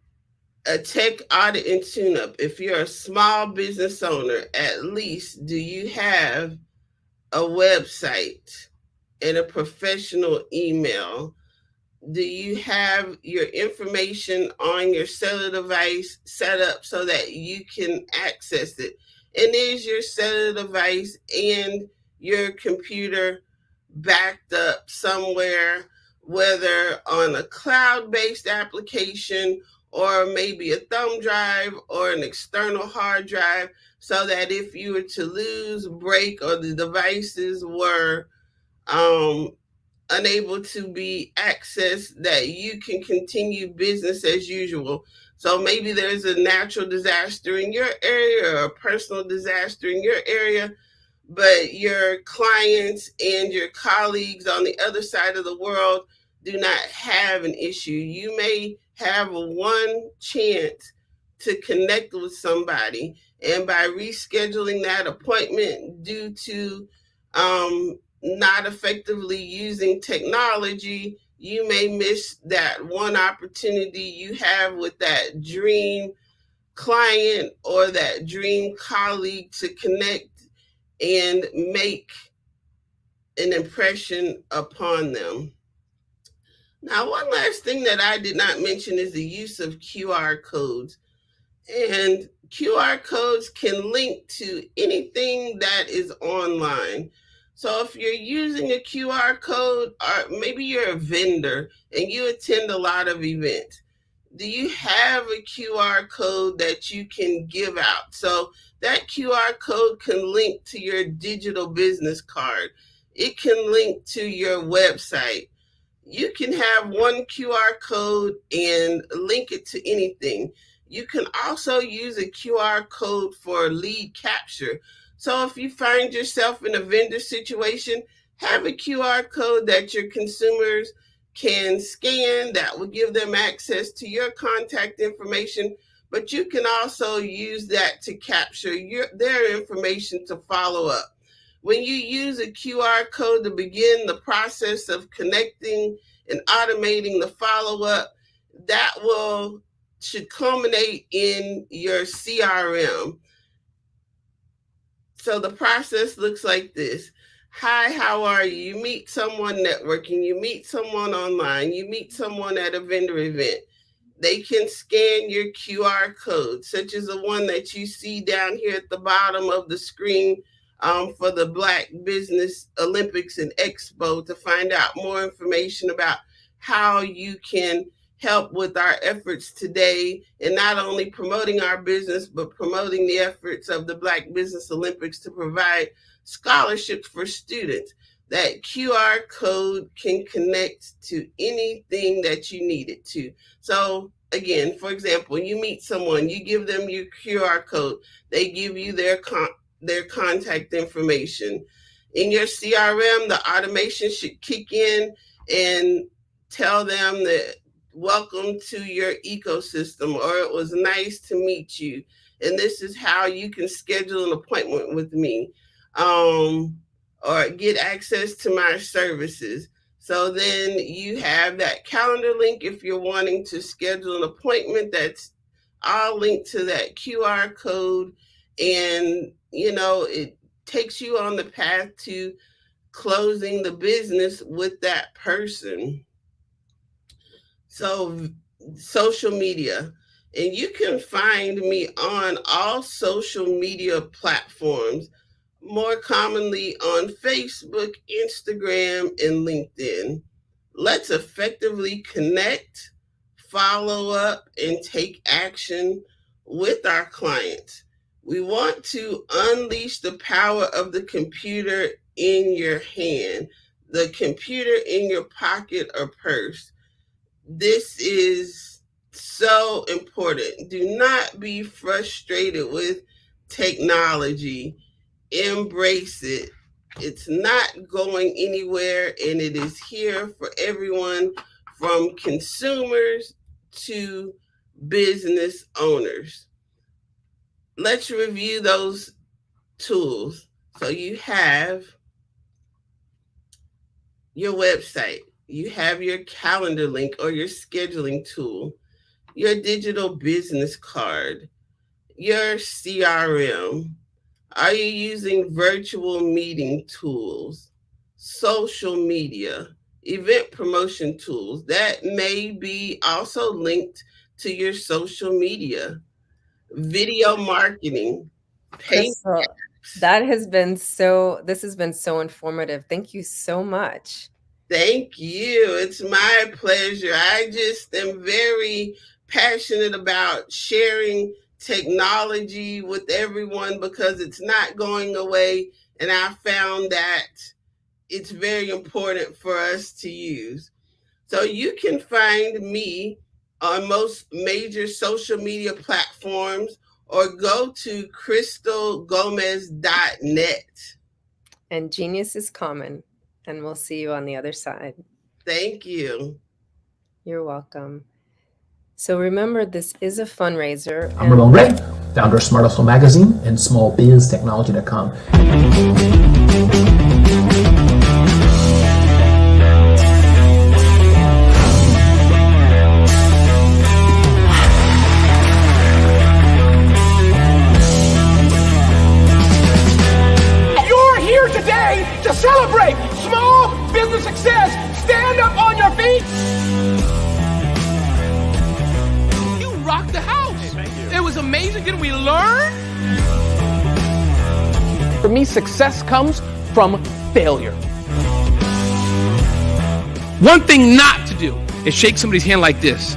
a tech audit and tune-up. If you're a small business owner, at least do you have a website and a professional email? Do you have your information on your cellular device set up so that you can access it? And is your cellular device and your computer backed up somewhere, whether on a cloud-based application or maybe a thumb drive or an external hard drive, so that if you were to lose, break, or the devices were unable to be accessed, that you can continue business as usual? So maybe there's a natural disaster in your area or a personal disaster in your area, but your clients and your colleagues on the other side of the world do not have an issue. You may have a one chance to connect with somebody, and by rescheduling that appointment due to not effectively using technology, you may miss that one opportunity you have with that dream client or that dream colleague to connect and make an impression upon them. Now, one last thing that I did not mention is the use of QR codes. And QR codes can link to anything that is online. So if you're using a QR code, or maybe you're a vendor and you attend a lot of events, do you have a QR code that you can give out? So that QR code can link to your digital business card. It can link to your website. You can have one QR code and link it to anything. You can also use a QR code for lead capture. So if you find yourself in a vendor situation, have a QR code that your consumers can scan that will give them access to your contact information, but you can also use that to capture their information to follow up. When you use a QR code to begin the process of connecting and automating the follow-up, that should culminate in your CRM. So the process looks like this. Hi, how are you? You meet someone networking, you meet someone online, you meet someone at a vendor event. They can scan your QR code, such as the one that you see down here at the bottom of the screen for the Black Business Olympics and Expo, to find out more information about how you can help with our efforts today in not only promoting our business, but promoting the efforts of the Black Business Olympics to provide scholarships for students. That QR code can connect to anything that you need it to. So again, for example, you meet someone, you give them your QR code, they give you their contact information. In your CRM, the automation should kick in and tell them that welcome to your ecosystem, or it was nice to meet you, and this is how you can schedule an appointment with me, or get access to my services. So then you have that calendar link if you're wanting to schedule an appointment. That's all linked to that QR code, and it takes you on the path to closing the business with that person. So social media, and you can find me on all social media platforms, more commonly on Facebook, Instagram, and LinkedIn. Let's effectively connect, follow up, and take action with our clients. We want to unleash the power of the computer in your hand, the computer in your pocket or purse. This is so important. Do not be frustrated with technology. Embrace it. It's not going anywhere, and it is here for everyone, from consumers to business owners. Let's review those tools. So you have your website, you have your calendar link or your scheduling tool, your digital business card, your CRM. Are you using virtual meeting tools, social media, event promotion tools? That may be also linked to your social media, video marketing, Crystal, this has been so informative. Thank you so much. Thank you. It's my pleasure. I just am very passionate about sharing technology with everyone because it's not going away. And I found that it's very important for us to use. So you can find me on most major social media platforms, or go to crystalgomez.net. And genius is common. And we'll see you on the other side. Thank you. You're welcome. So remember, this is a fundraiser. I'm Ramon Ray, founder of Smart Hustle Magazine and smallbiztechnology.com. You're here today to celebrate small business success. Stand up on your feet. You rocked the house. Hey, thank you. It was amazing. Didn't we learn? For me, success comes from failure. One thing not to do is shake somebody's hand like this.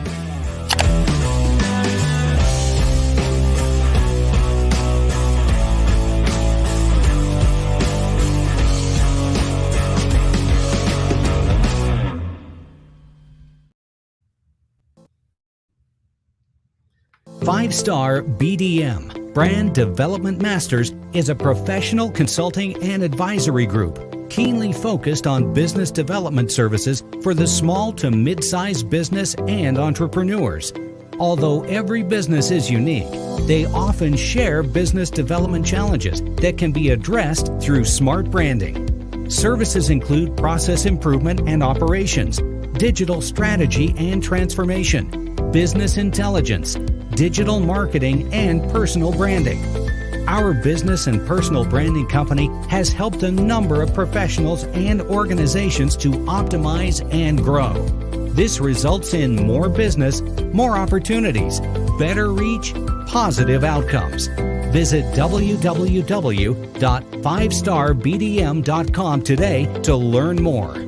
Five-Star BDM, Brand Development Masters, is a professional consulting and advisory group keenly focused on business development services for the small to mid-sized business and entrepreneurs. Although every business is unique, they often share business development challenges that can be addressed through smart branding. Services include process improvement and operations, digital strategy and transformation, business intelligence, digital marketing, and personal branding. Our business and personal branding company has helped a number of professionals and organizations to optimize and grow. This results in more business, more opportunities, better reach, positive outcomes. Visit www.fivestarbdm.com today to learn more.